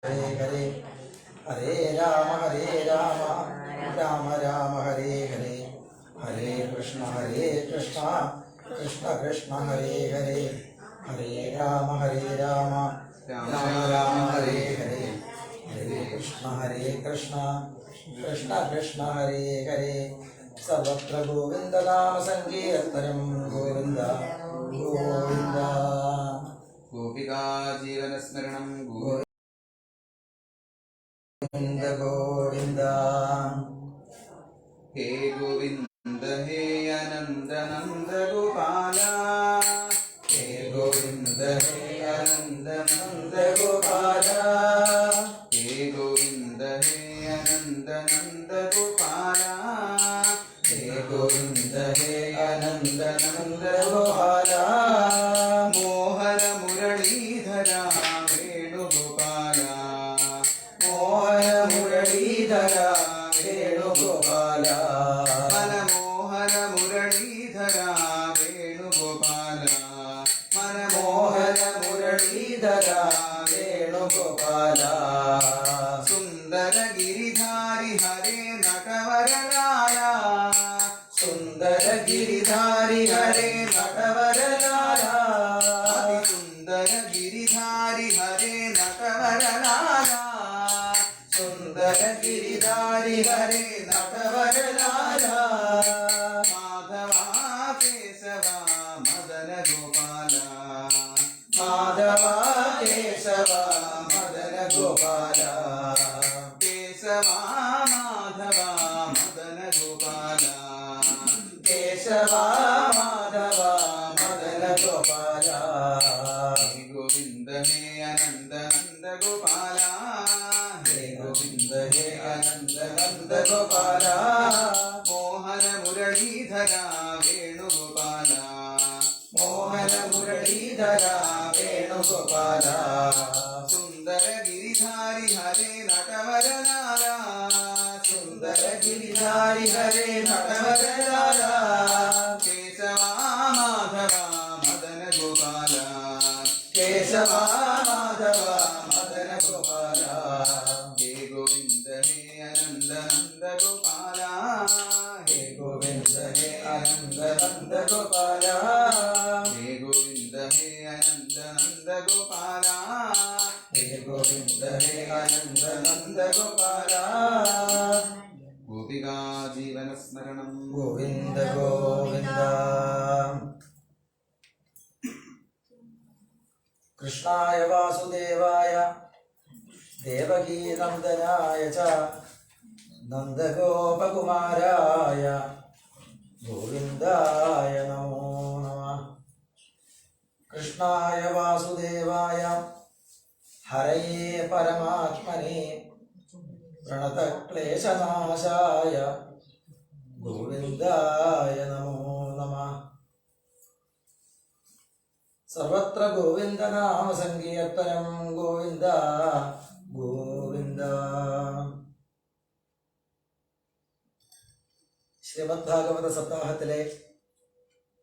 हरे हरे हरे राम राम राम हरे हरे हरे कृष्ण कृष्ण कृष्ण हरे हरे हरे राम राम राम हरे हरे हरे कृष्ण कृष्ण कृष्ण हरे हरे सर्वत्र गोविंद नाम संकीर्तनं गोविंद गोविंद गोपिका जीवन स्मरणं गोविंद गोविंद हे गोविंद हे आनंद नंद गोपाला हे गोविंद हे आनंद नंद गोपाला हे गोविंद हे आनंद नंद गोपाला हे गोविंद हे आनंद नंद गोपाला मोहन मुरलीधरा वेणुगोपाला मोहन मुरलीधरा वेणुगोपाला मनमोहन मुरलीधरा वेणुगोपाला मनमोहन मुरलीधरा वेणुगोपाला सुंदर गिरिधारी हरे नटवरलाला सुंदर गिरिधारी हरे नटवरलाला अति सुंदर गिरिधारी हरे नटवरलाला सुंदर गिरिधारी हरे नटवरलाला माधवा केशवा मदन गोपाला माधवा केशवा मदन गोपाला केशवा माधवा मदन गोपाला केशवा माधवा मदन गोपाला हे गोविंद हे आनंद नंद गोपाला हे गोविंद हे आनंद नंद गोपाला मोहन मुरलीधरा वेणुगोपाला मोहन मुरलीधरा वेणुगोपाला सुंदर गिरिधारी हरे नटवरलाला सुंदर गिरिधारी हरे नटवरलाला केशवा माधवा मदन गोपाला केशवा माधवा मदन गोपाला हे गोविंद हे आनंद नंद गोपाला हे गोविंद हे आनंद नंद गोपाला हे गोविंद हे आनंद नंद गोपाला हे गोविंद हे आनंद नंद गोपाला गोपिका जीवन स्मरणं गोविंद गोविंद कृष्णाय वासुदेवाय देवकी नंदनाय च नंदगोपकुमाराय गोविंदाय नमो नमः कृष्णाय वासुदेवाय हरये परमात्मने प्रणतक्लेशनाशाय गोविंदाय नमो नमः सर्वत्र गोविंद नाम संकीर्तनं गोविंद गोविंद ശ്രീമദ്ഭാഗവത സപ്താഹത്തിലെ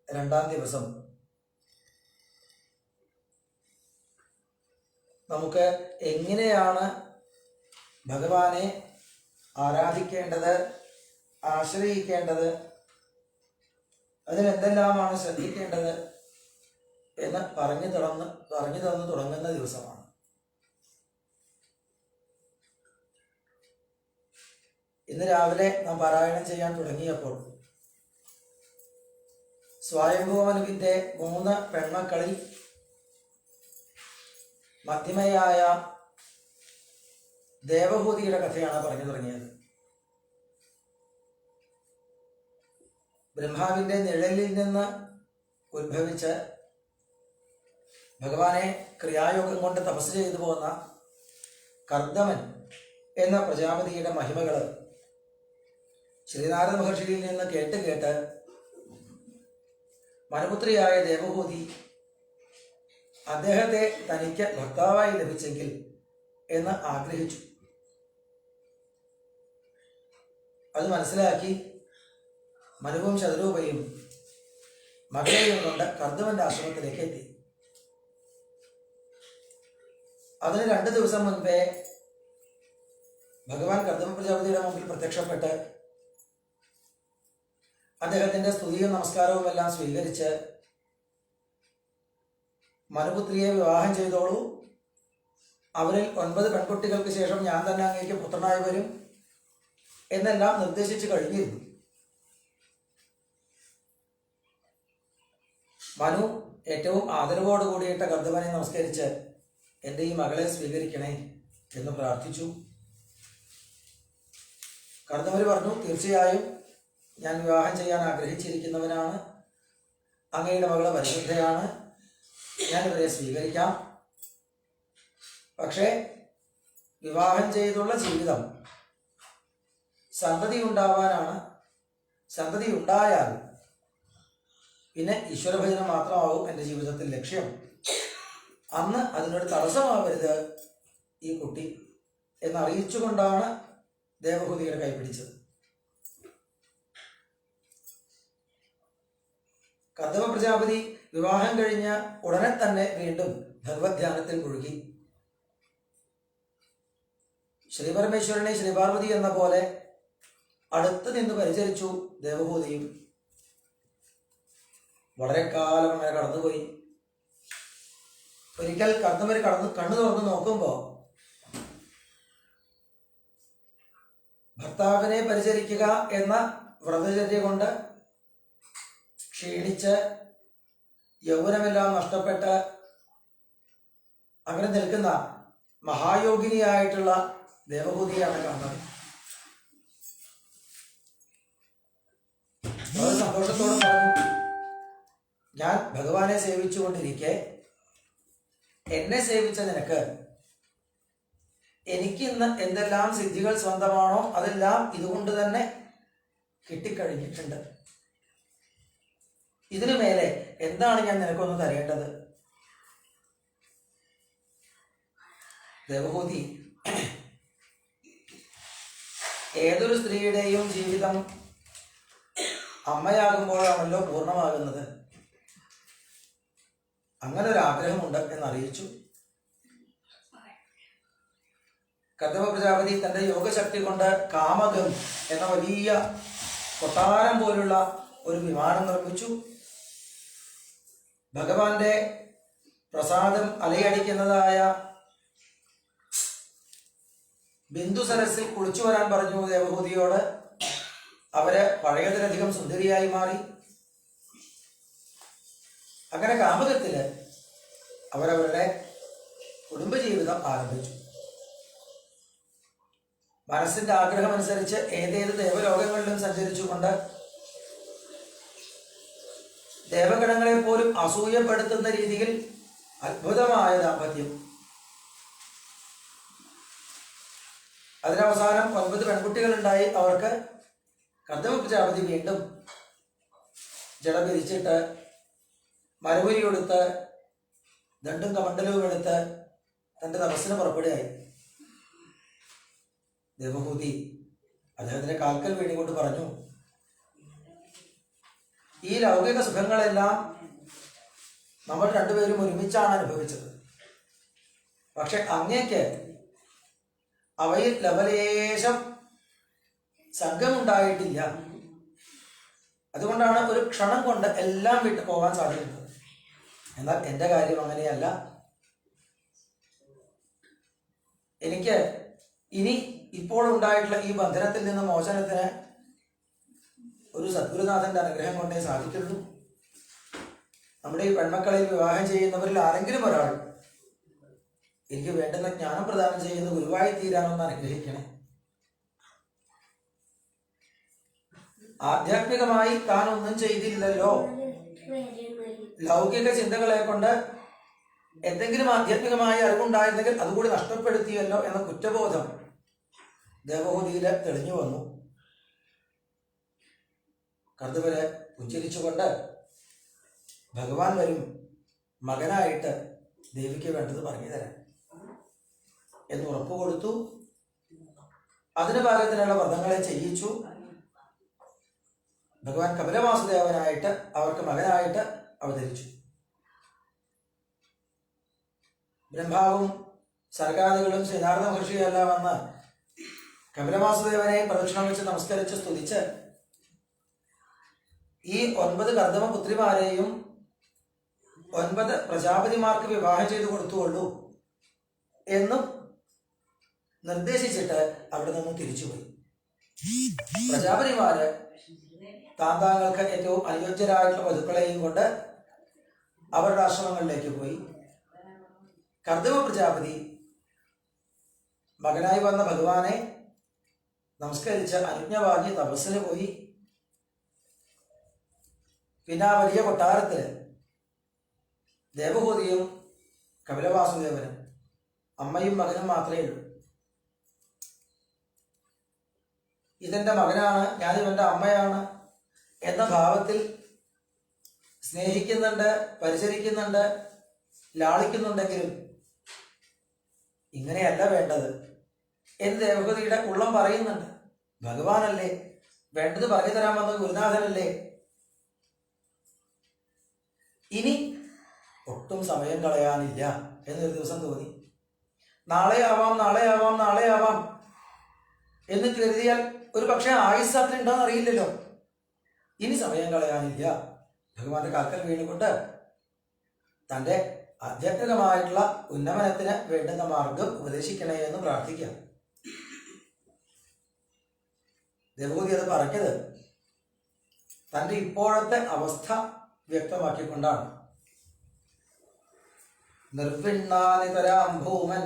രണ്ടാം ദിവസം നമുക്ക് എങ്ങനെയാണ് ഭഗവാനെ ആരാധിക്കേണ്ടത്, ആശ്രയിക്കേണ്ടത്, അതിനെന്തെല്ലാമാണ് ശ്രദ്ധിക്കേണ്ടത് എന്ന് പറഞ്ഞു തന്നു തുടങ്ങുന്ന ദിവസമാണ്. ഇന്ന് രാവിലെ നാം പാരായണം ചെയ്യാൻ തുടങ്ങിയപ്പോൾ സ്വയംഭൂമനുവിന്റെ 3 പെൺമക്കളിൽ മധ്യമയായ ദേവഹൂതിയുടെ കഥയാണ് പറഞ്ഞു തുടങ്ങിയത്. ബ്രഹ്മാവിന്റെ നിഴലിൽ നിന്ന് ഉത്ഭവിച്ച് ഭഗവാനെ ക്രിയായോഗം കൊണ്ട് തപസ് ചെയ്തു പോകുന്ന കർദമൻ എന്ന പ്രജാപതിയുടെ മഹിമകള് ശ്രീനാരദ മഹർഷിയിൽ നിന്ന് കേട്ട് മനുപുത്രിയായ ദേവഹൂതി അദ്ദേഹത്തെ തനിക്ക് ഭർത്താവായി ലഭിച്ചെങ്കിൽ എന്ന് ആഗ്രഹിച്ചു. അത് മനസ്സിലാക്കി മനുവും ശതരൂപയും മകളെയും കൊണ്ട് കർദമന്റെ ആശ്രമത്തിലേക്ക് എത്തി. അതിന് 2 ദിവസം മുൻപേ ഭഗവാൻ കർദമ പ്രജാപതിയുടെ മുമ്പിൽ പ്രത്യക്ഷപ്പെട്ട് അദ്ദേഹത്തിന്റെ സ്തുതിയും നമസ്കാരവും എല്ലാം സ്വീകരിച്ച് മനുപുത്രിയെ വിവാഹം ചെയ്തോളൂ, അവരിൽ 9 പെൺകുട്ടികൾക്ക് ശേഷം ഞാൻ തന്നെ അങ്ങേക്ക് പുത്രനായി വരും എന്നെല്ലാം നിർദ്ദേശിച്ചു കഴിഞ്ഞിരുന്നു. മനു ഏറ്റവും ആദരവോട് കൂടിയിട്ട് കർദമനെ നമസ്കരിച്ച് എൻ്റെ ഈ മകളെ സ്വീകരിക്കണേ എന്ന് പ്രാർത്ഥിച്ചു. കർദമര് പറഞ്ഞു, തീർച്ചയായും ഞാൻ വിവാഹം ചെയ്യാൻ ആഗ്രഹിച്ചിരിക്കുന്നവനാണ്, അങ്ങയുടെ മകളെ പരിശുദ്ധയാണ്, ഞാനിവരെ സ്വീകരിക്കാം. പക്ഷേ വിവാഹം ചെയ്തുള്ള ജീവിതം സന്തതി ഉണ്ടാവാനാണ്. സന്തതി ഉണ്ടായാൽ പിന്നെ ഈശ്വരഭജനം മാത്രമാവും എൻ്റെ ജീവിതത്തിൽ ലക്ഷ്യം. അന്ന് അതിനൊരു തടസ്സമാവരുത് ഈ കുട്ടി എന്നറിയിച്ചുകൊണ്ടാണ് ദേവഹൂതിയുടെ കൈപിടിച്ചത്. കർദമ പ്രജാപതി വിവാഹം കഴിഞ്ഞ ഉടനെ തന്നെ വീണ്ടും ഭഗവത് ധ്യാനത്തിൽ മുഴുകി. ശ്രീപരമേശ്വരനെ ശ്രീപാർവതി എന്ന പോലെ അടുത്ത് നിന്ന് പരിചരിച്ചു ദേവഹൂതിയും. വളരെ കാലം അങ്ങനെ കടന്നുപോയി. ഒരിക്കൽ കർദമര് കണ്ണു തുറന്ന് നോക്കുമ്പോൾ ഭർത്താവിനെ പരിചരിക്കുക എന്ന വ്രതചര്യ കൊണ്ട് ക്ഷീണിച്ച് യൗവനമെല്ലാം നഷ്ടപ്പെട്ട് അങ്ങനെ നിൽക്കുന്ന മഹായോഗിനിയായിട്ടുള്ള ദേവഹൂതിയാണ് കാണുന്നത്. വളരെ സന്തോഷത്തോടെ പറഞ്ഞു, ഞാൻ ഭഗവാനെ സേവിച്ചുകൊണ്ടിരിക്കെ എന്നെ സേവിച്ച നിനക്ക് എനിക്ക് ഇന്ന് എന്തെല്ലാം സിദ്ധികൾ സ്വന്തമാണോ അതെല്ലാം ഇതുകൊണ്ട് തന്നെ കിട്ടിക്കഴിഞ്ഞിട്ടുണ്ട്. ഇതിനു മേലെ എന്താണ് ഞാൻ നിനക്കൊന്ന് തരേണ്ടത്? ദേവഹൂതി, ഏതൊരു സ്ത്രീയുടെയും ജീവിതം അമ്മയാകുമ്പോഴാണല്ലോ പൂർണ്ണമാകുന്നത്. അങ്ങനെ ഒരു ആഗ്രഹമുണ്ട് എന്നറിയിച്ചു. കർദമ പ്രജാപതി തന്റെ യോഗശക്തി കൊണ്ട് കാമകം എന്ന വലിയ കൊട്ടാരം പോലുള്ള ഒരു വിമാനം നിർമ്മിച്ചു. ഭഗവാന്റെ പ്രസാദം അലയടിക്കുന്നതായ ബിന്ദു സരസിൽ കുളിച്ചു വരാൻ പറഞ്ഞു ദേവഹൂതിയോട്. അവര് പഴയതിലധികം സുന്ദരിയായി മാറി. അങ്ങനെ കാമകത്തില് അവരവരുടെ കുടുംബജീവിതം ആരംഭിച്ചു. മനസ്സിന്റെ ആഗ്രഹമനുസരിച്ച് ഏതേത് ദേവലോകങ്ങളിലും സഞ്ചരിച്ചുകൊണ്ട് ദേവഗണങ്ങളെ പോലും അസൂയപ്പെടുത്തുന്ന രീതിയിൽ അത്ഭുതമായ ദാമ്പത്യം. അതിനവസാനം 9 പെൺകുട്ടികളുണ്ടായി. അവർക്ക് കർദമ പ്രജാപതി വീണ്ടും ജട പിരിച്ചിട്ട് മരമുരി കൊടുത്ത് ദണ്ടും കമണ്ഡലവും എടുത്ത് തന്റെ തപസ്സിന് പുറപ്പെടുകയായി. ദേവഹൂതി അദ്ദേഹത്തിന്റെ കാൽക്കൽ വീണിക്കൊണ്ട് പറഞ്ഞു, ഈ ലൗകിക സുഖങ്ങളെല്ലാം നമ്മൾ രണ്ടുപേരും ഒരുമിച്ചാണ് അനുഭവിച്ചത്. പക്ഷെ അങ്ങേക്ക് അവയിൽ ലവലേശം സംഘമുണ്ടായിട്ടില്ല. അതുകൊണ്ടാണ് ഒരു ക്ഷണം കൊണ്ട് എല്ലാം വിട്ടു പോകാൻ സാധിക്കുന്നത്. എന്നാൽ എൻ്റെ കാര്യം അങ്ങനെയല്ല. എനിക്ക് ഇനി ഇപ്പോൾ ഉണ്ടായിട്ടുള്ള ഈ ബന്ധനത്തിൽ നിന്ന് മോചനത്തിന് ഒരു സദ്ഗുരുനാഥന്റെ അനുഗ്രഹം കൊണ്ടേ സാധിക്കുള്ളൂ. നമ്മുടെ ഈ പെൺമക്കളെ വിവാഹം ചെയ്യുന്നവരിൽ ആരെങ്കിലും ഒരാൾ എനിക്ക് വേണ്ടുന്ന ജ്ഞാനം പ്രദാനം ചെയ്യുന്ന ഗുരുവായി തീരാനൊന്ന് അനുഗ്രഹിക്കണേ. ആധ്യാത്മികമായി താൻ ഒന്നും ചെയ്തില്ലല്ലോ, ലൗകിക ചിന്തകളെ കൊണ്ട് എന്തെങ്കിലും ആധ്യാത്മികമായ അറിവുണ്ടായിരുന്നെങ്കിൽ അതുകൂടി നഷ്ടപ്പെടുത്തിയല്ലോ എന്ന കുറ്റബോധം ദേവഹൂതിയില് തെളിഞ്ഞു വന്നു. കർദമര് പുഞ്ചിരിച്ചുകൊണ്ട് ഭഗവാൻ വരും, മകനായിട്ട് ദേവിക്ക് വേണ്ടത് പറഞ്ഞു തരാം എന്ന് ഉറപ്പ് കൊടുത്തു. അതിന് പാകത്തിനുള്ള വ്രതങ്ങളെ ചെയ്യിച്ചു. ഭഗവാൻ കപിലവാസുദേവനായിട്ട് അവർക്ക് മകനായിട്ട് അവതരിച്ചു. ബ്രഹ്മാവും സർഗാദികളും ശ്രീനാരദ മഹർഷിയെല്ലാം വന്ന് കപിലവാസുദേവനെ പ്രദക്ഷിണം വെച്ച് നമസ്കരിച്ച് സ്തുതിച്ച് ഈ 9 കർദമപുത്രിമാരെയും 9 പ്രജാപതിമാർക്ക് വിവാഹം ചെയ്തു കൊടുത്തുകൊള്ളൂ എന്നും നിർദ്ദേശിച്ചിട്ട് അവിടെ നിന്ന് തിരിച്ചുപോയി. പ്രജാപതിമാര് താന്താങ്ങൾക്ക് ഏറ്റവും അനുയോജ്യരായിട്ടുള്ള വധുക്കളെയും കൊണ്ട് അവരുടെ ആശ്രമങ്ങളിലേക്ക് പോയി. കർദമ പ്രജാപതി മകനായി വന്ന ഭഗവാനെ നമസ്കരിച്ച് അനുജ്ഞ വാങ്ങി തപസ്സിന് പോയി. പിന്നെ ആ വലിയ കൊട്ടാരത്തില് ദേവഹൂതിയും കപിലവാസുദേവനും അമ്മയും മകനും മാത്രമേ ഉള്ളൂ. ഇതെന്റെ മകനാണ്, ഞാനിവന്റെ അമ്മയാണ് എന്ന ഭാവത്തിൽ സ്നേഹിക്കുന്നുണ്ട്, പരിചരിക്കുന്നുണ്ട്, ലാളിക്കുന്നുണ്ടെങ്കിലും ഇങ്ങനെയല്ല വേണ്ടത് എന്ന് ദേവഹൂതിയുടെ ഉള്ളം പറയുന്നുണ്ട്. ഭഗവാനല്ലേ, വേണ്ടത് പറഞ്ഞു തരാൻ വന്ന ഗുരുനാഥനല്ലേ. ഇനി ഒട്ടും സമയം കളയാനില്ല എന്നൊരു ദിവസം തോന്നി. നാളെ ആവാം എന്ന് കരുതിയാൽ ഒരു പക്ഷേ ആയുസ് അത്ര ഉണ്ടോന്ന് അറിയില്ലല്ലോ. ഇനി സമയം കളയാനില്ല. ഭഗവാന്റെ കാൽക്കൽ വീണുകൊണ്ട് തൻ്റെ ആധ്യാത്മികമായിട്ടുള്ള ഉന്നമനത്തിന് വേണ്ടുന്ന മാർഗം ഉപദേശിക്കണേ എന്ന് പ്രാർത്ഥിക്കാം. ദേവഹൂതി അത് പറഞ്ഞത് തൻ്റെ ഇപ്പോഴത്തെ അവസ്ഥ വ്യക്തമാക്കിക്കൊണ്ടാണ്. നിർവിണ്ണാനിതരാം ഭൂമൻ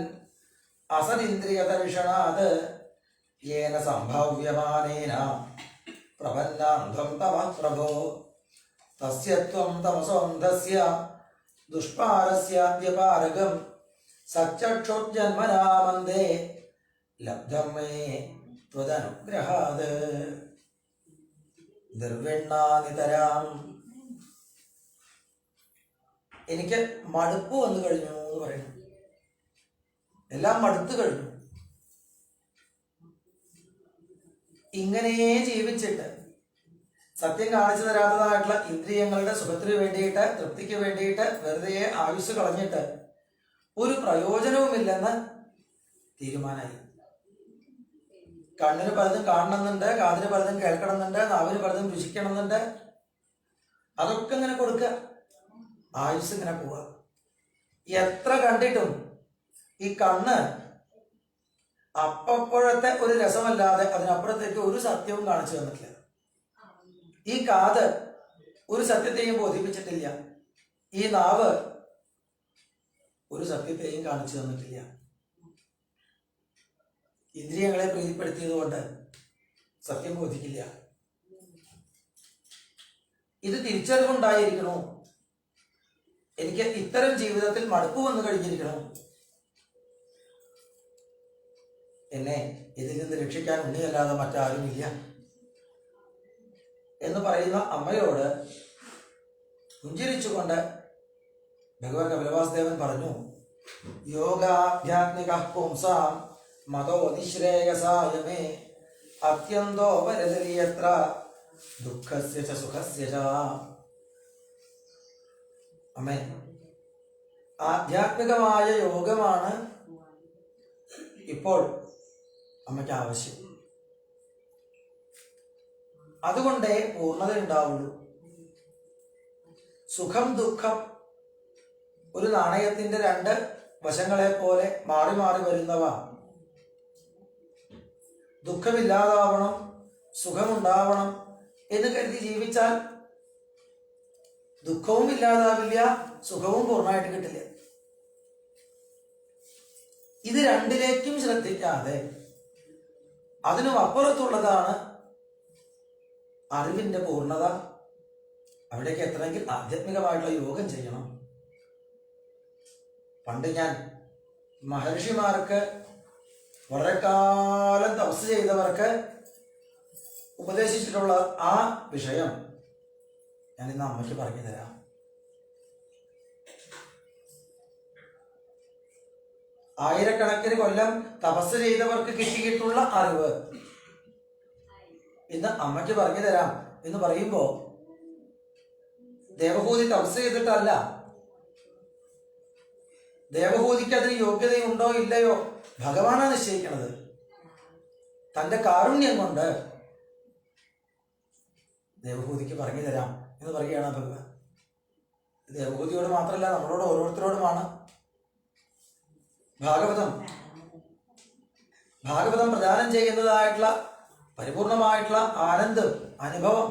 അസനിന്ദ്രിയതവിഷണാത് യേന സംഭാവ്യമാനേന പ്രപന്നാന്ധം തമഃ പ്രഭോ തസ്യ ത്വം തമസോന്ധസ്യ ദുഷ്പാരസ്യാദ്യപാരകം സച്ചക്ഷുർജന്മനാമന്ദേ ലബ്ധം മേ ത്വദനുഗ്രഹാത്. നിർവിണ്ണാനിതരാം, എനിക്ക് മടുപ്പ് വന്നു കഴിഞ്ഞു എന്ന് പറയുന്നു. എല്ലാം മടുത്തു കഴിഞ്ഞു. ഇങ്ങനെ ജീവിച്ചിട്ട് സത്യം കാണിച്ചു തരാത്തതായിട്ടുള്ള ഇന്ദ്രിയങ്ങളുടെ സുഖത്തിന് വേണ്ടിയിട്ട്, തൃപ്തിക്ക് വേണ്ടിയിട്ട് വെറുതെ ആയുസ് കളഞ്ഞിട്ട് ഒരു പ്രയോജനവുമില്ലെന്ന് തീരുമാനമായി. കണ്ണിന് പലതും കാണണമെന്നുണ്ട്, കാതിന് പലതും കേൾക്കണമെന്നുണ്ട്, നാവിന് പലതും രുചിക്കണമെന്നുണ്ട്. അതൊക്കെ ഇങ്ങനെ കൊടുക്കുക, ആയുസ് ഇങ്ങനെ പോവുക. എത്ര കണ്ടിട്ടും ഈ കണ്ണ് അപ്പോഴത്തെ ഒരു രസമല്ലാതെ അതിനപ്പുറത്തേക്ക് ഒരു സത്യവും കാണിച്ചു തന്നിട്ടില്ല. ഈ കാത് ഒരു സത്യത്തെയും ബോധിപ്പിച്ചിട്ടില്ല. ഈ നാവ് ഒരു സത്യത്തെയും കാണിച്ചു തന്നിട്ടില്ല. ഇന്ദ്രിയങ്ങളെ പ്രീതിപ്പെടുത്തിയത് കൊണ്ട് സത്യം ബോധിക്കില്ല. ഇത് തിരിച്ചറിവുണ്ടായിരിക്കണോ? എനിക്ക് ഇത്തരം ജീവിതത്തിൽ മടുപ്പ് വന്നു കഴിഞ്ഞിരിക്കണം. എന്നെ ഇതിൽ നിന്ന് രക്ഷിക്കാൻ ഉണ്ണിയല്ലാതെ മറ്റാരുമില്ല എന്ന് പറയുന്ന അമ്മയോട് പുഞ്ചിരിച്ചുകൊണ്ട് ഭഗവാൻ കപിലവാസുദേവൻ പറഞ്ഞു, യോഗാധ്യാത്മിക പുംസാം മതോ നിശ്രേയസായ മേ അത്യന്തോ വരദരിയത്ര ദുഃഖസ്യ ച സുഖസ്യ ച. അമ്മേ, ആധ്യാത്മികമായ യോഗമാണ് ഇപ്പോൾ അമ്മയ്ക്ക് ആവശ്യം. അതുകൊണ്ടേ പൂർണ്ണത ഉണ്ടാവുള്ളൂ. സുഖം ദുഃഖം ഒരു നാണയത്തിന്റെ 2 വശങ്ങളെ പോലെ മാറി മാറി വരുന്നവ. ദുഃഖമില്ലാതാവണം, സുഖമുണ്ടാവണം എന്ന് കരുതി ജീവിച്ചാൽ ദുഃഖവും ഇല്ലാതാവില്ല, സുഖവും പൂർണ്ണമായിട്ട് കിട്ടില്ല. ഇത് രണ്ടിലേക്കും ശ്രദ്ധിക്കാതെ അതിനും അപ്പുറത്തുള്ളതാണ് അറിവിന്റെ പൂർണ്ണത. അവിടേക്ക് എത്തണമെങ്കിൽ ആധ്യാത്മികമായിട്ടുള്ള യോഗം ചെയ്യണം. പണ്ട് ഞാൻ മഹർഷിമാർക്ക്, വളരെ കാലം തപസ് ചെയ്തവർക്ക് ഉപദേശിച്ചിട്ടുള്ള ആ വിഷയം ഞാൻ ഇന്ന് അമ്മയ്ക്ക് പറഞ്ഞു തരാം. ആയിരക്കണക്കിന് കൊല്ലം തപസ് ചെയ്തവർക്ക് കിട്ടിയിട്ടുള്ള അറിവ് ഇന്ന് അമ്മയ്ക്ക് പറഞ്ഞു തരാം എന്ന് പറയുമ്പോ ദേവഹൂതി തപസ് ചെയ്തിട്ടല്ല. ദേവഹൂതിക്ക് അതിന് യോഗ്യതയുണ്ടോ ഇല്ലയോ ഭഗവാനാണ് നിശ്ചയിക്കുന്നത്. തൻ്റെ കാരുണ്യം കൊണ്ട് ദേവഹൂതിക്ക് പറഞ്ഞു തരാം എന്ന് പറയുകയാണ് ഭഗവാൻ. ദേവഹൂതിയോട് മാത്രമല്ല, നമ്മളോട് ഓരോരുത്തരോടുമാണ്. ഭാഗവതം പ്രദാനം ചെയ്യുന്നതായിട്ടുള്ള പരിപൂർണമായിട്ടുള്ള ആനന്ദം അനുഭവം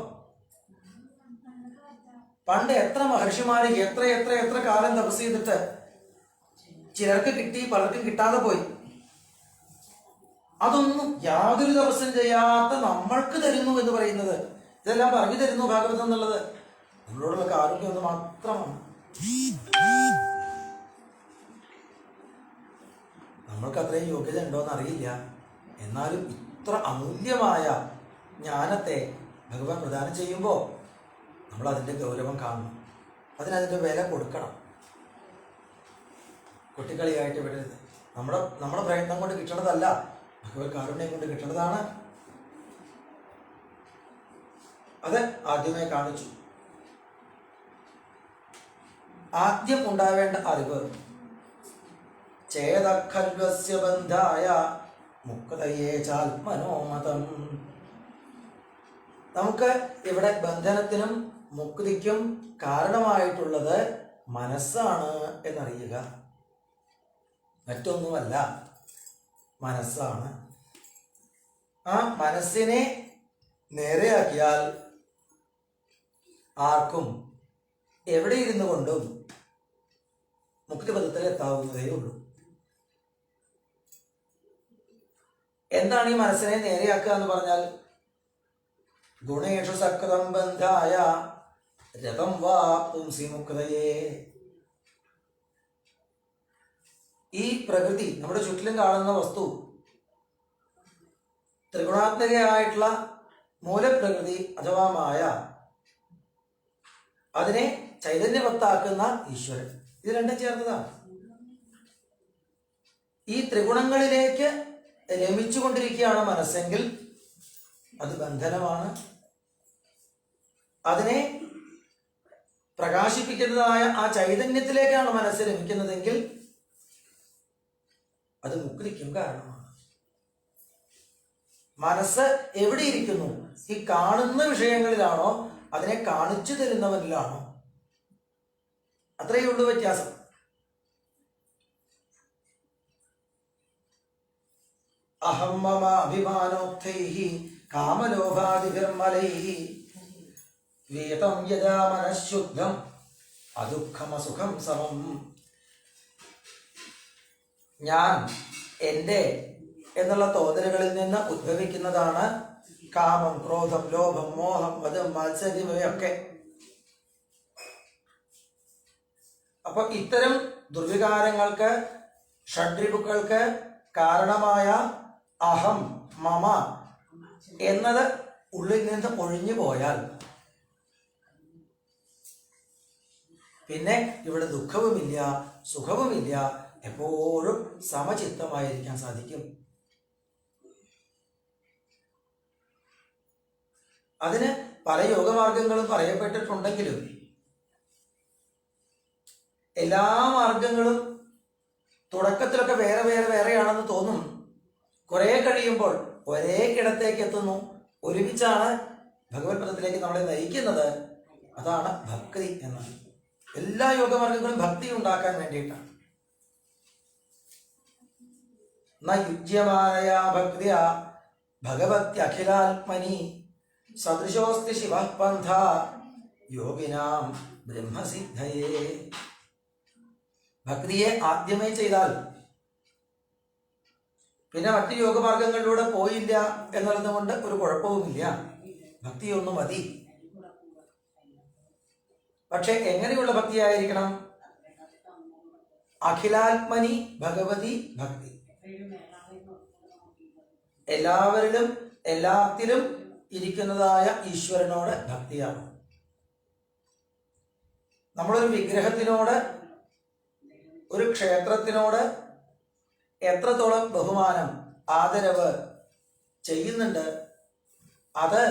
പണ്ട് എത്ര മഹർഷിമാര് എത്ര എത്ര എത്ര കാലം തപസ് ചെയ്തിട്ട് ചിലർക്ക് കിട്ടി, പലർക്കും കിട്ടാതെ പോയി. അതൊന്നും യാതൊരു തപസ്സും ചെയ്യാത്ത നമ്മൾക്ക് തരുന്നു എന്ന് പറയുന്നത്, ഇതെല്ലാം പറഞ്ഞു തരുന്നു ഭാഗവതം എന്നുള്ളത് നമ്മളോടുള്ള കാരുണ്യം ഒന്ന് മാത്രമാണ്. നമ്മൾക്ക് അത്രയും യോഗ്യത ഉണ്ടോയെന്ന് അറിയില്ല. എന്നാലും ഇത്ര അമൂല്യമായ ജ്ഞാനത്തെ ഭഗവാൻ പ്രദാനം ചെയ്യുമ്പോൾ നമ്മൾ അതിൻ്റെ ഗൗരവം കാണണം, അതിനതിൻ്റെ വില കൊടുക്കണം. കുട്ടിക്കളിയായിട്ട് വിടരുത്. നമ്മുടെ പ്രയത്നം കൊണ്ട് കിട്ടണതല്ല, ഭഗവത് കാരുണ്യം കൊണ്ട് കിട്ടണതാണ്. അത് ആദ്യമേ കാണിച്ചു. ആദ്യം ഉണ്ടാവേണ്ട അറിവ് ചേതഖൽവസ്യ ബന്ധായ മുക്തയേ ചാത്മനോമതം. നമുക്ക് ഇവിടെ ബന്ധനത്തിനും മുക്തിക്കും കാരണമായിട്ടുള്ളത് മനസ്സാണ് എന്നറിയുക. മറ്റൊന്നുമല്ല, മനസ്സാണ്. ആ മനസ്സിനെ നേരെയാക്കിയാൽ ആർക്കും എവിടെ ഇരുന്നു കൊണ്ടും മുക്തിപഥത്തിൽ എത്താവുന്നതേ ഉള്ളൂ. എന്താണ് ഈ മനസ്സിനെ നേരെയാക്കുക എന്ന് പറഞ്ഞാൽ? ഗുണേഷു സക്തം ബന്ധായ രഥം വാ പുംസി മുക്തയേ. ഈ പ്രകൃതി, നമ്മുടെ ചുറ്റിലും കാണുന്ന വസ്തു, ത്രിഗുണാത്മകയായിട്ടുള്ള മൂലപ്രകൃതി അഥവാ മായ, അതിനെ ചൈതന്യവത്താക്കുന്ന ഈശ്വരൻ, ഇത് രണ്ടും ചേർന്നതാണ്. ഈ ത്രിഗുണങ്ങളിലേക്ക് രമിച്ചുകൊണ്ടിരിക്കുകയാണ് മനസ്സെങ്കിൽ അത് ബന്ധനമാണ്. അതിനെ പ്രകാശിപ്പിക്കുന്നതായ ആ ചൈതന്യത്തിലേക്കാണ് മനസ്സ് രമിക്കുന്നതെങ്കിൽ അത് മുക്തിക്കും കാരണമാണ്. മനസ്സ് എവിടെ ഇരിക്കുന്നു? ഈ കാണുന്ന വിഷയങ്ങളിലാണോ അതിനെ കാണിച്ചു തരുന്നവനിലാണോ? അത്രയേ ഉള്ളൂ വ്യത്യാസം. അഹം മമ അഭിമാനോക്തൈഹി കാമലോഭാദിഭിർമലൈഹി വേദം യദാ മനഃശുദ്ധം അദുഃഖമസുഖം സമം. ഞാൻ, എൻ്റെ എന്നുള്ള തോന്നലുകളിൽ നിന്ന് ഉദ്ഭവിക്കുന്നതാണ് കാമം, ക്രോധം, ലോഭം, മോഹം, മതം, മാത്സര്യം ഇവയൊക്കെ. അപ്പൊ ഇത്തരം ദുർവികാരങ്ങൾക്ക്, ഷഡ്രിപുക്കൾക്ക് കാരണമായ അഹം, മമ എന്നത് ഉള്ളിൽ നിന്ന് ഒഴിഞ്ഞു പോയാൽ പിന്നെ ഇവിടെ ദുഃഖവുമില്ല, സുഖവുമില്ല, എപ്പോഴും സമചിത്തമായിരിക്കാൻ സാധിക്കും. അതിന് പല യോഗമാർഗങ്ങളും പറയപ്പെട്ടിട്ടുണ്ടെങ്കിലും എല്ലാ മാർഗങ്ങളും തുടക്കത്തിലൊക്കെ വേറെ വേറെ വേറെയാണെന്ന് തോന്നും. കുറെ കഴിയുമ്പോൾ ഒരേ ഇടത്തേക്ക് എത്തുന്നു. ഒരുമിച്ചാണ് ഭഗവത് പദത്തിലേക്ക് നമ്മളെ നയിക്കുന്നത്. അതാണ് ഭക്തി എന്നത്. എല്ലാ യോഗമാർഗങ്ങളും ഭക്തി ഉണ്ടാക്കാൻ വേണ്ടിയിട്ടാണ്. യുജ്യമായ ഭക്തിയ ഭഗവത്യഖിലാത്മനി സദൃശോസ്തി ശിവഃ പന്ഥ യോഗിനാം ബ്രഹ്മസിദ്ധയേ. ഭക്തിയെ ആദ്യമേ ചെയ്താൽ പിന്നെ മറ്റ് യോഗമാർഗങ്ങളിലൂടെ പോയില്ല എന്നുള്ളത് കൊണ്ട് ഒരു കുഴപ്പവുമില്ല. ഭക്തിയൊന്നു മതി. പക്ഷെ എങ്ങനെയുള്ള ഭക്തിയായിരിക്കണം? അഖിലാത്മനി ഭഗവതി ഭക്തി. എല്ലാവരിലും എല്ലാത്തിലും ഇരിക്കുന്നതായ ഈശ്വരനോട് ഭക്തിയാണ്. നമ്മളൊരു വിഗ്രഹത്തിനോട്, ഒരു ക്ഷേത്രത്തിനോട് എത്രത്തോളം ബഹുമാനം, ആദരവ് ചെയ്യുന്നുണ്ട്, അത്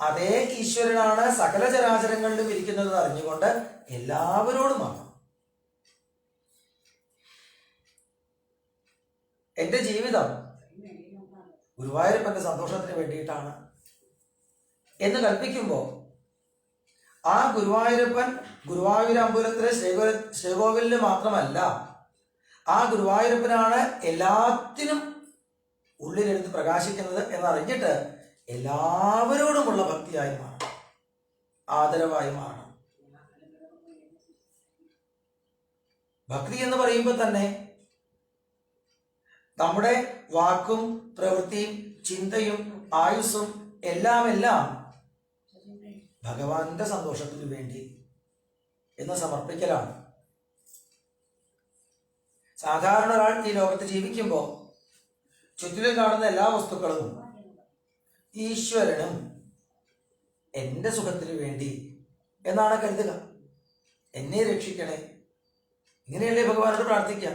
അതേ ഈശ്വരനാണ് സകല ചരാചരങ്ങളിലും ഇരിക്കുന്നത് അറിഞ്ഞുകൊണ്ട് എല്ലാവരോടുമാണ്. എൻ്റെ ജീവിതം ഗുരുവായൂരപ്പന്റെ സന്തോഷത്തിന് വേണ്ടിയിട്ടാണ് എന്ന് കൽപ്പിക്കുമ്പോൾ ആ ഗുരുവായൂരപ്പൻ ഗുരുവായൂരമ്പലത്തിലെ ശ്രീകോവിലിന് മാത്രമല്ല, ആ ഗുരുവായൂരപ്പനാണ് എല്ലാത്തിനും ഉള്ളിലെടുത്ത് പ്രകാശിക്കുന്നത് എന്നറിഞ്ഞിട്ട് എല്ലാവരോടുമുള്ള ഭക്തിയായി മാറണം, ആദരവായി മാറണം. ഭക്തി എന്ന് പറയുമ്പോൾ തന്നെ നമ്മുടെ വാക്കും പ്രവൃത്തിയും ചിന്തയും ആയുസ്സും എല്ലാം ഭഗവാന്റെ സന്തോഷത്തിന് വേണ്ടി എന്ന് സമർപ്പിക്കലാണ്. സാധാരണ ഒരാൾ ഈ ലോകത്ത് ജീവിക്കുമ്പോൾ ചുറ്റിലും കാണുന്ന എല്ലാ വസ്തുക്കളും ഈശ്വരനും എൻ്റെ സുഖത്തിന് വേണ്ടി എന്നാണ് കരുതുക. എന്നെ രക്ഷിക്കണേ, ഇങ്ങനെയല്ലേ ഭഗവാനോട് പ്രാർത്ഥിക്കുക.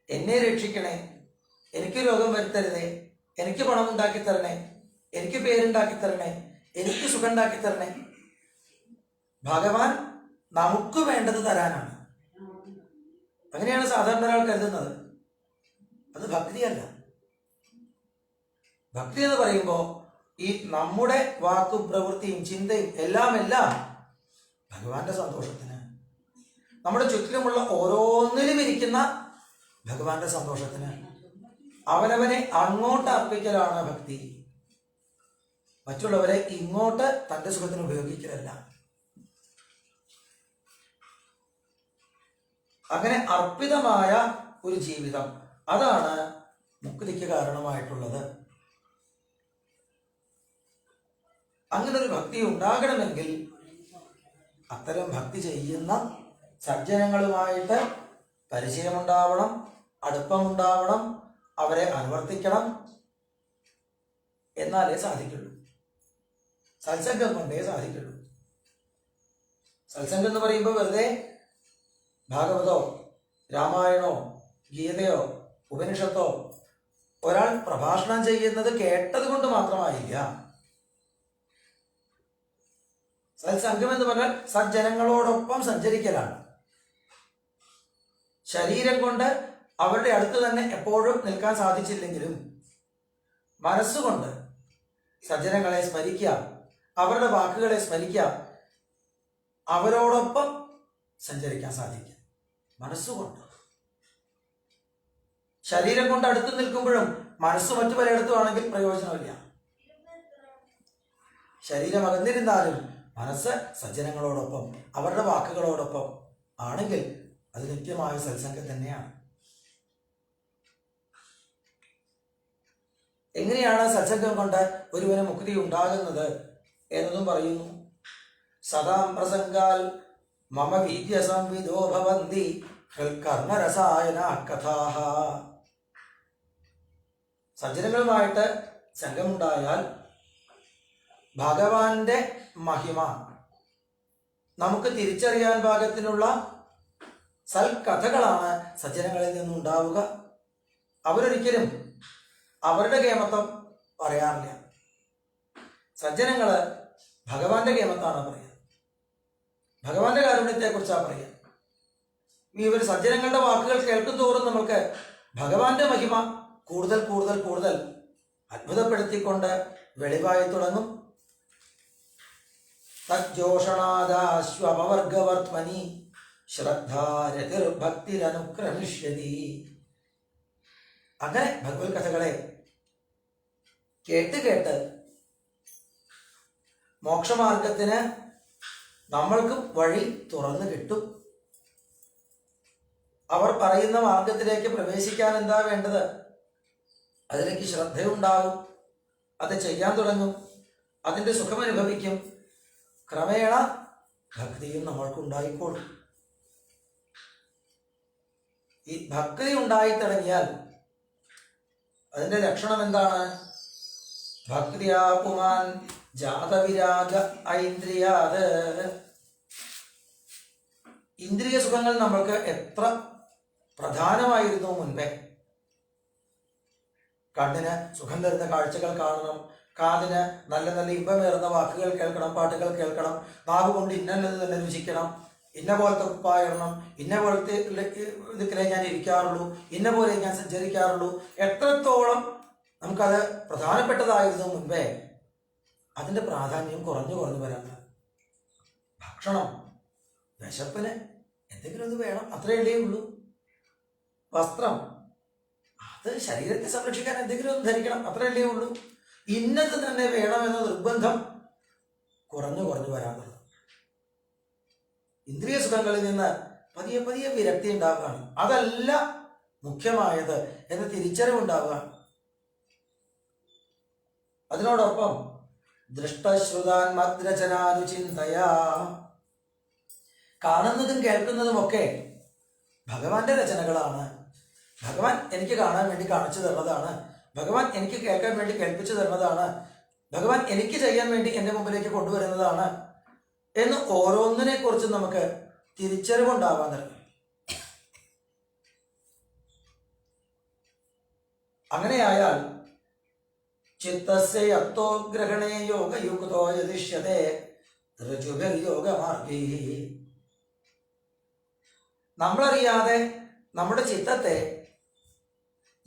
എന്നെ രക്ഷിക്കണേ, എനിക്ക് രോഗം വരുത്തരുതേ, എനിക്ക് പണം ഉണ്ടാക്കി തരണേ, എനിക്ക് പേരുണ്ടാക്കി തരണേ, എനിക്ക് സുഖം ഉണ്ടാക്കി തരണേ. ഭഗവാൻ നമുക്ക് വേണ്ടത് തരാനാണ്. അങ്ങനെയാണ് സാധാരണ ഒരാൾ കരുതുന്നത്. അത് ഭക്തിയല്ല. ഭക്തി എന്ന് പറയുമ്പോൾ ഈ നമ്മുടെ വാക്കും പ്രവൃത്തിയും ചിന്തയും എല്ലാം ഭഗവാന്റെ സന്തോഷത്തിന്, നമ്മുടെ ചുറ്റിലുമുള്ള ഓരോന്നിലും ഇരിക്കുന്ന ഭഗവാന്റെ സന്തോഷത്തിന് അവനവനെ അങ്ങോട്ട് അർപ്പിക്കലാണ് ഭക്തി. മറ്റുള്ളവരെ ഇങ്ങോട്ട് തന്റെ സുഖത്തിന് ഉപയോഗിക്കലല്ല. അങ്ങനെ അർപ്പിതമായ ഒരു ജീവിതം, അതാണ് മുക്തിക്ക് കാരണമായിട്ടുള്ളത്. അങ്ങനെ ഒരു ഭക്തി ഉണ്ടാകണമെങ്കിൽ അത്തരം ഭക്തി ചെയ്യുന്ന സജ്ജനങ്ങളുമായിട്ട് പരിചയമുണ്ടാവണം, അടുപ്പമുണ്ടാവണം, അവരെ അനുവർത്തിക്കണം. എന്നാലേ സാധിക്കുള്ളൂ. സത്സംഗം കൊണ്ടേ സാധിക്കുള്ളൂ. സത്സംഗം എന്ന് പറയുമ്പോൾ വെറുതെ ഭാഗവതോ രാമായണോ ഗീതയോ ഉപനിഷത്തോ ഒരാൾ പ്രഭാഷണം ചെയ്യുന്നത് കേട്ടത് കൊണ്ട് മാത്രമായില്ല. സത്സംഗം എന്ന് പറഞ്ഞാൽ സജ്ജനങ്ങളോടൊപ്പം സഞ്ചരിക്കലാണ്. ശരീരം കൊണ്ട് അവരുടെ അടുത്ത് തന്നെ എപ്പോഴും നിൽക്കാൻ സാധിച്ചില്ലെങ്കിലും മനസ്സുകൊണ്ട് സജ്ജനങ്ങളെ സ്മരിക്കുക, അവരുടെ വാക്കുകളെ സ്മരിക്കുക, അവരോടൊപ്പം സഞ്ചരിക്കാൻ സാധിക്കുക മനസ്സുകൊണ്ട്. ശരീരം കൊണ്ട് അടുത്ത് നിൽക്കുമ്പോഴും മനസ്സ് മറ്റു പലയിടത്തുമാണെങ്കിൽ പ്രയോജനമില്ല. ശരീരം അകന്നിരുന്നാലും മനസ്സ് സജ്ജനങ്ങളോടൊപ്പം അവരുടെ വാക്കുകളോടൊപ്പം ആണെങ്കിൽ അത് നിത്യമായ സത്സംഗം തന്നെയാണ്. എങ്ങനെയാണ് സത്സംഗം കൊണ്ട് ഒരുവന് മുക്തി ഉണ്ടാകുന്നത് എന്നതും പറയുന്നു. സദാം പ്രസംഗാൽ മമ വീര്യ സംവിദോ ഭവന്തി കർണരസായന കഥാഹ. സജ്ജനങ്ങളുമായിട്ട് സംഘമുണ്ടായാൽ ഭഗവാന്റെ മഹിമ നമുക്ക് തിരിച്ചറിയാൻ പാകത്തിനുള്ള സൽക്കഥകളാണ് സജ്ജനങ്ങളിൽ നിന്നുണ്ടാവുക. അവരൊരിക്കലും അവരുടെ കേമത്വം പറയാറില്ല. സജ്ജനങ്ങള് ഭഗവാന്റെ കേമത്താണ് പറയുക, ഭഗവാന്റെ കാരുണ്യത്തെ കുറിച്ചാണ് പറയുക. ഇവർ സജ്ജനങ്ങളുടെ വാക്കുകൾ കേൾക്കും തോറും നമുക്ക് ഭഗവാന്റെ മഹിമ കൂടുതൽ കൂടുതൽ കൂടുതൽ അത്ഭുതപ്പെടുത്തിക്കൊണ്ട് വെളിവായി തുടങ്ങും. തജ്ജോഷണാദാശ്വപവർഗവർത്മനി ശ്രദ്ധാരതിർഭക്തിരനുക്രമിഷ്യതി. അങ്ങനെ ഭഗവത് കഥകളെ കേട്ട് കേട്ട് മോക്ഷമാർഗത്തിന് നമ്മൾക്കും വഴി തുറന്നു കിട്ടും. അവർ പറയുന്ന മാർഗത്തിലേക്ക് പ്രവേശിക്കാൻ എന്താ വേണ്ടത്? അതിലേക്ക് ശ്രദ്ധയുണ്ടാകും, അത് ചെയ്യാൻ തുടങ്ങും, അതിൻ്റെ സുഖമനുഭവിക്കും. ക്രമേണ ഭക്തിയും നമ്മൾക്കുണ്ടായിക്കോളും. ഈ ഭക്തി ഉണ്ടായി തുടങ്ങിയാൽ അതിന്റെ ലക്ഷണം എന്താണ്? ഭക്തിയാ പുമാൻ ജാതവിരാഗ ഐന്ദ്രിയാത്. ഇന്ദ്രിയ സുഖങ്ങൾ നമ്മൾക്ക് എത്ര പ്രധാനമായിരുന്നു മുൻപേ. കണ്ണിന് സുഖം തരുന്ന കാഴ്ചകൾ കാണണം, കാതിന് നല്ല നല്ല ഇമ്പമേറുന്ന വാക്കുകൾ കേൾക്കണം, പാട്ടുകൾ കേൾക്കണം, നാവ് കൊണ്ട് ഇന്നത് തന്നെ രുചിക്കണം, ഇന്ന പോലത്തെ കുപ്പായിടണം, ഇന്ന പോലത്തെ ഇതിലെ ഞാൻ ഇരിക്കാറുള്ളൂ, ഇന്ന പോലെ ഞാൻ സഞ്ചരിക്കാറുള്ളൂ. എത്രത്തോളം നമുക്കത് പ്രധാനപ്പെട്ടതായിരുന്നു മുൻപേ അതിൻ്റെ പ്രാധാന്യം കുറഞ്ഞു കുറഞ്ഞു വരാണ്. ഭക്ഷണം, വിശപ്പിന് എന്തെങ്കിലും ഒന്ന് വേണം, അത്രയല്ലേ ഉള്ളൂ. വസ്ത്രം, അത് ശരീരത്തെ സംരക്ഷിക്കാൻ എന്തെങ്കിലും ഒന്ന് ധരിക്കണം, അത്രയല്ലേ ഉള്ളൂ. ഇന്നത് തന്നെ വേണമെന്ന നിർബന്ധം കുറഞ്ഞു കുറഞ്ഞു വരാറുള്ളത്. ഇന്ദ്രിയ സുഖങ്ങളിൽ നിന്ന് പതിയെ പതിയെ വിരക്തി ഉണ്ടാവുകയാണ്. അതല്ല മുഖ്യമായത് എന്ന തിരിച്ചറിവുണ്ടാവുകയാണ്. അതിനോടൊപ്പം ദൃഷ്ടശ്രുതാൻ മദ്രചനാനുചിന്തയാ, കാണുന്നതും കേൾക്കുന്നതുമൊക്കെ ഭഗവാന്റെ രചനകളാണ്. ഭഗവാൻ എനിക്ക് കാണാൻ വേണ്ടി കാണിച്ചു തരുന്നതാണ്. ഭഗവാൻ എനിക്ക് കേൾക്കാൻ വേണ്ടി കേൾപ്പിച്ചു തരുന്നതാണ്. ഭഗവാൻ എനിക്ക് ചെയ്യാൻ വേണ്ടി എൻ്റെ മുമ്പിലേക്ക് കൊണ്ടുവരുന്നതാണ് എന്ന് ഓരോന്നിനെ കുറിച്ചും നമുക്ക് തിരിച്ചറിവുണ്ടാവാൻ തുടങ്ങി. അങ്ങനെയായാൽ ചിത്തസ്യ യത്തോ ഗ്രഹണേ യോഗയുക്തോ യദിഷ്യതേ ഋജുഭിർയോഗമാർഗീ, നമ്മളറിയാതെ നമ്മുടെ ചിത്തത്തെ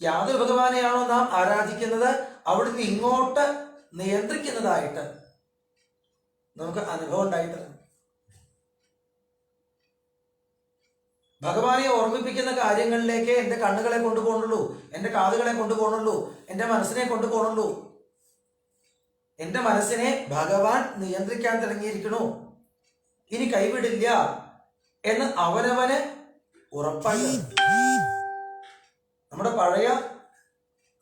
യാതൊരു ഭഗവാനെയാണോ നാം ആരാധിക്കുന്നത് അവിടുന്ന് ഇങ്ങോട്ട് നിയന്ത്രിക്കുന്നതായിട്ട് നമുക്ക് അനുഭവം ഉണ്ടായിട്ടുണ്ട്. ഭഗവാനെ ഓർമ്മിപ്പിക്കുന്ന കാര്യങ്ങളിലേക്ക് എൻ്റെ കണ്ണുകളെ കൊണ്ടുപോകണുള്ളൂ, എൻ്റെ കാതുകളെ കൊണ്ടുപോകണുള്ളൂ, എൻ്റെ മനസ്സിനെ കൊണ്ടുപോകണുള്ളൂ. എൻ്റെ മനസ്സിനെ ഭഗവാൻ നിയന്ത്രിക്കാൻ തുടങ്ങിയിരിക്കണു, ഇനി കൈവിടില്ല എന്ന് അവനവന് ഉറപ്പായി. നമ്മുടെ പഴയ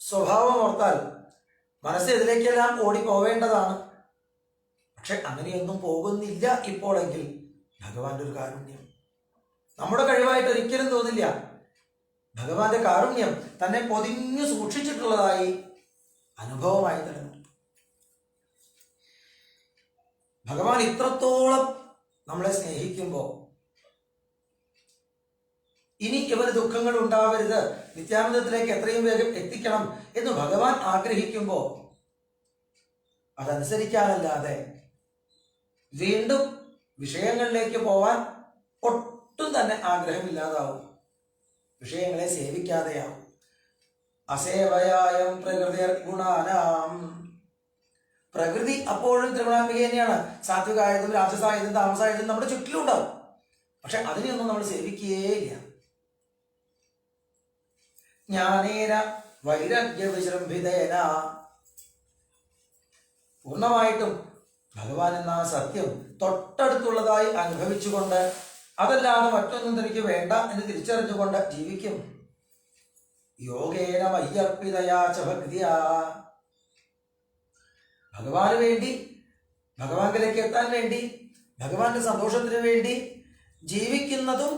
സ്വഭാവം ഓർത്താൽ മനസ്സ് ഇതിലേക്കെല്ലാം ഓടിപ്പോവേണ്ടതാണ്. പക്ഷെ അങ്ങനെയൊന്നും പോകുന്നില്ല ഇപ്പോഴെങ്കിൽ ഭഗവാന്റെ ഒരു കാരുണ്യം നമ്മുടെ കഴിവായിട്ട് ഒരിക്കലും തോന്നില്ല. ഭഗവാന്റെ കാരുണ്യം തന്നെ പൊതിഞ്ഞു സൂക്ഷിച്ചിട്ടുള്ളതായി അനുഭവമായി തരുന്നു. ഭഗവാൻ ഇത്രത്തോളം നമ്മളെ സ്നേഹിക്കുമ്പോൾ ഇനി ഇവന് ദുഃഖങ്ങൾ ഉണ്ടാവരുത്, നിത്യാനന്ദത്തിലേക്ക് എത്രയും വേഗം എത്തിക്കണം എന്ന് ഭഗവാൻ ആഗ്രഹിക്കുമ്പോൾ അതനുസരിക്കാനല്ലാതെ വീണ്ടും വിഷയങ്ങളിലേക്ക് പോവാൻ ഒട്ടും തന്നെ ആഗ്രഹമില്ലാതാവും. വിഷയങ്ങളെ സേവിക്കാതെയാവും. അസേവയായം പ്രകൃതി ഗുണാനാം, പ്രകൃതി അപ്പോഴും ത്രിഗുണാത്മിക തന്നെയാണ്. സാത്വികായതും രാജസായതും താമസായതും നമ്മുടെ ചുറ്റിലും ഉണ്ടാവും. പക്ഷെ അതിനെയൊന്നും നമ്മൾ സേവിക്കുകയില്ല. ജ്ഞാനേന വൈരാഗ്യ വിജൃംഭിതേന, പൂർണ്ണമായിട്ടും ഭഗവാൻ എന്ന സത്യം തൊട്ടടുത്തുള്ളതായി അനുഭവിച്ചുകൊണ്ട് അതല്ലാതെ മറ്റൊന്നും തനിക്ക് വേണ്ട എന്ന് തിരിച്ചറിഞ്ഞുകൊണ്ട് ജീവിക്കും. യോഗേന മയ്യർപ്പിതയാ ച ഭക്തിയാ, ഭഗവാന് വേണ്ടി, ഭഗവാനിലേക്ക് എത്താൻ വേണ്ടി, ഭഗവാന്റെ സന്തോഷത്തിന് വേണ്ടി ജീവിക്കുന്നതും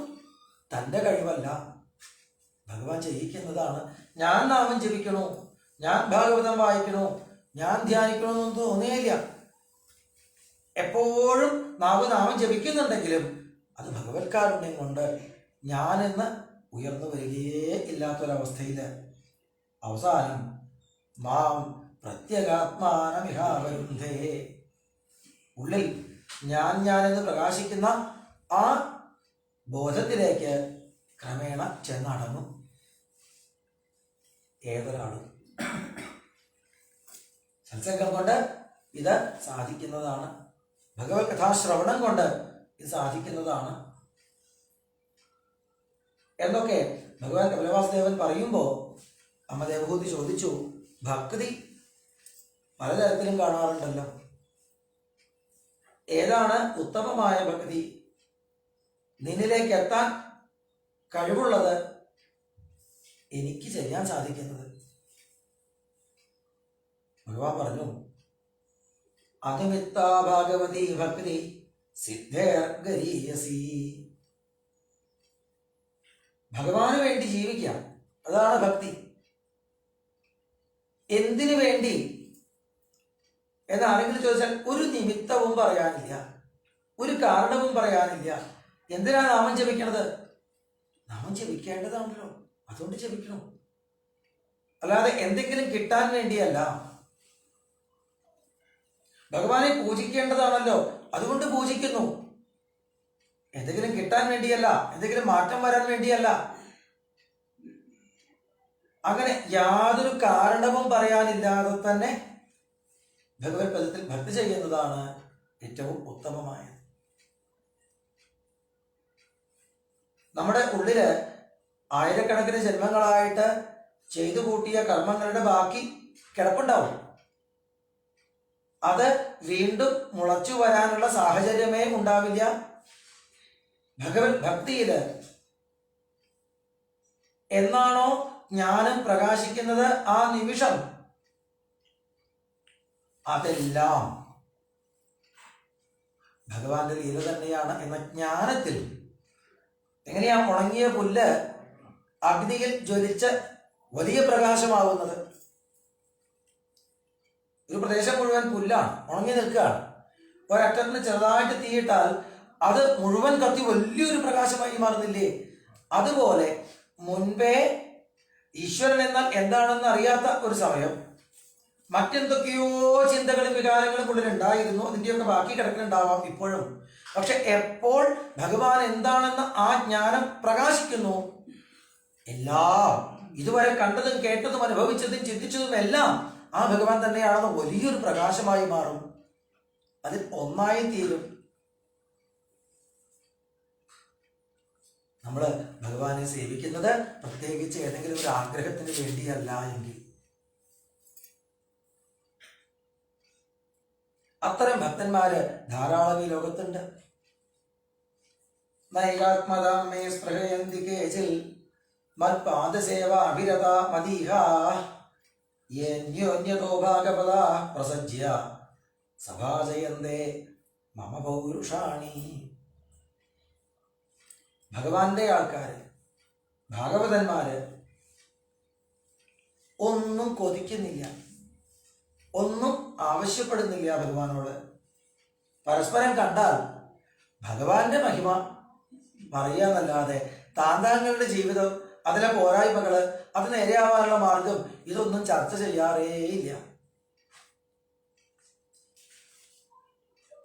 തൻ്റെ കഴിവല്ല, ഭഗവാൻ ചെയ്യിക്കുന്നതാണ്. ഞാൻ നാമം ജപിക്കണോ, ഞാൻ ഭാഗവതം വായിക്കണോ, ഞാൻ ധ്യാനിക്കണമെന്നൊന്നും തോന്നിയില്ല. എപ്പോഴും നാമം ജപിക്കുന്നുണ്ടെങ്കിലും അത് ഭഗവത് കാരുണ്യം കൊണ്ട് ഞാനെന്ന് ഉയർന്നു വരികയേ ഇല്ലാത്തൊരവസ്ഥയിൽ അവസാനം മാം പ്രത്യേകാത്മാനമിഹാവരുന്ധേ, ഉള്ളിൽ ഞാനെന്ന് പ്രകാശിക്കുന്ന ആ ബോധത്തിലേക്ക് ക്രമേണ ചെന്നടങ്ങും ഏതൊരാളും. സത്സംഗം കൊണ്ട് ഇത് സാധിക്കുന്നതാണ്. ഭഗവത് കഥാശ്രവണം കൊണ്ട് ഇത് സാധിക്കുന്നതാണ് എന്നൊക്കെ ഭഗവാൻ കപിലവാസുദേവൻ പറയുമ്പോൾ അമ്മ ദേവഹൂതി ചോദിച്ചു, ഭക്തി പലതരത്തിലും കാണാറുണ്ടല്ലോ, ഏതാണ് ഉത്തമമായ ഭക്തി, നിന്നിലേക്ക് എത്താൻ കഴിവുള്ളത്, എനിക്ക് ചെയ്യാൻ സാധിക്കുന്നത്? ഭഗവാൻ പറഞ്ഞു, അതിമിത്ത ഭാഗവതി ഭക്തി സിദ്ധേർഗരീയസി, ഭഗവാന് വേണ്ടി ജീവിക്കാം, അതാണ് ഭക്തി. എന്തിനു വേണ്ടി എന്ന് ആരെങ്കിലും ചോദിച്ചാൽ ഒരു നിമിത്തവും പറയാനില്ല, ഒരു കാരണവും പറയാനില്ല. എന്തിനാ നാമം ജപിക്കണത്? നാമം ജപിക്കേണ്ടതാണല്ലോ, അതുകൊണ്ട് ജപിക്കണം. അല്ലാതെ എന്തെങ്കിലും കിട്ടാൻ വേണ്ടിയല്ല. ഭഗവാനെ പൂജിക്കേണ്ടതാണല്ലോ, അതുകൊണ്ട് പൂജിക്കുന്നു. എന്തെങ്കിലും കിട്ടാൻ വേണ്ടിയല്ല, എന്തെങ്കിലും മാറ്റം വരാൻ വേണ്ടിയല്ല. അങ്ങനെ യാതൊരു കാരണവും പറയാനില്ലാതെ തന്നെ ഭഗവത് പദത്തിൽ ഭക്തി ചെയ്യുന്നതാണ് ഏറ്റവും ഉത്തമമായത്. നമ്മുടെ ഉള്ളില് ആയിരക്കണക്കിന് ജന്മങ്ങളായിട്ട് ചെയ്തു കൂട്ടിയ കർമ്മങ്ങളുടെ ബാക്കി കിടപ്പുണ്ടാവും. അത് വീണ്ടും മുളച്ചു വരാനുള്ള സാഹചര്യമേ ഉണ്ടാവില്ല. ഭഗവത് ഭക്തിയില് എന്നാണോ ജ്ഞാനം പ്രകാശിക്കുന്നത് ആ നിമിഷം അതെല്ലാം ഭഗവാന്റെ ലീല തന്നെയാണ് എന്ന ജ്ഞാനത്തിൽ എങ്ങനെയാ ഉണങ്ങിയ പുല്ല് അഗ്നിയിൽ ജ്വലിച്ച് വലിയ പ്രകാശമാവുന്നത്? ഒരു പ്രദേശം മുഴുവൻ പുല്ലാണ്, ഉണങ്ങി നിൽക്കുകയാണ്. ഒരറ്റത്തിന് ചെറുതായിട്ട് തീയിട്ടാൽ അത് മുഴുവൻ കത്തി വലിയൊരു പ്രകാശമായി മാറുന്നില്ലേ? അതുപോലെ മുൻപേ ഈശ്വരൻ എന്നാൽ എന്താണെന്ന് അറിയാത്ത ഒരു സമയം മറ്റെന്തൊക്കെയോ ചിന്തകളും വികാരങ്ങളും ഉള്ളിൽ ഉണ്ടായിരുന്നു. അതിൻ്റെയൊക്കെ ബാക്കി കിടക്കുന്നുണ്ടാവാം ഇപ്പോഴും. പക്ഷെ എപ്പോൾ ഭഗവാൻ എന്താണെന്ന് ആ ജ്ഞാനം പ്രകാശിക്കുന്നു, എല്ലാം ഇതുവരെ കണ്ടതും കേട്ടതും അനുഭവിച്ചതും ചിന്തിച്ചതും എല്ലാം ആ ഭഗവാൻ തന്നെയാണെന്ന് വലിയൊരു പ്രകാശമായി മാറും. അതിൽ ഒന്നായി തീരും. നമ്മൾ ഭഗവാനെ സേവിക്കുന്നത് പ്രത്യേകിച്ച് ഏതെങ്കിലും ഒരു ആഗ്രഹത്തിന് വേണ്ടിയല്ല എങ്കിൽ അത്തരം ഭക്തന്മാര് ധാരാളം ഈ ലോകത്തുണ്ട്. നൈകാത്മതാമേ സ്പൃഹയന്തി കേചിൽ മത്പാദസേവ അഭിരത മദീഹ യന്യോന്യതോ ഭാഗവത പ്രസജ്യ സഭാജയന്തേ മമ പൗരുഷാണി. ഭഗവാന്റെ ആൾക്കാര്, ഭാഗവതന്മാര് ഒന്നും കൊതിക്കുന്നില്ല, ഒന്നും ആവശ്യപ്പെടുന്നില്ല ഭഗവാനോട്. പരസ്പരം കണ്ടാൽ ഭഗവാന്റെ മഹിമ പറയാന്നല്ലാതെ താന്താങ്ങളുടെ ജീവിതം, അതിലെ പോരായ്മകള്, അത് നേരെയാവാനുള്ള മാർഗം ഇതൊന്നും ചർച്ച ചെയ്യാറേയില്ല.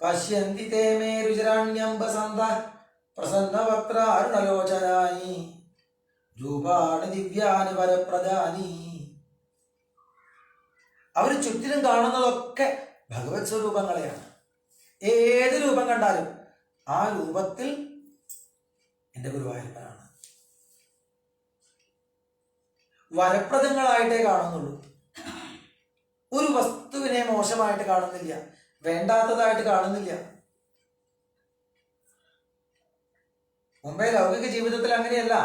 പശ്യന്തി തേ മേ രുചിരാണ്യംബസന്ത പ്രസന്നവക്ത്ര അരുണലോചനാനി രൂപാണി ദിവ്യാനി വരപ്രദാനി. അവർ ചുറ്റിലും കാണുന്നതൊക്കെ ഭഗവത് സ്വരൂപങ്ങളെയാണ്. ഏത് രൂപം കണ്ടാലും ആ രൂപത്തിൽ എൻ്റെ ഗുരുവായൂരപ്പനാണ്. വരപ്രദങ്ങളായിട്ടേ കാണുന്നുള്ളൂ. ഒരു വസ്തുവിനെ മോശമായിട്ട് കാണുന്നില്ല, വേണ്ടാത്തതായിട്ട് കാണുന്നില്ല. മുമ്പേ ലൗകിക ജീവിതത്തിൽ അങ്ങനെയല്ല,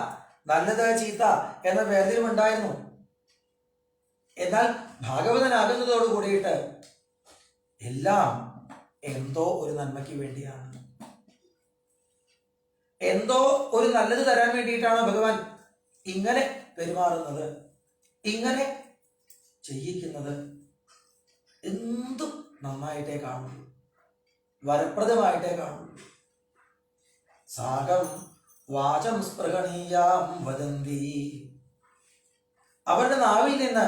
നല്ലത് ചീത്ത എന്ന വേർതിരിവുണ്ടായിരുന്നു. എന്നാൽ ഭാഗവതനാകുന്നതോട് കൂടിയിട്ട് എല്ലാം എന്തോ ഒരു നന്മയ്ക്ക് വേണ്ടിയാണ്, എന്തോ ഒരു നല്ലത് തരാൻ വേണ്ടിയിട്ടാണ് ഭഗവാൻ ഇങ്ങനെ പെരുമാറുന്നത്, ഇങ്ങനെ ചെയ്യിക്കുന്നത്. എന്തും നന്നായിട്ടേ കാണുള്ളൂ, വരപ്രദമായിട്ടേ കാണുള്ളൂ. സാകം വാചം സ്പൃഹണീയാം വദന്തി. അവരുടെ നാവിൽ നിന്ന്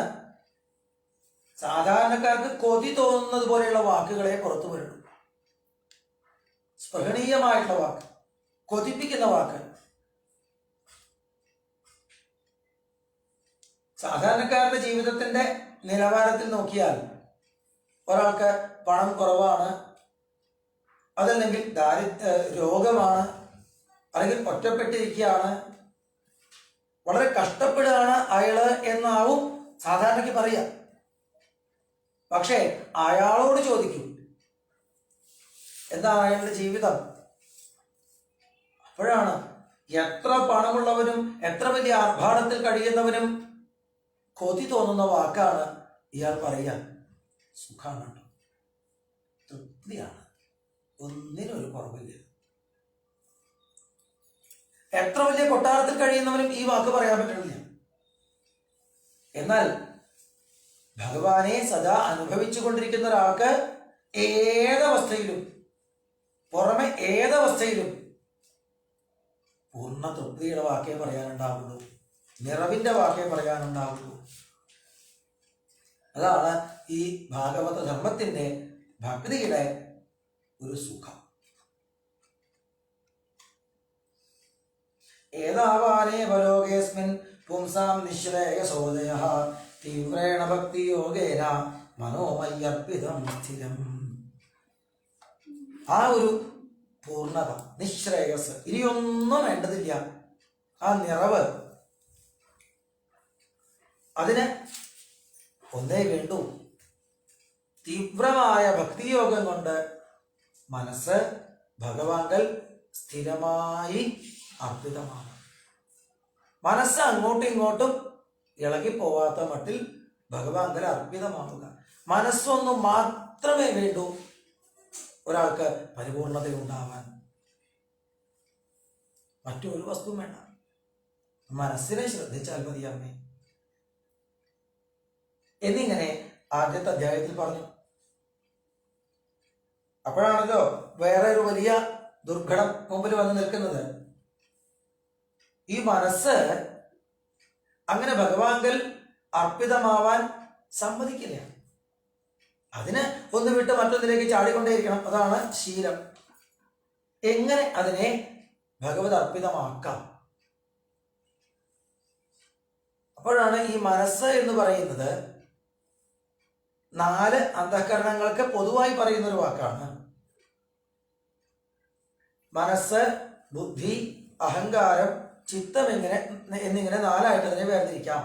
സാധാരണക്കാർക്ക് കൊതി തോന്നുന്നത് പോലെയുള്ള വാക്കുകളെ പുറത്തു വരുള്ളൂ. സ്പൃഹണീയമായിട്ടുള്ള വാക്ക്, കൊതിപ്പിക്കുന്ന വാക്ക്. സാധാരണക്കാരുടെ ജീവിതത്തിന്റെ നിലവാരത്തിൽ നോക്കിയാൽ ഒരാൾക്ക് പണം കുറവാണ്, അതല്ലെങ്കിൽ രോഗമാണ്, അല്ലെങ്കിൽ ഒറ്റപ്പെട്ടിരിക്കുകയാണ്, വളരെ കഷ്ടപ്പെടുകയാണ് അയാള് എന്നാവും സാധാരണക്ക് പറയാം. പക്ഷേ അയാളോട് ചോദിക്കും എന്താണ് അയാളുടെ ജീവിതം. അപ്പോഴാണ് എത്ര പണമുള്ളവനും എത്ര വലിയ ആർഭാടത്തിൽ കഴിയുന്നവനും കൊതി തോന്നുന്ന വാക്കാണ് ഇയാൾ പറയാൻ. സുഖമാണ്, തൃപ്തിയാണ്, ഒന്നിനും ഒരു കുറവില്ല. എത്ര വലിയ കൊട്ടാരത്തിൽ കഴിയുന്നവനും ഈ വാക്ക് പറയാൻ പറ്റണില്ല. എന്നാൽ ഭഗവാനെ സദാ അനുഭവിച്ചു കൊണ്ടിരിക്കുന്ന ഒരാൾക്ക് ഏതവസ്ഥയിലും, പുറമെ ഏതവസ്ഥയിലും പൂർണ്ണ തൃപ്തിയുടെ വാക്കേ പറയാനുണ്ടാവുള്ളൂ, നിറവിന്റെ വാക്കേ പറയാനുണ്ടാവുള്ളൂ. അതാണ് ഈ ഭാഗവത ധർമ്മത്തിന്റെ, ഭക്തിയുടെ ഒരു സുഖം. ഏതാവാനേ പരോഗേസ്മിൻ പുംസാം നിശ്രേയസോദയ തീവ്രേണ ഭക്തിയോഗേന മനോമയ്യർപ്പിതം സ്ഥിരം. ആ ഒരു പൂർണ്ണത, നിശ്രേയസ്, ഇനിയൊന്നും വേണ്ടതില്ല. ആ നിറവ്, അതിന് ഒന്നേ വേണ്ടൂ. തീവ്രമായ ഭക്തിയോഗം കൊണ്ട് മനസ്സ് ഭഗവാങ്കൽ സ്ഥിരമായി അർപ്പിതമാണ്. മനസ്സ് അങ്ങോട്ടും ഇങ്ങോട്ടും ഇളകിപ്പോവാത്ത മട്ടിൽ ഭഗവാങ്കൽ അർപ്പിതമാവുക. മനസ്സൊന്നു മാത്രമേ വേണ്ടൂ ഒരാൾക്ക് പരിപൂർണതയുണ്ടാവാൻ. മറ്റൊരു വസ്തുവും വേണ്ട. മനസ്സിനെ ശ്രദ്ധിച്ചാൽ മതി അമ്മേ എന്നിങ്ങനെ ആദ്യത്തെ അധ്യായത്തിൽ പറഞ്ഞു. അപ്പോഴാണല്ലോ വേറെ ഒരു വലിയ ദുർഘടം മുമ്പിൽ വന്ന് നിൽക്കുന്നത്. ഈ മനസ്സ് അങ്ങനെ ഭഗവാങ്കൽ അർപ്പിതമാവാൻ സമ്മതിക്കില്ല. അതിന് ഒന്ന് വിട്ട് മറ്റൊന്നിലേക്ക് ചാടിക്കൊണ്ടേയിരിക്കണം. അതാണ് ശീലം. എങ്ങനെ അതിനെ ഭഗവത് അർപ്പിതമാക്കാം? അപ്പോഴാണ് ഈ മനസ്സ് എന്ന് പറയുന്നത് 4 അന്ധഃകരണങ്ങൾക്ക് പൊതുവായി പറയുന്ന ഒരു വാക്കാണ്. മനസ്സ്, ബുദ്ധി, അഹങ്കാരം, ചിത്തം എന്നിങ്ങനെ 4ആയിട്ട് അതിനെ വേർതിരിക്കാം.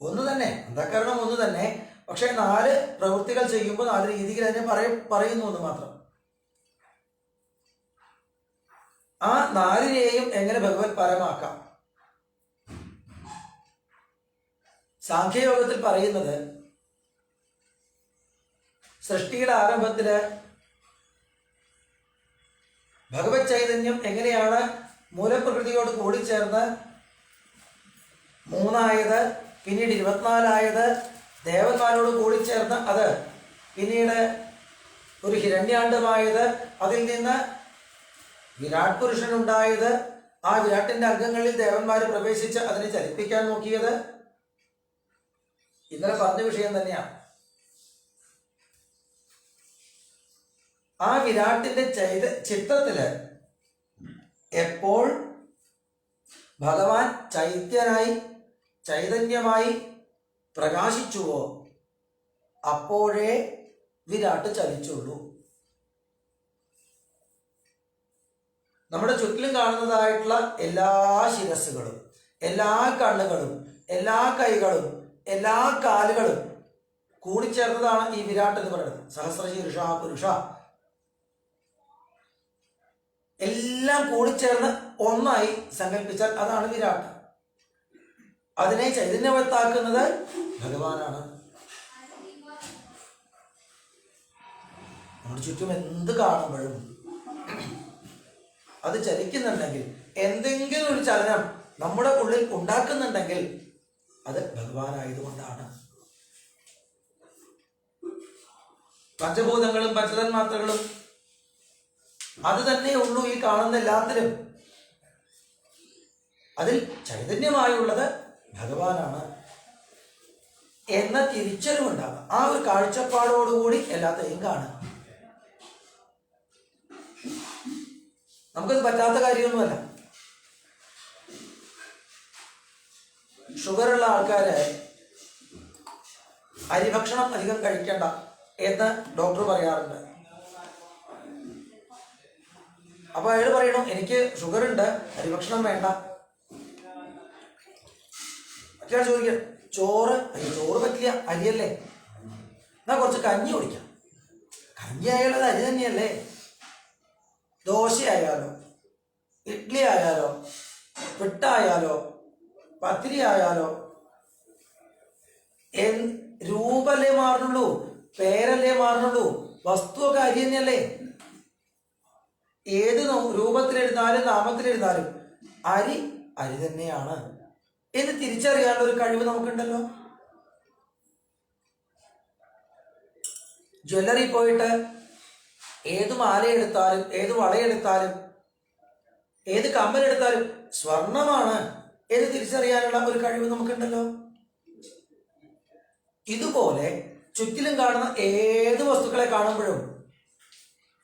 ഒന്ന് തന്നെ, അന്ധഃകരണം ഒന്ന് തന്നെ, പക്ഷെ 4 പ്രവൃത്തികൾ ചെയ്യുമ്പോൾ 4 രീതിയിൽ അതിനെ പറയുന്നു എന്ന് മാത്രം. ആ 4നെയും എങ്ങനെ ഭഗവത് പരമാക്കാം? സാഖ്യയോഗത്തിൽ പറയുന്നത് സൃഷ്ടിയുടെ ആരംഭത്തില് ഭഗവത് ചൈതന്യം എങ്ങനെയാണ് മൂലപ്രകൃതിയോട് കൂടിച്ചേർന്ന് 3ആയത്, പിന്നീട് 24ആയത്, ദേവന്മാരോട് കൂടിച്ചേർന്ന് അത് പിന്നീട് ഒരു ഹിരണ്യാണ്ഡമായത്, അതിൽ നിന്ന് വിരാട് പുരുഷനുണ്ടായത്, ആ വിരാട്ടിന്റെ അംഗങ്ങളിൽ ദേവന്മാർ പ്രവേശിച്ച് അതിനെ ചലിപ്പിക്കാൻ നോക്കിയത്, ഇന്നലെ പറഞ്ഞ വിഷയം തന്നെയാണ്. ആ വിരാട്ടിന്റെ ചിത്രത്തില് എപ്പോൾ ഭഗവാൻ ചൈതന്യമായി പ്രകാശിച്ചുവോ അപ്പോഴേ വിരാട്ട് ചലിച്ചുള്ളൂ. നമ്മുടെ ചുറ്റിലും കാണുന്നതായിട്ടുള്ള എല്ലാ ശിരസ്സുകളും, എല്ലാ കണ്ണുകളും, എല്ലാ കൈകളും, എല്ലാ കാലുകളും കൂടിച്ചേർന്നതാണ് ഈ വിരാട്ട് എന്ന് പറയുന്നത്. സഹസ്രശീർഷ പുരുഷ, എല്ലാം കൂടിച്ചേർന്ന് ഒന്നായി സങ്കല്പിച്ചാൽ അതാണ് വിരാട്ട്. അതിനെ ചൈതന്യവത്താക്കുന്നത് ഭഗവാനാണ്. നമ്മുടെ ചുറ്റും എന്ത് കാണുമ്പോഴും അത് ചലിക്കുന്നുണ്ടെങ്കിൽ, എന്തെങ്കിലും ഒരു ചലനം നമ്മുടെ ഉള്ളിൽ ഉണ്ടാക്കുന്നുണ്ടെങ്കിൽ അത് ഭഗവാനായതുകൊണ്ടാണ്. പഞ്ചഭൂതങ്ങളും പഞ്ചതന്മാത്രകളും അത് തന്നെ ഉള്ളൂ ഈ കാണുന്ന എല്ലാത്തിലും. അതിൽ ചൈതന്യമായുള്ളത് ഭഗവാനാണ് എന്ന തിരിച്ചറിവുണ്ടാകും. ആ ഒരു കാഴ്ചപ്പാടോടുകൂടി എല്ലാത്തെയും കാണുക. നമുക്കത് പറ്റാത്ത കാര്യമൊന്നുമല്ല. ഷുഗറുള്ള ആൾക്കാര് അരിഭക്ഷണം അധികം കഴിക്കണ്ട എന്ന് ഡോക്ടർ പറയാറുണ്ട്. അപ്പൊ അയാൾ പറയണു, എനിക്ക് ഷുഗർ ഉണ്ട്, അരിഭക്ഷണം വേണ്ട. മറ്റേ ചോദിക്കാം, ചോറ് പറ്റില്ല, അരിയല്ലേ, എന്നാ കുറച്ച് കഞ്ഞി കുടിക്കാം. കഞ്ഞി ആയാലത് അരി തന്നെയല്ലേ. ദോശ ആയാലോ, ഇഡ്ഡലി ആയാലോ, പിട്ടായാലോ, പത്തിരി ആയാലോ, രൂപല്ലേ മാറുന്നുള്ളൂ, പേരല്ലേ മാറുന്നുള്ളൂ, വസ്തുവൊക്കെ അരി തന്നെയല്ലേ. ഏത് രൂപത്തിലെഴുതാലും നാമത്തിലെഴുതാലും അരി തന്നെയാണ് എന്ന് തിരിച്ചറിയാനുള്ള ഒരു കഴിവ് നമുക്കുണ്ടല്ലോ. ജ്വല്ലറി പോയിട്ട് ഏത് മാലയെടുത്താലും, ഏത് വളയെടുത്താലും, ഏത് കമ്മലെടുത്താലും സ്വർണമാണ് എന്ന് തിരിച്ചറിയാനുള്ള ഒരു കഴിവ് നമുക്കുണ്ടല്ലോ. ഇതുപോലെ ചുറ്റിലും കാണുന്ന ഏത് വസ്തുക്കളെ കാണുമ്പോഴും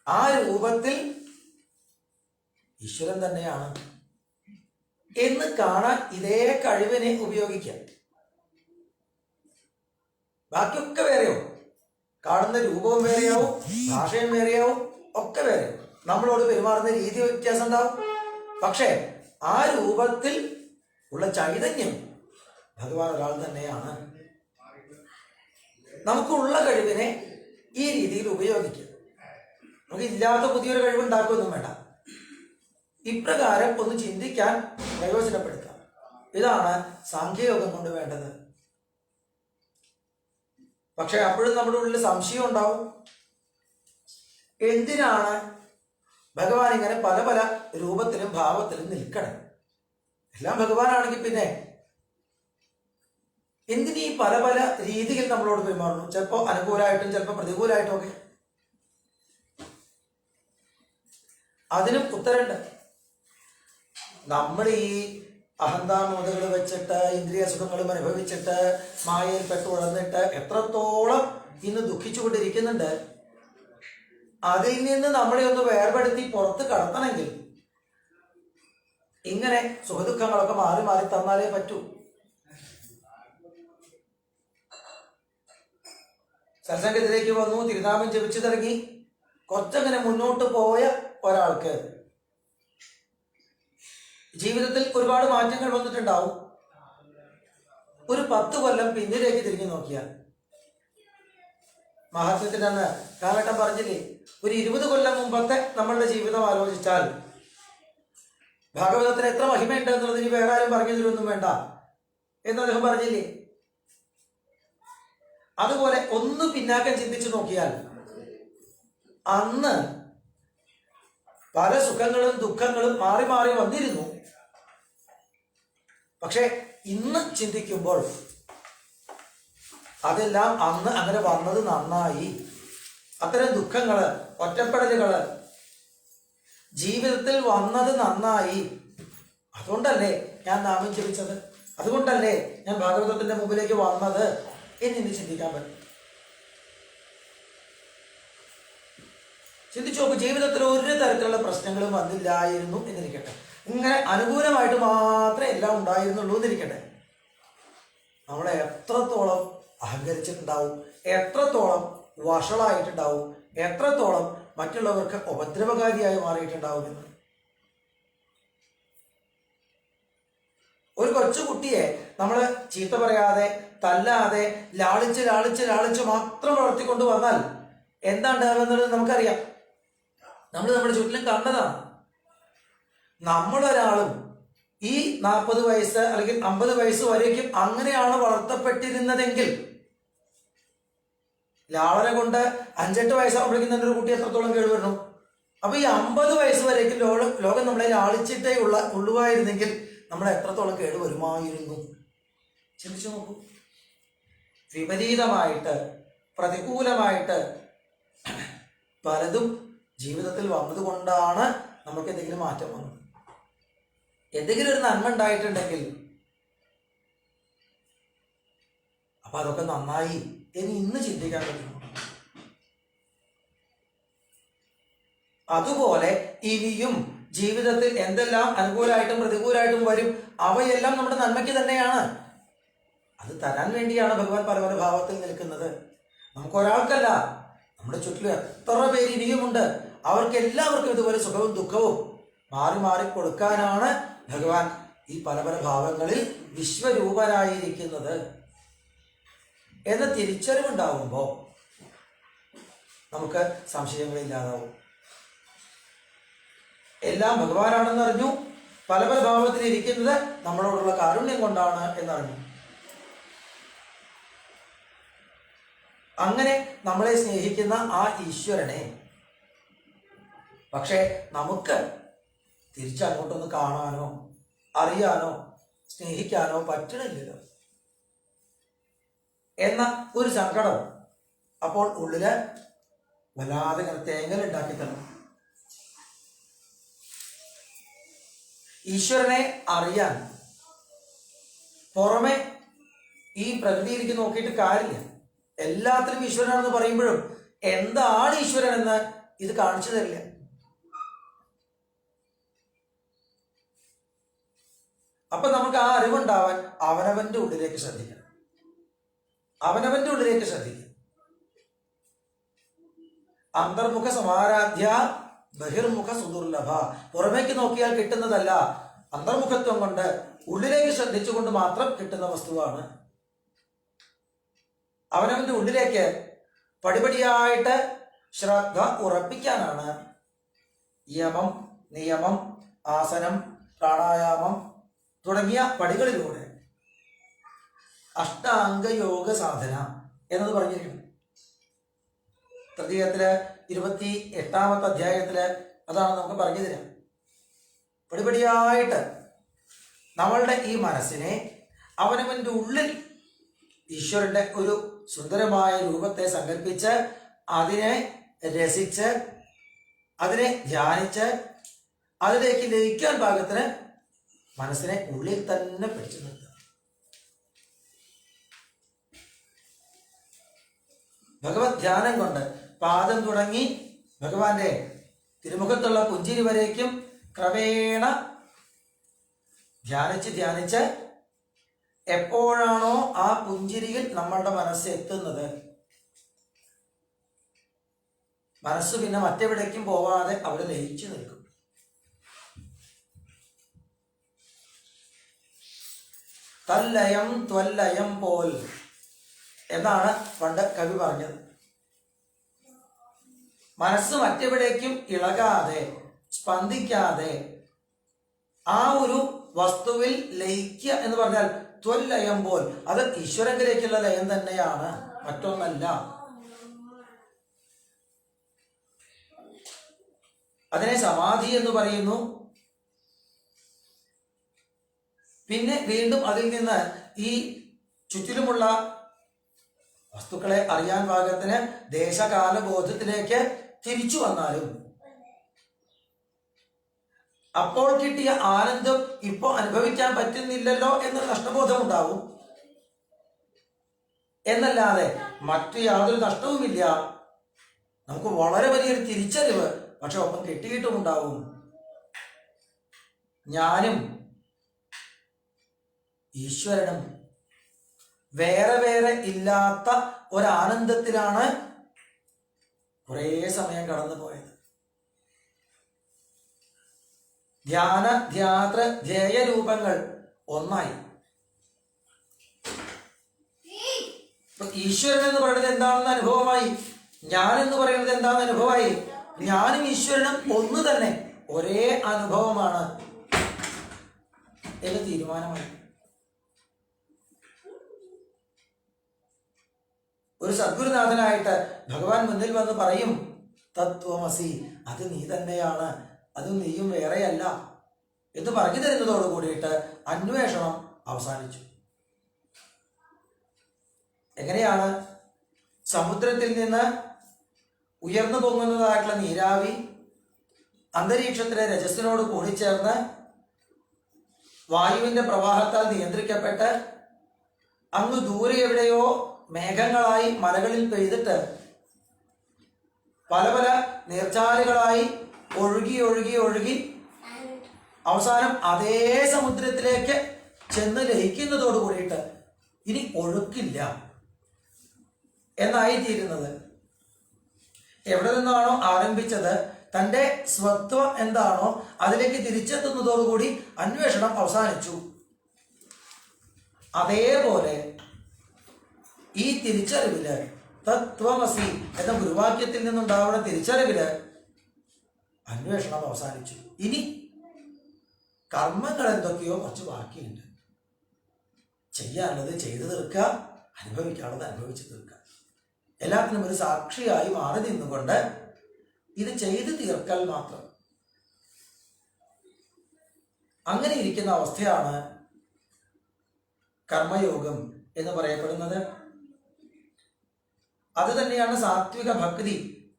ആ രൂപത്തിൽ ഈശ്വരൻ തന്നെയാണ്. എന്ന് കാണാൻ ഇതേ കഴിവിനെ ഉപയോഗിക്കാം. ബാക്കിയൊക്കെ വേറെയാവും, കാണുന്ന രൂപവും വേറെയാവും, ഭാഷയും വേറെയാവും, ഒക്കെ വേറെ. നമ്മളോട് പെരുമാറുന്ന രീതി വ്യത്യാസം ഉണ്ടാവും. പക്ഷേ ആ രൂപത്തിൽ ഉള്ള ചൈതന്യം ഭഗവാൻ ഒരാൾ തന്നെയാണ്. നമുക്കുള്ള കഴിവിനെ ഈ രീതിയിൽ ഉപയോഗിക്കാം. നമുക്ക് ഇല്ലാത്ത പുതിയൊരു കഴിവുണ്ടാക്കുകയൊന്നും വേണ്ട. ഇപ്രകാരം ഒന്ന് ചിന്തിക്കാൻ പ്രയോജനപ്പെടുത്താം. ഇതാണ് സാഖ്യയോഗം കൊണ്ട് വേണ്ടത്. പക്ഷെ അപ്പോഴും നമ്മുടെ ഉള്ളിൽ സംശയം ഉണ്ടാവും. എന്തിനാണ് ഭഗവാൻ ഇങ്ങനെ പല പല രൂപത്തിലും ഭാവത്തിലും നിൽക്കണം? എല്ലാം ഭഗവാനാണെങ്കിൽ പിന്നെ എന്തിനീ പല പല രീതിയിൽ നമ്മളോട് പെരുമാറുന്നു? ചിലപ്പോൾ അനുകൂലമായിട്ടും ചിലപ്പോൾ പ്രതികൂലമായിട്ടും ഒക്കെ. അതിനും ഉത്തരമുണ്ട്. നമ്മൾ ഈ അഹന്താമോദകൾ വെച്ചിട്ട് ഇന്ദ്രിയ സുഖങ്ങളും അനുഭവിച്ചിട്ട് മായയിൽ പെട്ടു ഉഴന്നിട്ട് എത്രത്തോളം ഇന്ന് ദുഃഖിച്ചുകൊണ്ടിരിക്കുന്നുണ്ട്. അതിൽ നിന്ന് നമ്മളെ ഒന്ന് വേർപെടുത്തി പുറത്ത് കടത്തണമെങ്കിൽ ഇങ്ങനെ സുഖദുഃഖങ്ങളൊക്കെ മാറി മാറി തന്നാലേ പറ്റൂ. സത്സംഗത്തിലേക്ക് വന്നു, തിരുനാമം ജപിച്ചു തുടങ്ങി, കുറച്ചങ്ങനെ മുന്നോട്ട് പോയ ഒരാൾക്ക് ജീവിതത്തിൽ ഒരുപാട് മാറ്റങ്ങൾ വന്നിട്ടുണ്ടാവും. ഒരു 10 കൊല്ലം പിന്നിലേക്ക് തിരിഞ്ഞു നോക്കിയാൽ, മഹാത്മ്യത്തിന്റെ അന്ന് കാലഘട്ടം പറഞ്ഞില്ലേ, ഒരു 20 കൊല്ലം മുമ്പത്തെ നമ്മളുടെ ജീവിതം ആലോചിച്ചാൽ ഭാഗവതത്തിന് എത്ര മഹിമയുണ്ട് എന്നുള്ളത് ഇനി വേറെ ആരും പറഞ്ഞു തരുമൊന്നും വേണ്ട എന്ന് അദ്ദേഹം പറഞ്ഞില്ലേ. അതുപോലെ ഒന്ന് പിന്നാക്കം ചിന്തിച്ചു നോക്കിയാൽ അന്ന് പല സുഖങ്ങളും ദുഃഖങ്ങളും മാറി മാറി വന്നിരുന്നു. പക്ഷെ ഇന്ന് ചിന്തിക്കുമ്പോൾ അതെല്ലാം അന്ന് അങ്ങനെ വന്നത് നന്നായി. അത്തരം ദുഃഖങ്ങള്, ഒറ്റപ്പെടലുകള് ജീവിതത്തിൽ വന്നത് നന്നായി. അതുകൊണ്ടല്ലേ ഞാൻ നാമം ജപിച്ചത്, അതുകൊണ്ടല്ലേ ഞാൻ ഭാഗവതത്തിന്റെ മുമ്പിലേക്ക് വന്നത് എന്നിനി ചിന്തിക്കാൻ പറ്റും. ചിന്തിച്ചു നോക്കൂ, ജീവിതത്തിൽ ഒരു തരത്തിലുള്ള പ്രശ്നങ്ങളും വന്നില്ലായിരുന്നു എന്നിരിക്കട്ടെ, ഇങ്ങനെ അനുകൂലമായിട്ട് മാത്രമേ എല്ലാം ഉണ്ടായിരുന്നുള്ളൂ എന്നിരിക്കട്ടെ, നമ്മളെ എത്രത്തോളം അഹങ്കരിച്ചിട്ടുണ്ടാവും, എത്രത്തോളം വഷളായിട്ടുണ്ടാവും, എത്രത്തോളം മറ്റുള്ളവർക്ക് ഉപദ്രവകാരിയായി മാറിയിട്ടുണ്ടാവുമെന്ന്. ഒരു കൊച്ചുകുട്ടിയെ നമ്മൾ ചീത്ത പറയാതെ തല്ലാതെ ലാളിച്ച് ലാളിച്ച് ലാളിച്ച് മാത്രം വളർത്തിക്കൊണ്ട് വന്നാൽ എന്താ ഉണ്ടാകുന്നത് നമുക്കറിയാം. നമ്മൾ നമ്മുടെ ചുറ്റിലും കണ്ടതാണ്. നമ്മളൊരാളും ഈ 40 വയസ്സ് അല്ലെങ്കിൽ 50 വയസ്സ് വരേക്കും അങ്ങനെയാണ് വളർത്തപ്പെട്ടിരുന്നതെങ്കിൽ ലാളന കൊണ്ട് 5-8 വയസ്സാകുമ്പോഴേക്കും തന്നെ ഒരു കുട്ടി എത്രത്തോളം കേടുവരണം. അപ്പൊ ഈ 50 വയസ്സ് വരേക്കും ലോകം നമ്മളെ ലാളിച്ചിട്ടേ ഉള്ളുവായിരുന്നെങ്കിൽ നമ്മൾ എത്രത്തോളം കേടുവരുമായിരുന്നു ചിന്തിച്ചു നോക്കൂ. വിപരീതമായിട്ട് പ്രതികൂലമായിട്ട് പലതും ജീവിതത്തിൽ വന്നതുകൊണ്ടാണ് നമുക്ക് എന്തെങ്കിലും മാറ്റം വന്നത്. എന്തെങ്കിലും ഒരു നന്മ ഉണ്ടായിട്ടുണ്ടെങ്കിൽ അപ്പൊ അതൊക്കെ നന്നായി എന്ന് ഇന്ന് ചിന്തിക്കാൻ പറ്റും. അതുപോലെ ഇനിയും ജീവിതത്തിൽ എന്തെല്ലാം അനുകൂലമായിട്ടും പ്രതികൂലമായിട്ടും വരും, അവയെല്ലാം നമ്മുടെ നന്മയ്ക്ക് തന്നെയാണ്. അത് തരാൻ വേണ്ടിയാണ് ഭഗവാൻ പല പല ഭാവത്തിൽ നിൽക്കുന്നത്. നമുക്കൊരാൾക്കല്ല, നമ്മുടെ ചുറ്റിലും എത്ര പേര് ഇനിയുമുണ്ട്. അവർക്ക് എല്ലാവർക്കും ഇതുപോലെ സുഖവും ദുഃഖവും മാറി മാറി കൊടുക്കാനാണ് ഭഗവാൻ ഈ പല പല ഭാവങ്ങളിൽ വിശ്വരൂപരായിരിക്കുന്നത് എന്ന തിരിച്ചറിവുണ്ടാവുമ്പോൾ നമുക്ക് സംശയങ്ങളില്ലാതാവും. എല്ലാം ഭഗവാനാണെന്ന് അറിഞ്ഞു, പല പല ഭാവത്തിൽ ഇരിക്കുന്നത് നമ്മളോടുള്ള കാരുണ്യം കൊണ്ടാണ് എന്നറിഞ്ഞു. അങ്ങനെ നമ്മളെ സ്നേഹിക്കുന്ന ആ ഈശ്വരനെ പക്ഷെ നമുക്ക് തിരിച്ചങ്ങോട്ടൊന്ന് കാണാനോ അറിയാനോ സ്നേഹിക്കാനോ പറ്റണില്ലല്ലോ എന്ന ഒരു സങ്കടം അപ്പോൾ ഉള്ളില് വല്ലാതെ ഇങ്ങനെ തേങ്ങലുണ്ടാക്കി തന്നു. ഈശ്വരനെ അറിയാൻ പുറമെ ഈ പ്രകൃതിയിലേക്ക് നോക്കിയിട്ട് കാര്യമില്ല. എല്ലാത്തിലും ഈശ്വരനാണെന്ന് പറയുമ്പോഴും എന്താണ് ഈശ്വരൻ എന്ന് ഇത് കാണിച്ചു തരില്ല. അപ്പൊ നമുക്ക് ആ അറിവുണ്ടാവാൻ അവനവന്റെ ഉള്ളിലേക്ക് ശ്രദ്ധിക്കണം. അവനവന്റെ ഉള്ളിലേക്ക് ശ്രദ്ധിക്കണം. അന്തർമുഖ സമാരാധ്യ ബഹിർമുഖ സുദുർലഭ. പുറമേക്ക് നോക്കിയാൽ കിട്ടുന്നതല്ല, അന്തർമുഖത്വം കൊണ്ട് ഉള്ളിലേക്ക് ശ്രദ്ധിച്ചുകൊണ്ട് മാത്രം കിട്ടുന്ന വസ്തുവാണ്. അവനവന്റെ ഉള്ളിലേക്ക് പടിപടിയായിട്ട് ശ്രദ്ധ ഉറപ്പിക്കാനാണ് യമം, നിയമം, ആസനം, പ്രാണായാമം തുടങ്ങിയ പടികളിലൂടെ അഷ്ടാംഗയോഗ സാധന എന്നത് പറഞ്ഞിരിക്കുന്നു. തൃതീയത്തില് 28ാമത്തെ അധ്യായത്തില് അതാണ് നമുക്ക് പറഞ്ഞു തരാം. പടിപടിയായിട്ട് നമ്മളുടെ ഈ മനസ്സിനെ അവനവന്റെ ഉള്ളിൽ ഈശ്വരന്റെ ഒരു സുന്ദരമായ രൂപത്തെ സങ്കല്പിച്ച് അതിനെ രസിച്ച് അതിനെ ധ്യാനിച്ച് അതിലേക്ക് ലയിക്കാൻ പാകത്തിന് മനസ്സിനെ ഉള്ളിൽ തന്നെ പിടിച്ചു നിർത്തുക. ഭഗവത് ധ്യാനം കൊണ്ട് പാദം തുടങ്ങി ഭഗവാന്റെ തിരുമുഖത്തുള്ള പുഞ്ചിരി വരേക്കും ക്രമേണ ധ്യാനിച്ച് ധ്യാനിച്ച് എപ്പോഴാണോ ആ പുഞ്ചിരിയിൽ നമ്മളുടെ മനസ്സ് എത്തുന്നത്, മനസ്സ് പിന്നെ മറ്റെവിടേക്കും പോവാതെ അവിടെ ലയിച്ചു നിൽക്കും. തല്ലയം ത്വല്ലയം പോൽ എന്നാണ് പണ്ട് കവി പറഞ്ഞത്. മനസ്സ് മറ്റെവിടേക്കും ഇളകാതെ സ്പന്ദിക്കാതെ ആ ഒരു വസ്തുവിൽ ലയിക്കുക എന്ന് പറഞ്ഞാൽ ത്വല്ലയം പോൽ, അത് ഈശ്വരങ്കിലേക്കുള്ള ലയം തന്നെയാണ്, മറ്റൊന്നല്ല. അതിനെ സമാധി എന്ന് പറയുന്നു. പിന്നെ വീണ്ടും അതിൽ നിന്ന് ഈ ചുറ്റിലുമുള്ള വസ്തുക്കളെ അറിയാൻ പാകത്തിന് ദേശകാല ബോധത്തിലേക്ക് തിരിച്ചു വന്നാലും അപ്പോൾ കിട്ടിയ ആനന്ദം ഇപ്പോൾ അനുഭവിക്കാൻ പറ്റുന്നില്ലല്ലോ എന്നൊരു നഷ്ടബോധം ഉണ്ടാവും. എന്നല്ലാതെ മറ്റു യാതൊരു നഷ്ടവുമില്ല. നമുക്ക് വളരെ വലിയൊരു തിരിച്ചറിവ് പക്ഷെ ഒപ്പം കിട്ടിയിട്ടുമുണ്ടാവും. ഞാനും ഈശ്വരനും വേറെ വേറെ ഇല്ലാത്ത ഒരാനന്ദത്തിലാണ് കുറേ സമയം കടന്നു പോയത്. ധ്യാന ധ്യാത്ര ധ്യേയ രൂപങ്ങൾ ഒന്നായി. ഈശ്വരൻ എന്ന് പറയുന്നത് എന്താണെന്ന് അനുഭവമായി, ഞാൻ എന്ന് പറയുന്നത് എന്താണെന്ന് അനുഭവമായി. ഞാനും ഈശ്വരനും ഒന്ന് തന്നെ, ഒരേ അനുഭവമാണ് എന്ന് തീരുമാനമായി. ഒരു സദ്ഗുരുനാഥനായിട്ട് ഭഗവാൻ മുന്നിൽ വന്ന് പറയും, തത്വമസി, അത് നീ തന്നെയാണ്, അത് നീയും വേറെയല്ല എന്ന് പറഞ്ഞു തരുന്നതോട് കൂടിയിട്ട് അന്വേഷണം അവസാനിച്ചു. എങ്ങനെയാണ് സമുദ്രത്തിൽ നിന്ന് ഉയർന്നു പൊങ്ങുന്നതായിട്ടുള്ള നീരാവി അന്തരീക്ഷത്തിലെ രജസ്സിനോട് കൂടിച്ചേർന്ന് വായുവിന്റെ പ്രവാഹത്താൽ നിയന്ത്രിക്കപ്പെട്ട് അങ്ങ് ദൂരെ എവിടെയോ മേഘങ്ങളായി മലകളിൽ പെയ്തിട്ട് പല പല നീർച്ചാലുകളായി ഒഴുകി ഒഴുകി ഒഴുകി അവസാനം അതേ സമുദ്രത്തിലേക്ക് ചെന്ന് ലയിക്കുന്നതോട് കൂടിയിട്ട് ഇനി ഒഴുക്കില്ല എന്നായിത്തീരുന്നത്. എവിടെ നിന്നാണോ ആരംഭിച്ചത്, തൻ്റെ സ്വത്വം എന്താണോ അതിലേക്ക് തിരിച്ചെത്തുന്നതോടുകൂടി അന്വേഷണം അവസാനിച്ചു. അതേപോലെ ഈ തിരിച്ചറിവില്, തത്വമസി എന്ന ഗുരുവാക്യത്തിൽ നിന്നുണ്ടാവുന്ന തിരിച്ചറിവില് അന്വേഷണം അവസാനിച്ചു. ഇനി കർമ്മങ്ങൾ എന്തൊക്കെയോ കുറച്ച് ബാക്കിയുണ്ട്. ചെയ്യാനുള്ളത് ചെയ്തു തീർക്കുക, അനുഭവിക്കാനുള്ളത് അനുഭവിച്ചു തീർക്കുക. എല്ലാത്തിനും ഒരു സാക്ഷിയായി മാറി നിന്നുകൊണ്ട് ഇത് ചെയ്തു തീർക്കൽ മാത്രം. അങ്ങനെ ഇരിക്കുന്ന അവസ്ഥയാണ് കർമ്മയോഗം എന്ന് പറയപ്പെടുന്നത്. അത് തന്നെയാണ് സാത്വിക ഭക്തി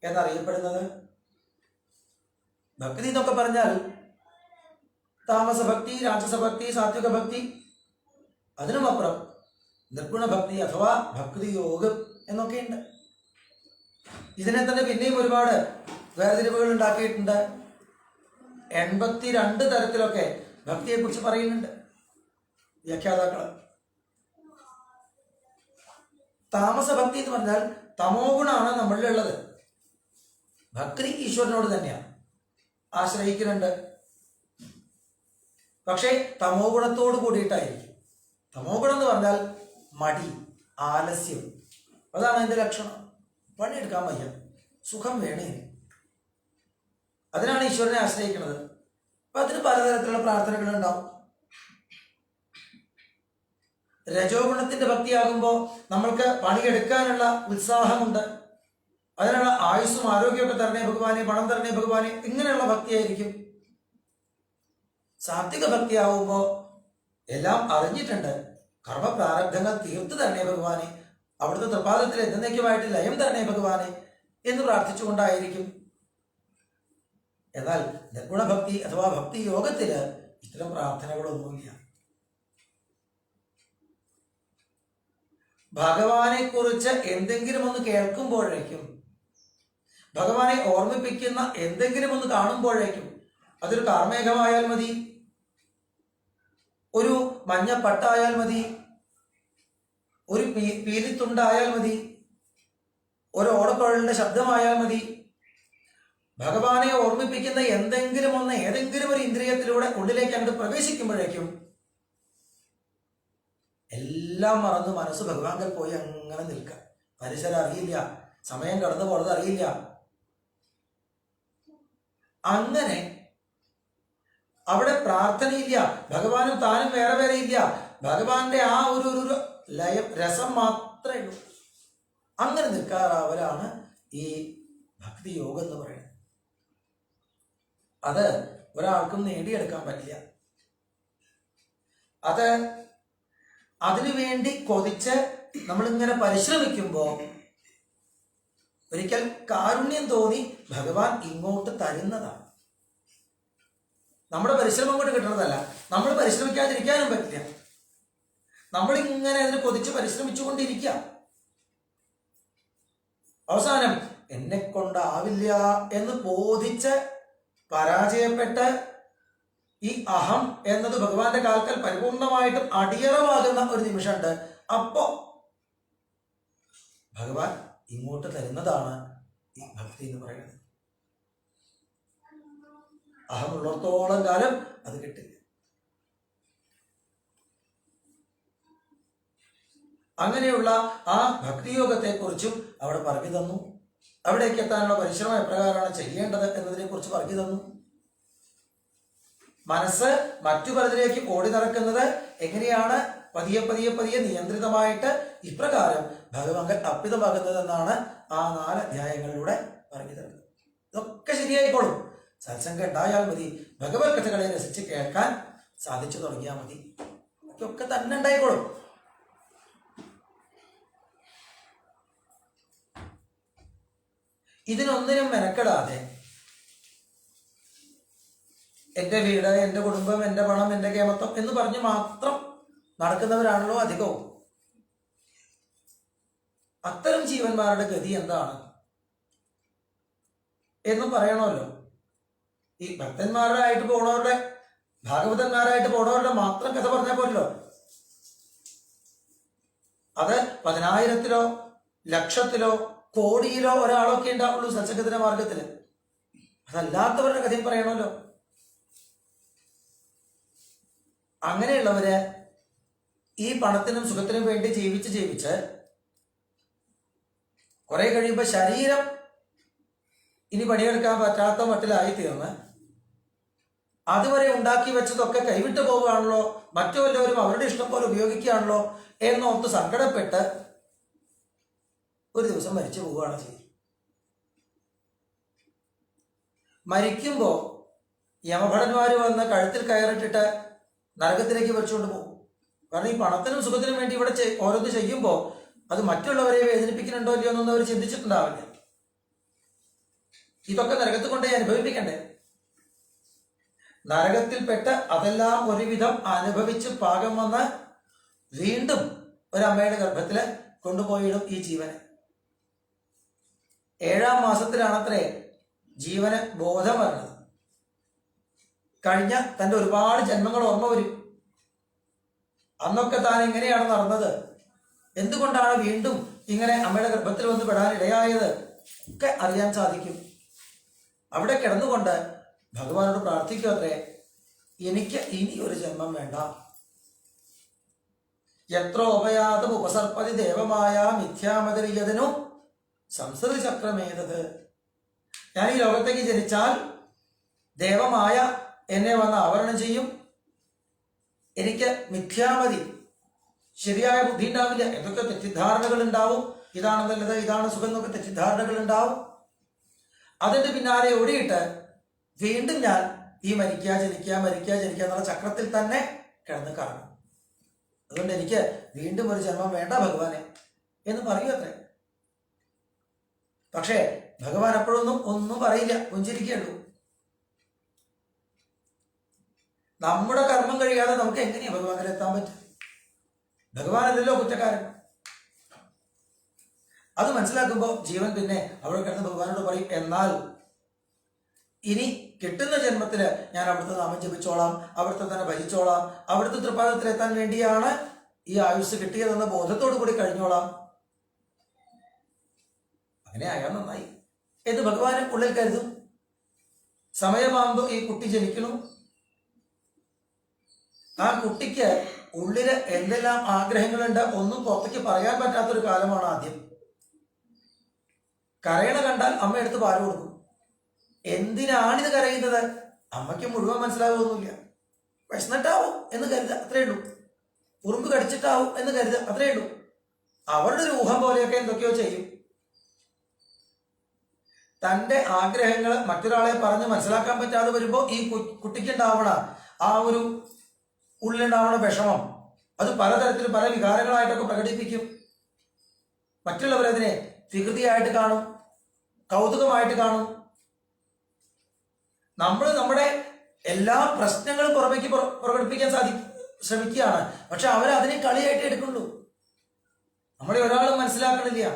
എന്നറിയപ്പെടുന്നത്. ഭക്തി എന്നൊക്കെ പറഞ്ഞാൽ താമസഭക്തി, രാജസഭക്തി, സാത്വിക ഭക്തി, അതിനുമപ്പുറം നിർഗുണ ഭക്തി അഥവാ ഭക്തി യോഗം എന്നൊക്കെയുണ്ട്. ഇതിനെ തന്നെ പിന്നെയും ഒരുപാട് വേർതിരിവുകൾ ഉണ്ടാക്കിയിട്ടുണ്ട്. 82 തരത്തിലൊക്കെ ഭക്തിയെക്കുറിച്ച് പറയുന്നുണ്ട്. വ്യാഖ്യാതാക്കള്. താമസഭക്തി എന്ന് പറഞ്ഞാൽ തമോ ഗുണമാണ് നമ്മളിലുള്ളത്. ഭക്തി ഈശ്വരനോട് തന്നെയാണ്, ആശ്രയിക്കുന്നുണ്ട്. പക്ഷേ തമോ ഗുണത്തോട് കൂടിയിട്ടായിരിക്കും. തമോ ഗുണം എന്ന് പറഞ്ഞാൽ മടി, ആലസ്യം, അതാണ് അതിന്റെ ലക്ഷണം. പണിയെടുക്കാൻ വയ്യ, സുഖം വേണേ, അതിനാണ് ഈശ്വരനെ ആശ്രയിക്കുന്നത്. അപ്പൊ അതിന് പലതരത്തിലുള്ള പ്രാർത്ഥനകൾ ഉണ്ടാവും. രജോ ഗുണത്തിന്റെ ഭക്തിയാകുമ്പോൾ നമ്മൾക്ക് പണിയെടുക്കാനുള്ള ഉത്സാഹമുണ്ട്. അതിനുള്ള ആയുസ്സും ആരോഗ്യമൊക്കെ തരണേ ഭഗവാനെ, പണം തരണേ ഭഗവാനെ, ഇങ്ങനെയുള്ള ഭക്തിയായിരിക്കും. സാത്വിക ഭക്തിയാവുമ്പോൾ എല്ലാം അറിഞ്ഞിട്ടുണ്ട്, കർമ്മ പ്രാരബ്ധങ്ങൾ തീർത്തു തരണേ ഭഗവാനെ, അവിടുത്തെ തൃപാദത്തിൽ എന്നേക്കുമായിട്ട് ലയം തരണേ ഭഗവാനെ എന്ന് പ്രാർത്ഥിച്ചുകൊണ്ടായിരിക്കും. എന്നാൽ നിർഗുണഭക്തി അഥവാ ഭക്തി യോഗത്തില് ഇത്തരം പ്രാർത്ഥനകളൊന്നുമില്ല. ഭഗവാനെ കുറിച്ച് എന്തെങ്കിലും ഒന്ന് കേൾക്കുമ്പോഴേക്കും, ഭഗവാനെ ഓർമ്മിപ്പിക്കുന്ന എന്തെങ്കിലും ഒന്ന് കാണുമ്പോഴേക്കും, അതൊരു കാർമേഘമായാൽ മതി, ഒരു മഞ്ഞപ്പട്ടായാൽ മതി, ഒരു പീലിത്തുണ്ടായാൽ മതി, ഒരു ഓടക്കുഴലിന്റെ ശബ്ദമായാൽ മതി, ഭഗവാനെ ഓർമ്മിപ്പിക്കുന്ന എന്തെങ്കിലും ഒന്ന് ഏതെങ്കിലും ഒരു ഇന്ദ്രിയത്തിലൂടെ ഉള്ളിലേക്ക് അങ്ങോട്ട് പ്രവേശിക്കുമ്പോഴേക്കും എല്ലാം മറന്ന് മനസ്സ് ഭഗവാങ്കൽ പോയി അങ്ങനെ നിൽക്കാം. പരിസരം അറിയില്ല, സമയം കടന്നു പോണത് അറിയില്ല. അങ്ങനെ അവിടെ പ്രാർത്ഥനയില്ല, ഭഗവാനും താനും വേറെ വേറെ ഇല്ല, ഭഗവാന്റെ ആ ഒരു ലയം രസം മാത്രമേ ഉള്ളൂ. അങ്ങനെ നിൽക്കാറാവലാണ് ഈ ഭക്തി യോഗം എന്ന് പറയുന്നത്. അത് ഒരാൾക്കും നേടിയെടുക്കാൻ പറ്റില്ല. അത് അതിനുവേണ്ടി കൊതിച്ച് നമ്മളിങ്ങനെ പരിശ്രമിക്കുമ്പോൾ ഒരിക്കൽ കാരുണ്യം തോന്നി ഭഗവാൻ ഇങ്ങോട്ട് തരുന്നതാണ്. നമ്മുടെ പരിശ്രമം കൊണ്ട് കിട്ടുന്നതല്ല. നമ്മൾ പരിശ്രമിക്കാതിരിക്കാനും പറ്റില്ല. നമ്മളിങ്ങനെ അതിന് കൊതിച്ച് പരിശ്രമിച്ചുകൊണ്ടിരിക്കുക. അവസാനം എന്നെ കൊണ്ടാവില്ല എന്ന് ബോധിച്ച് പരാജയപ്പെട്ട് ഈ അഹം എന്നത് ഭഗവാന്റെ കാൽക്കൽ പരിപൂർണമായിട്ടും അടിയറവാകുന്ന ഒരു നിമിഷമുണ്ട്. അപ്പോ ഭഗവാൻ ഇങ്ങോട്ട് തരുന്നതാണ് ഈ ഭക്തി എന്ന് പറയുന്നത്. അഹമുള്ളിടത്തോളം കാലം അത് കിട്ടില്ല. അങ്ങനെയുള്ള ആ ഭക്തിയോഗത്തെ കുറിച്ചും അവിടെ പറഞ്ഞു തന്നു. അവിടേക്ക് എത്താനുള്ള പരിശ്രമം എപ്രകാരമാണ് ചെയ്യേണ്ടത് എന്നതിനെ കുറിച്ച് പറഞ്ഞു തന്നു. മനസ്സ് മറ്റു പലതിലേക്ക് ഓടി നടക്കുന്നത് എങ്ങനെയാണ് പതിയെ പതിയെ പതിയെ നിയന്ത്രിതമായിട്ട് ഇപ്രകാരം ഭഗവാൻ അർപ്പിതമാകുന്നതെന്നാണ് ആ 4 അധ്യായങ്ങളിലൂടെ പറഞ്ഞു തരുന്നത്. ഇതൊക്കെ ശരിയായിക്കോളും. സത്സംഗം ഉണ്ടായാൽ മതി, ഭഗവത് കഥകളെ രസിച്ച് കേൾക്കാൻ സാധിച്ചു തുടങ്ങിയാൽ മതി, ഇതൊക്കെ തന്നെ ഉണ്ടായിക്കോളും. ഇതിനൊന്നിനും മെനക്കെടാതെ എന്റെ വീട്, എന്റെ കുടുംബം, എന്റെ പണം, എന്റെ കേമത്വം എന്ന് പറഞ്ഞ് മാത്രം നടക്കുന്നവരാണല്ലോ അധികവും. അത്തരം ജീവന്മാരുടെ ഗതി എന്താണ് എന്ന് പറയണമല്ലോ. ഈ ഭക്തന്മാരായിട്ട് പോണവരുടെ, ഭാഗവതന്മാരായിട്ട് പോണവരുടെ മാത്രം കഥ പറഞ്ഞാൽ പോലല്ലോ. അത് 10,000-ത്തിലോ ലക്ഷത്തിലോ കോടിയിലോ ഒരാളൊക്കെ ഉണ്ടാവുള്ളൂ സത്സംഗത്തിന്റെ മാർഗത്തില്. അതല്ലാത്തവരുടെ കഥയും പറയണമല്ലോ. അങ്ങനെയുള്ളവര് ഈ പണത്തിനും സുഖത്തിനും വേണ്ടി ജീവിച്ച് കുറെ കഴിയുമ്പോൾ ശരീരം ഇനി പണിയെടുക്കാൻ പറ്റാത്ത മട്ടിലായി തീർന്ന് അതുവരെ ഉണ്ടാക്കി വെച്ചതൊക്കെ കൈവിട്ടു പോവുകയാണല്ലോ, മറ്റു വല്ലവരും അവരുടെ ഇഷ്ടം പോലെ ഉപയോഗിക്കുകയാണല്ലോ എന്നോർത്ത് സങ്കടപ്പെട്ട് ഒരു ദിവസം മരിച്ചു പോവുകയാണ് ചെയ്യുന്നത്. മരിക്കുമ്പോൾ യമഭടന്മാര് വന്ന് കഴുത്തിൽ കയറിട്ടിട്ട് നരകത്തിലേക്ക് വെച്ചുകൊണ്ട് പോകും. കാരണം ഈ പണത്തിനും സുഖത്തിനും വേണ്ടി ഇവിടെ ഓരോന്ന് ചെയ്യുമ്പോൾ അത് മറ്റുള്ളവരെ വേദനിപ്പിക്കുന്നുണ്ടോ ഇല്ലയോ എന്നൊന്നും അവർ ചിന്തിച്ചിട്ടുണ്ടാവില്ല. ഇതൊക്കെ നരകത്തിൽ കൊണ്ടേ അനുഭവിപ്പിക്കണ്ടേ. നരകത്തിൽപ്പെട്ട് അതെല്ലാം ഒരുവിധം അനുഭവിച്ച് പാകം വന്ന് വീണ്ടും ഒരമ്മയുടെ ഗർഭത്തില് കൊണ്ടുപോയിടും ഈ ജീവനെ. 7-ാം മാസത്തിലാണത്രേ ജീവന് ബോധം വരുന്നത്. കഴിഞ്ഞ തന്റെ ഒരുപാട് ജന്മങ്ങൾ ഓർമ്മ വരും. അന്നൊക്കെ താൻ എങ്ങനെയാണ് നടന്നത്, എന്തുകൊണ്ടാണ് വീണ്ടും ഇങ്ങനെ അമ്മയുടെ ഗർഭത്തിൽ വന്ന് പെടാൻ ഇടയായത് ഒക്കെ അറിയാൻ സാധിക്കും. അവിടെ കിടന്നുകൊണ്ട് ഭഗവാനോട് പ്രാർത്ഥിക്കുക അത്രേ, എനിക്ക് ഇനി ഒരു ജന്മം വേണ്ട. യത്രോപയാതം ഉപസർപ്പതി ദേവമായ മിഥ്യാമതരിയതിനു സംസൃതി ചക്രമേതത്. ഞാൻ ഈ ലോകത്തേക്ക് ജനിച്ചാൽ ദേവമായ എന്നെ വന്ന് ആവരണം ചെയ്യും. എനിക്ക് മിഥ്യാമതി, ശരിയായ ബുദ്ധി ഉണ്ടാവില്ല. എന്തൊക്കെ തെറ്റിദ്ധാരണകൾ ഉണ്ടാവും, ഇതാണ് നല്ലത്, ഇതാണ് സുഖം എന്നൊക്കെ തെറ്റിദ്ധാരണകൾ ഉണ്ടാവും. അതിന്റെ പിന്നാലെ ഓടിയിട്ട് വീണ്ടും ഞാൻ ഈ മരിക്കുക ജനിക്കുക മരിക്കുക ജനിക്കുക എന്നുള്ള ചക്രത്തിൽ തന്നെ കിടന്ന് കറങ്ങും. അതുകൊണ്ട് എനിക്ക് വീണ്ടും ഒരു ജന്മം വേണ്ട ഭഗവാനെ എന്ന് പറയൂ അത്രേ. പക്ഷേ ഭഗവാൻ അപ്പോഴൊന്നും ഒന്നും പറയില്ല, പുഞ്ചിരിക്കുള്ളൂ. നമ്മുടെ കർമ്മം കഴിയാതെ നമുക്ക് എങ്ങനെയാ ഭഗവാനിൽ എത്താൻ പറ്റും? ഭഗവാനല്ലല്ലോ കുറ്റക്കാരൻ. അത് മനസ്സിലാക്കുമ്പോൾ ജീവൻ പിന്നെ അവിടെ കിടന്ന് ഭഗവാനോട് പറയും, എന്നാൽ ഇനി കിട്ടുന്ന ജന്മത്തില് ഞാൻ അവിടുത്തെ നാമം ജപിച്ചോളാം, അവിടുത്തെ തന്നെ ഭജിച്ചോളാം, അവിടുത്തെ തൃപ്പാദത്തിലെത്താൻ വേണ്ടിയാണ് ഈ ആയുസ് കിട്ടിയതെന്ന ബോധത്തോടു കൂടി കഴിഞ്ഞോളാം. അങ്ങനെ ആയാൽ നന്നായി എന്ന് ഭഗവാനും ഉള്ളിൽ കരുതും. സമയമാകുമ്പോൾ ഈ കുട്ടി ജനിക്കണം. ആ കുട്ടിക്ക് ഉള്ളില് എന്തെല്ലാം ആഗ്രഹങ്ങളുണ്ട് ഒന്നും പുറത്തേക്ക് പറയാൻ പറ്റാത്തൊരു കാലമാണ് ആദ്യം. കരയണ കണ്ടാൽ അമ്മ എടുത്ത് പാല് കൊടുക്കും. എന്തിനാണിത് കരയുന്നത്? അമ്മയ്ക്ക് മുഴുവൻ മനസ്സിലാവുമൊന്നുമില്ല. വിശന്നിട്ടാവും എന്ന് കരുതുക, അത്രേ ഉള്ളൂ. ഉറുമ്പ് കടിച്ചിട്ടാവും എന്ന് കരുതുക, അത്രേ ഉള്ളൂ. അവരുടെ ഒരു ഊഹം പോലെയൊക്കെ എന്തൊക്കെയോ ചെയ്യും. തന്റെ ആഗ്രഹങ്ങൾ മറ്റൊരാളെ പറഞ്ഞ് മനസ്സിലാക്കാൻ പറ്റാതെ വരുമ്പോൾ ഈ കുട്ടിക്ക് ഉണ്ടാവണ ആ ഒരു ഉള്ളിലുണ്ടാവണ വിഷമം അത് പലതരത്തിലും പല വികാരങ്ങളായിട്ടൊക്കെ പ്രകടിപ്പിക്കും. മറ്റുള്ളവരതിനെ വികൃതിയായിട്ട് കാണും, കൗതുകമായിട്ട് കാണും. നമ്മൾ നമ്മുടെ എല്ലാ പ്രശ്നങ്ങളും പുറമേക്ക് പ്രകടിപ്പിക്കാൻ ശ്രമിക്കുകയാണ്. പക്ഷെ അവരതിനെ കളിയായിട്ട് എടുക്കുള്ളൂ. നമ്മളെ ഒരാളും മനസ്സിലാക്കണില്ല.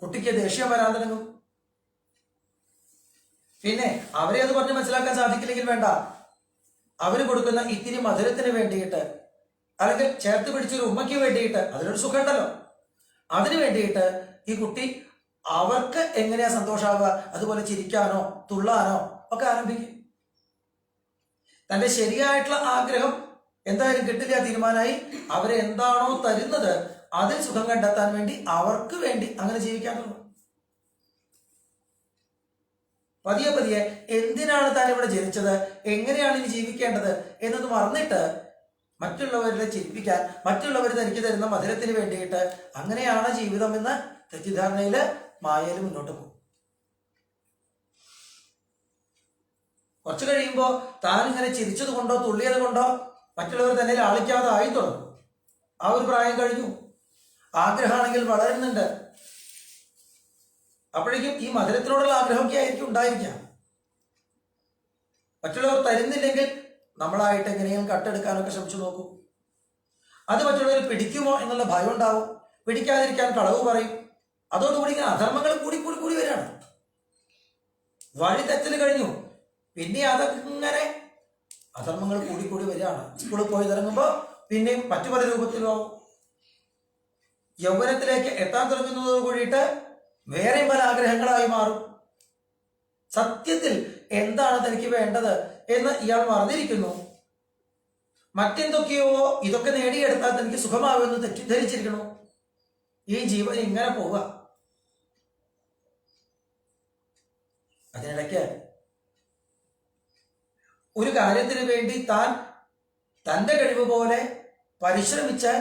കുട്ടിക്ക് ദേഷ്യം വരാൻ തുടങ്ങും. പിന്നെ അവരെ അത് പറഞ്ഞ് മനസ്സിലാക്കാൻ സാധിക്കില്ലെങ്കിൽ വേണ്ട, അവര് കൊടുക്കുന്ന ഇത്തിരി മധുരത്തിന് വേണ്ടിയിട്ട് അല്ലെങ്കിൽ ചേർത്ത് പിടിച്ചൊരു ഉമ്മയ്ക്ക് വേണ്ടിയിട്ട്, അതിലൊരു സുഖം ഉണ്ടല്ലോ, അതിനു വേണ്ടിയിട്ട് ഈ കുട്ടി അവർക്ക് എങ്ങനെയാ സന്തോഷാവുക അതുപോലെ ചിരിക്കാനോ തുള്ളാനോ ഒക്കെ ആരംഭിക്കും. തന്റെ ശരിയായിട്ടുള്ള ആഗ്രഹം എന്തായാലും കിട്ടില്ല തീരുമാനമായി. അവരെ എന്താണോ തരുന്നത് അതിൽ സുഖം കണ്ടെത്താൻ വേണ്ടി അവർക്ക് വേണ്ടി അങ്ങനെ ജീവിക്കാൻ തുടങ്ങും. പതിയെ പതിയെ എന്തിനാണ് താൻ ഇവിടെ ജനിച്ചത്, എങ്ങനെയാണ് ഇനി ജീവിക്കേണ്ടത് എന്നത് മറന്നിട്ട് മറ്റുള്ളവരെ ചിരിപ്പിക്കാൻ, മറ്റുള്ളവർ തനിക്ക് തരുന്ന മധുരത്തിന് വേണ്ടിയിട്ട് അങ്ങനെയാണ് ജീവിതം എന്ന തെറ്റിദ്ധാരണയില് മായയിൽ മുന്നോട്ട് പോകും. കുറച്ചു കഴിയുമ്പോൾ താൻ ഇങ്ങനെ ചിരിച്ചത് കൊണ്ടോ തുള്ളിയത് കൊണ്ടോ മറ്റുള്ളവർ തന്നെ ലാളിക്കാതെ ആയി തുടങ്ങും. ആ ഒരു പ്രായം കഴിഞ്ഞു. ആഗ്രഹമാണെങ്കിൽ വളരുന്നുണ്ട്. അപ്പോഴേക്കും ഈ മധുരത്തിനോടുള്ള ആഗ്രഹമൊക്കെ ആയിരിക്കും ഉണ്ടായിരിക്കാം. മറ്റുള്ളവർ തരുന്നില്ലെങ്കിൽ നമ്മളായിട്ട് എങ്ങനെയും കട്ടെടുക്കാനൊക്കെ ശ്രമിച്ചു നോക്കും. അത് മറ്റുള്ളവർ പിടിക്കുമോ എന്നുള്ള ഭയം ഉണ്ടാവും. പിടിക്കാതിരിക്കാൻ കളവ് പറയും. അതോടുകൂടി ഇങ്ങനെ അധർമ്മങ്ങൾ കൂടി കൂടി കൂടി വരികയാണ്. വഴി തെറ്റൽ കഴിഞ്ഞു. പിന്നെ അതങ്ങനെ അധർമ്മങ്ങൾ കൂടി കൂടി വരികയാണ്. സ്കൂളിൽ പോയി തുടങ്ങുമ്പോൾ പിന്നെയും മറ്റു പല രൂപത്തിലും ആവും. യൗവനത്തിലേക്ക് എത്താൻ തുടങ്ങുന്നതോട് കൂടിയിട്ട് വേറെയും പല ആഗ്രഹങ്ങളായി മാറും. സത്യത്തിൽ എന്താണ് തനിക്ക് വേണ്ടത് എന്ന് ഇയാൾ മറന്നിരിക്കുന്നു. മറ്റെന്തൊക്കെയോ ഇതൊക്കെ നേടിയെടുത്താൽ തനിക്ക് സുഖമാകുമെന്ന് തെറ്റിദ്ധരിച്ചിരിക്കുന്നു. ഈ ജീവൻ ഇങ്ങനെ പോവുക. അതിനിടയ്ക്ക് ഒരു കാര്യത്തിന് വേണ്ടി താൻ തന്റെ കഴിവ് പോലെ പരിശ്രമിച്ച്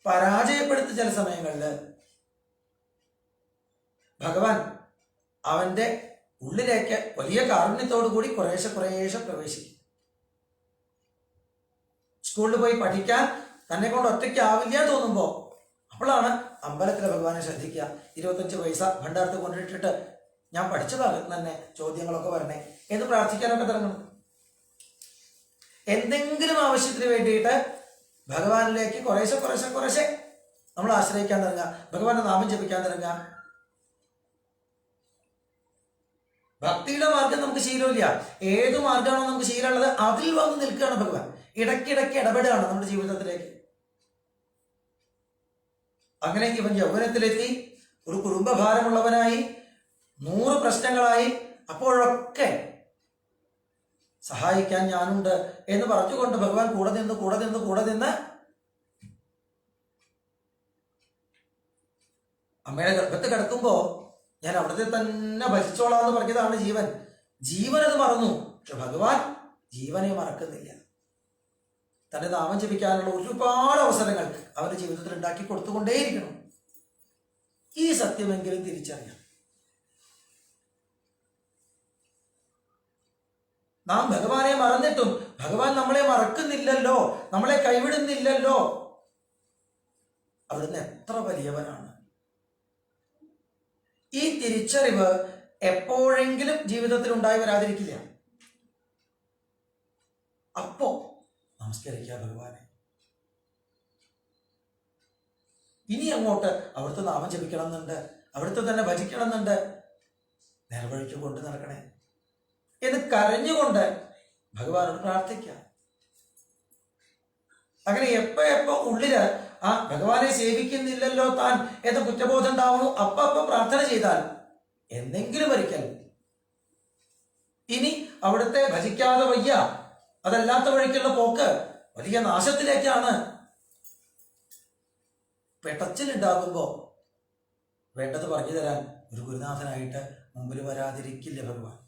പരാജയപ്പെടുത്ത ചില സമയങ്ങളിൽ ഭഗവാൻ അവന്റെ ഉള്ളിലേക്ക് വലിയ കാരുണ്യത്തോടു കൂടി കുറേശ്ശെ കുറേശ്ശെ പ്രവേശിക്കും. സ്കൂളിൽ പോയി പഠിക്കാൻ തന്നെ കൊണ്ട് ഒറ്റയ്ക്കാവില്ല തോന്നുമ്പോ അപ്പോഴാണ് അമ്പലത്തിലെ ഭഗവാനെ ശ്രദ്ധിക്കുക. 25 പൈസ ഭണ്ഡാരത്ത് കൊണ്ടിട്ടിട്ട് ഞാൻ പഠിച്ച ഭാഗത്ത് തന്നെ ചോദ്യങ്ങളൊക്കെ വരണേ എന്ന് പ്രാർത്ഥിക്കാനൊക്കെ തുടങ്ങണം. എന്തെങ്കിലും ആവശ്യത്തിന് വേണ്ടിയിട്ട് ഭഗവാനിലേക്ക് കുറേശ്ശെ കുറേശ്ശെ കുറേശ്ശെ നമ്മൾ ആശ്രയിക്കാൻ തുടങ്ങുക. ഭഗവാന്റെ നാമം ജപിക്കാൻ തുടങ്ങുക. ഭക്തിയുടെ മാർഗം നമുക്ക് ശീലമില്ല. ഏത് മാർഗമാണോ നമുക്ക് ശീലമുള്ളത് അതിൽ വന്ന് നിൽക്കുകയാണ് ഭഗവാൻ. ഇടയ്ക്കിടയ്ക്ക് ഇടപെടുകയാണ് നമ്മുടെ ജീവിതത്തിലേക്ക്. അങ്ങനെ ഇവൻ യൗവനത്തിലെത്തി, ഒരു കുടുംബഭാരമുള്ളവനായി, 100 പ്രശ്നങ്ങളായി. അപ്പോഴൊക്കെ സഹായിക്കാൻ ഞാനുണ്ട് എന്ന് പറഞ്ഞുകൊണ്ട് ഭഗവാൻ കൂടെ നിന്ന് അമ്മയുടെ ഗർഭത്ത് കിടക്കുമ്പോ ഞാൻ അവിടുത്തെ തന്നെ ഭജിച്ചോളാം എന്ന് പറഞ്ഞതാണ് ജീവൻ. ജീവൻ അത് മറന്നു. പക്ഷെ ഭഗവാൻ ജീവനെ മറക്കുന്നില്ല. തന്റെ നാമം ജപിക്കാനുള്ള ഒരുപാട് അവസരങ്ങൾ അവന്റെ ജീവിതത്തിൽ ഉണ്ടാക്കി കൊടുത്തുകൊണ്ടേയിരിക്കണം. ഈ സത്യമെങ്കിലും തിരിച്ചറിയാം. നാം ഭഗവാനെ മറന്നിട്ടും ഭഗവാൻ നമ്മളെ മറക്കുന്നില്ലല്ലോ, നമ്മളെ കൈവിടുന്നില്ലല്ലോ. അവിടുന്ന് എത്ര വലിയവനാണ്. ഈ തിരിച്ചറിവ് എപ്പോഴെങ്കിലും ജീവിതത്തിൽ ഉണ്ടായി വരാതിരിക്കില്ല. അപ്പോ നമസ്കരിക്കുക ഭഗവാനെ. ഇനി അങ്ങോട്ട് അവിടുത്തെ നാമം ജപിക്കണം എന്നുണ്ട്, അവിടുത്തെ തന്നെ ഭജിക്കണം എന്നുണ്ട്, നേർവഴിക്ക് കൊണ്ട് നടക്കണേ എന്ന് കരഞ്ഞുകൊണ്ട് ഭഗവാനോട് പ്രാർത്ഥിക്കാം. അങ്ങനെ എപ്പോ ഉള്ളില് ആ ഭഗവാനെ സേവിക്കുന്നില്ലല്ലോ താൻ എന്ന കുറ്റബോധം ഉണ്ടാവുന്നു, അപ്പൊ പ്രാർത്ഥന ചെയ്താൽ എന്തെങ്കിലും ഒരിക്കൽ ഇനി അവിടുത്തെ ഭജിക്കാതെ വയ്യ, അതല്ലാത്ത വഴിക്കുള്ള പോക്ക് വലിയ നാശത്തിലേക്കാണ്. പെട്ടച്ചിലുണ്ടാകുമ്പോ വേണ്ടത് പറഞ്ഞു തരാൻ ഒരു ഗുരുനാഥനായിട്ട് മുമ്പിൽ വരാതിരിക്കില്ല ഭഗവാൻ.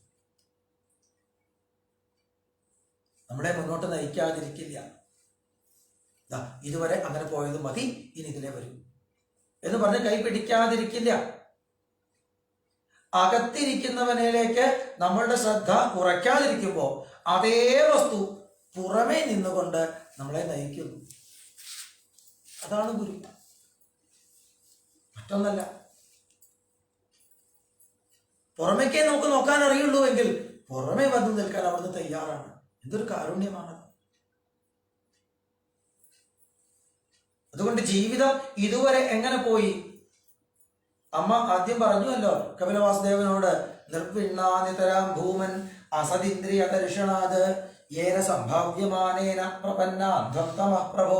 നമ്മളെ മുന്നോട്ട് നയിക്കാതിരിക്കില്ല. ഇതുവരെ അങ്ങനെ പോയത് മതി, ഇനി ഇതിലെ വരും എന്ന് പറഞ്ഞ് കൈ പിടിക്കാതിരിക്കില്ല. അകത്തിരിക്കുന്നവനിലേക്ക് നമ്മളുടെ ശ്രദ്ധ ഉറയ്ക്കാതിരിക്കുമ്പോ അതേ വസ്തു പുറമേ നിന്നുകൊണ്ട് നമ്മളെ നയിക്കുന്നു. അതാണ് ഗുരു, മറ്റൊന്നല്ല. പുറമേക്കേ നമുക്ക് നോക്കാൻ അറിയുള്ളൂ എങ്കിൽ പുറമേ വന്നു നിൽക്കാൻ അവിടുന്ന് തയ്യാറാണ്. എന്തൊരു കാരുണ്യമാണ്. അതുകൊണ്ട് ജീവിതം ഇതുവരെ എങ്ങനെ പോയി? അമ്മ ആദ്യം പറഞ്ഞുവല്ലോ കപിലവാസുദേവനോട്, നിർവിണ്ണാനിതരാം ഭൂമൻ അസദിന്ദ്രിയ ദർശനാത് ഏന സംഭാവ്യമാനേന പ്രപന്നാധ്വംതമഃ പ്രഭോ.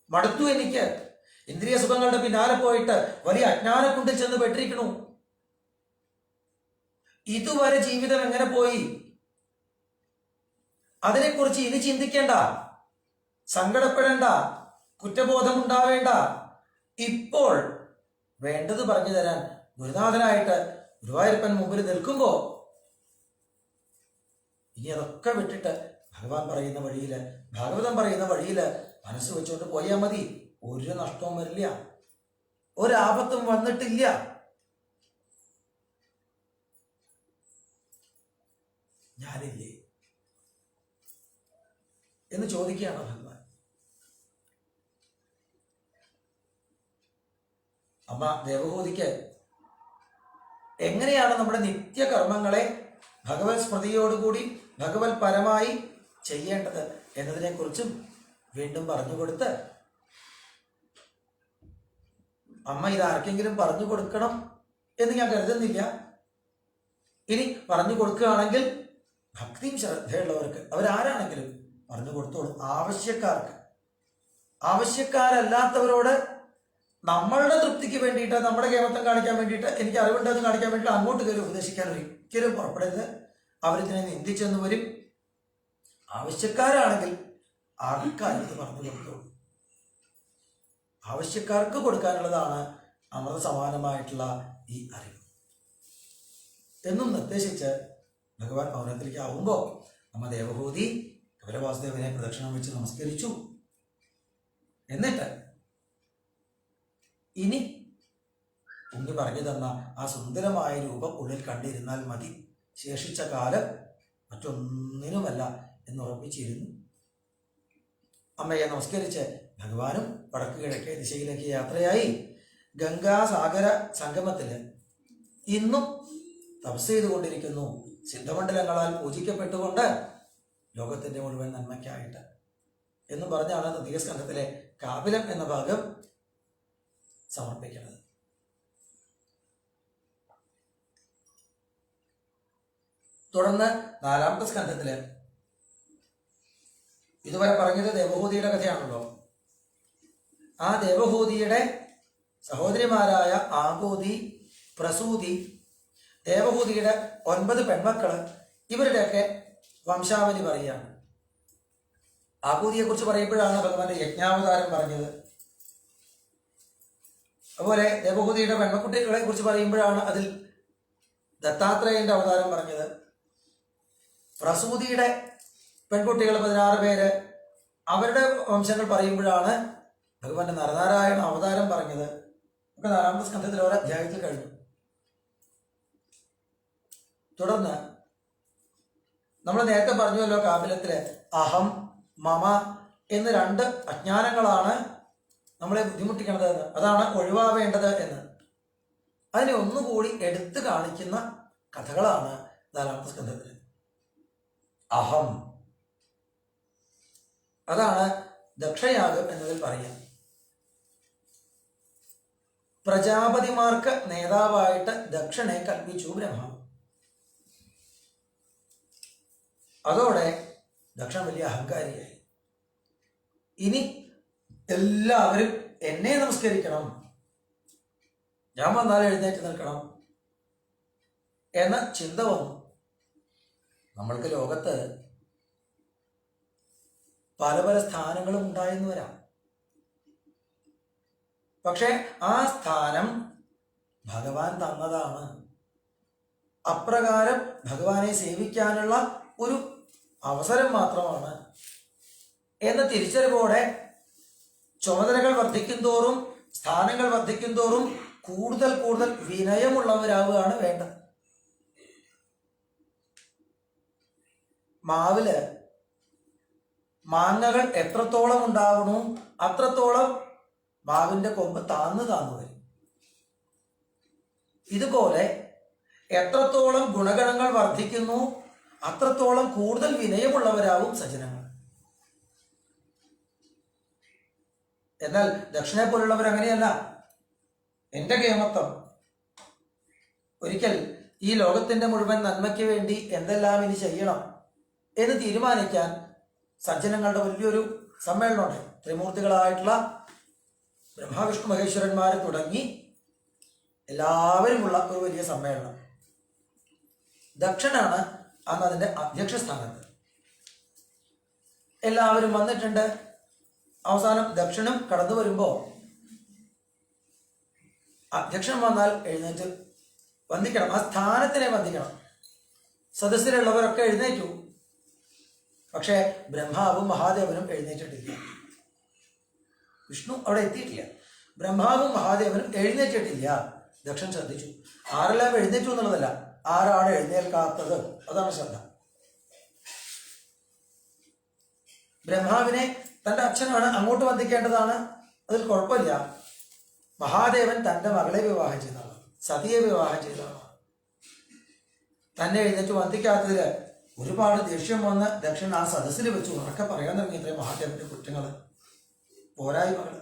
മടുത്തു എനിക്ക്, ഇന്ദ്രിയ സുഖങ്ങളുടെ പിന്നാലെ പോയിട്ട് വലിയ അജ്ഞാനക്കുണ്ടിൽ ചെന്ന് പെട്ടിരിക്കണു. ഇതുവരെ ജീവിതം എങ്ങനെ പോയി? അതിനെക്കുറിച്ച് ഇനി ചിന്തിക്കേണ്ട, സങ്കടപ്പെടേണ്ട, കുറ്റബോധം ഉണ്ടാവേണ്ട. ഇപ്പോൾ വേണ്ടത് പറഞ്ഞു തരാൻ ഗുരുനാഥനായിട്ട് ഗുരുവായൂരപ്പൻ മുമ്പിൽ നിൽക്കുമ്പോ ഇനി അതൊക്കെ വിട്ടിട്ട് ഭഗവാൻ പറയുന്ന വഴിയില്, ഭാഗവതം പറയുന്ന വഴിയില് മനസ്സ് വെച്ചുകൊണ്ട് പോയാൽ മതി. ഒരു നഷ്ടവും വരില്ല, ഒരാപത്തും വന്നിട്ടില്ല. ഞാനില്ലേ എന്ന് ചോദിക്കുകയാണ് ഭഗവാൻ. അമ്മ ദേവഹൂതിക്ക് എങ്ങനെയാണ് നമ്മുടെ നിത്യകർമ്മങ്ങളെ ഭഗവത് സ്മൃതിയോടുകൂടി ഭഗവത് പരമായി ചെയ്യേണ്ടത് എന്നതിനെ കുറിച്ചും വീണ്ടും പറഞ്ഞുകൊടുത്ത്, അമ്മ ഇതാർക്കെങ്കിലും പറഞ്ഞു കൊടുക്കണം എന്ന് ഞാൻ കരുതുന്നില്ല. ഇനി പറഞ്ഞു കൊടുക്കുകയാണെങ്കിൽ ഭക്തിയും ശ്രദ്ധയുള്ളവർക്ക്, അവരാരാണെങ്കിലും പറഞ്ഞു കൊടുത്തോളും. ആവശ്യക്കാർക്ക്, ആവശ്യക്കാരല്ലാത്തവരോട് നമ്മളുടെ തൃപ്തിക്ക് വേണ്ടിയിട്ട്, നമ്മുടെ കേമത്വം കാണിക്കാൻ വേണ്ടിയിട്ട്, എനിക്ക് അറിവുണ്ടെന്ന് കാണിക്കാൻ വേണ്ടിയിട്ട് അങ്ങോട്ട് കയറി ഉപദേശിക്കാൻ ഒരിക്കലും പുറപ്പെടരുത്. അവരിതിനെ നിന്ദിച്ചെന്ന് വരും. ആവശ്യക്കാരാണെങ്കിൽ ആർക്കാരും ഇത് പറഞ്ഞു കൊടുത്തോളൂ. ആവശ്യക്കാർക്ക് കൊടുക്കാനുള്ളതാണ് അമൃത സമാനമായിട്ടുള്ള ഈ അറിവ് എന്നും നിർദ്ദേശിച്ച് ഭഗവാൻ മൗനത്തിലേക്ക് ആവുമ്പോ അമ്മ ദേവഹൂതി കപിലവാസുദേവനെ പ്രദക്ഷിണം വെച്ച് നമസ്കരിച്ചു. എന്നിട്ട് ഇനി ഉണ്ണി പറഞ്ഞു തന്ന ആ സുന്ദരമായ രൂപം ഉള്ളിൽ കണ്ടിരുന്നാൽ മതി, ശേഷിച്ച കാലം മറ്റൊന്നിനുമല്ല എന്നുറപ്പിച്ചിരുന്നു. അമ്മയെ നമസ്കരിച്ച് ഭഗവാനും വടക്ക് കിഴക്കേ ദിശയിലേക്ക് യാത്രയായി. ഗംഗാസാഗര സംഗമത്തില് ഇന്നും തപസ് ചെയ്തുകൊണ്ടിരിക്കുന്നു, സിദ്ധമണ്ഡലങ്ങളാൽ പൂജിക്കപ്പെട്ടുകൊണ്ട് ലോകത്തിന്റെ മുഴുവൻ നന്മയ്ക്കായിട്ട് എന്നും പറഞ്ഞാണ് തൃതീയ സ്കന്ധത്തിലെ കാപിലം എന്ന ഭാഗം സമർപ്പിക്കുന്നത്. തുടർന്ന് 4ാമത്തെ സ്കന്ധത്തില് ഇതുവരെ പറഞ്ഞത് ദേവഹൂതിയുടെ കഥയാണല്ലോ. ആ ദേവഹൂതിയുടെ സഹോദരിമാരായ ആകൂതി, പ്രസൂതി, ദേവഹൂതിയുടെ 9 പെൺമക്കള്, ഇവരുടെയൊക്കെ വംശാവലി പറയുകയാണ്. ആകൂതിയെ കുറിച്ച് പറയുമ്പോഴാണ് ഭഗവാന്റെ യജ്ഞാവതാരം പറഞ്ഞത്. അതുപോലെ ദേവഹൂതിയുടെ പെൺമക്കുട്ടികളെ കുറിച്ച് പറയുമ്പോഴാണ് അതിൽ ദത്താത്രേയന്റെ അവതാരം പറഞ്ഞത്. പ്രസൂതിയുടെ പെൺകുട്ടികൾ 16 പേര്, അവരുടെ വംശങ്ങൾ പറയുമ്പോഴാണ് ഭഗവാന്റെ നരനാരായണ അവതാരം പറഞ്ഞത്. ഒക്കെ 4-ാമത്തെ സ്കന്ധത്തിൽ ഓരോ അധ്യായത്തിൽ കഴിഞ്ഞു. തുടർന്ന് നമ്മൾ നേരത്തെ പറഞ്ഞുവല്ലോ, കാപിലത്തില് അഹം, മമ എന്ന് 2 അജ്ഞാനങ്ങളാണ് നമ്മളെ ബുദ്ധിമുട്ടിക്കണത് എന്ന്, അതാണ് ഒഴിവാവേണ്ടത് എന്ന്. അതിനെ ഒന്നുകൂടി എടുത്തു കാണിക്കുന്ന കഥകളാണ് 4-ാമത്തെ സ്കന്ധത്തിൽ. അഹം, അതാണ് ദക്ഷയാഗം എന്നതിൽ പറയാം. പ്രജാപതിമാർക്ക് നേതാവായിട്ട് ദക്ഷനെ കൽപ്പിച്ചു ബ്രഹ്മാവ്. അതോടെ ദക്ഷൻ വലിയ അഹങ്കാരിയായി. ഇനി എല്ലാവരും എന്നെ നമസ്കരിക്കണം, ഞാൻ വന്നാൽ എഴുന്നേറ്റ് നിൽക്കണം എന്ന ചിന്ത വന്നു. നമ്മൾക്ക് ലോകത്ത് പല പല സ്ഥാനങ്ങളും ഉണ്ടായെന്ന് വരാം. പക്ഷെ ആ സ്ഥാനം ഭഗവാൻ തന്നതാണ്. അപ്രകാരം ഭഗവാനെ സേവിക്കാനുള്ള ഒരു അവസരം മാത്രമാണ് എന്ന തിരിച്ചറിവോടെ ചുമതലകൾ വർദ്ധിക്കും തോറും, സ്ഥാനങ്ങൾ വർദ്ധിക്കും തോറും കൂടുതൽ കൂടുതൽ വിനയമുള്ളവരാവുകയാണ് വേണ്ടത്. മാവില് മാങ്ങകൾ എത്രത്തോളം ഉണ്ടാവണോ അത്രത്തോളം മാവിന്റെ കൊമ്പ് താന്നു വരും. ഇതുപോലെ എത്രത്തോളം ഗുണഗണങ്ങൾ വർദ്ധിക്കുന്നു അത്രത്തോളം കൂടുതൽ വിനയമുള്ളവരാവും സജ്ജനങ്ങൾ. എന്നാൽ ദക്ഷിണെ പോലുള്ളവർ അങ്ങനെയല്ല. എന്റെ കേമത്വം, ഒരിക്കൽ ഈ ലോകത്തിന്റെ മുഴുവൻ നന്മയ്ക്ക് വേണ്ടി എന്തെല്ലാം ഇനി ചെയ്യണം എന്ന് തീരുമാനിക്കാൻ സജ്ജനങ്ങളുടെ വലിയൊരു സമ്മേളനമുണ്ട്. ത്രിമൂർത്തികളായിട്ടുള്ള ബ്രഹ്മാവിഷ്ണു മഹേശ്വരന്മാരെ തുടങ്ങി എല്ലാവരുമുള്ള ഒരു വലിയ സമ്മേളനം. ദക്ഷനാണ് അന്ന് അതിന്റെ അധ്യക്ഷ സ്ഥാനത്ത്. എല്ലാവരും വന്നിട്ടുണ്ട്. അവസാനം ദക്ഷനും കടന്നു വരുമ്പോ അധ്യക്ഷൻ വന്നാൽ എഴുന്നേറ്റ് വന്ദിക്കണം, ആ സ്ഥാനത്തിനെ വന്ദിക്കണം. സദസ്സിലുള്ളവരൊക്കെ എഴുന്നേറ്റു. പക്ഷേ ബ്രഹ്മാവും മഹാദേവനും എഴുന്നേറ്റിട്ടില്ല. വിഷ്ണു അവിടെ എത്തിയിട്ടില്ല. ബ്രഹ്മാവും മഹാദേവനും എഴുന്നേറ്റിട്ടില്ല. ദക്ഷൻ ശ്രദ്ധിച്ചു. ആരെല്ലാം എഴുന്നേറ്റു എന്നുള്ളതല്ല, ആരാണ് എഴുന്നേൽക്കാത്തത്, അതാണ് ശ്രദ്ധ. ബ്രഹ്മാവിനെ തന്റെ അച്ഛനാണ്, അങ്ങോട്ട് വന്ദിക്കേണ്ടതാണ്, അതിൽ കുഴപ്പമില്ല. മഹാദേവൻ തന്റെ മകളെ വിവാഹം ചെയ്തതാണ്, സതിയെ വിവാഹം ചെയ്തതാണ്. തന്നെ എഴുന്നേറ്റ് വന്ദിക്കാത്തതില് ഒരുപാട് ദേഷ്യം വന്ന് ദക്ഷൻ ആ സദസ്സിൽ വെച്ച് ഉറക്കെ പറയാൻ തുടങ്ങി ഇത്രയും മഹാദേവന്റെ കുറ്റങ്ങള്, പോരായ്മകള്.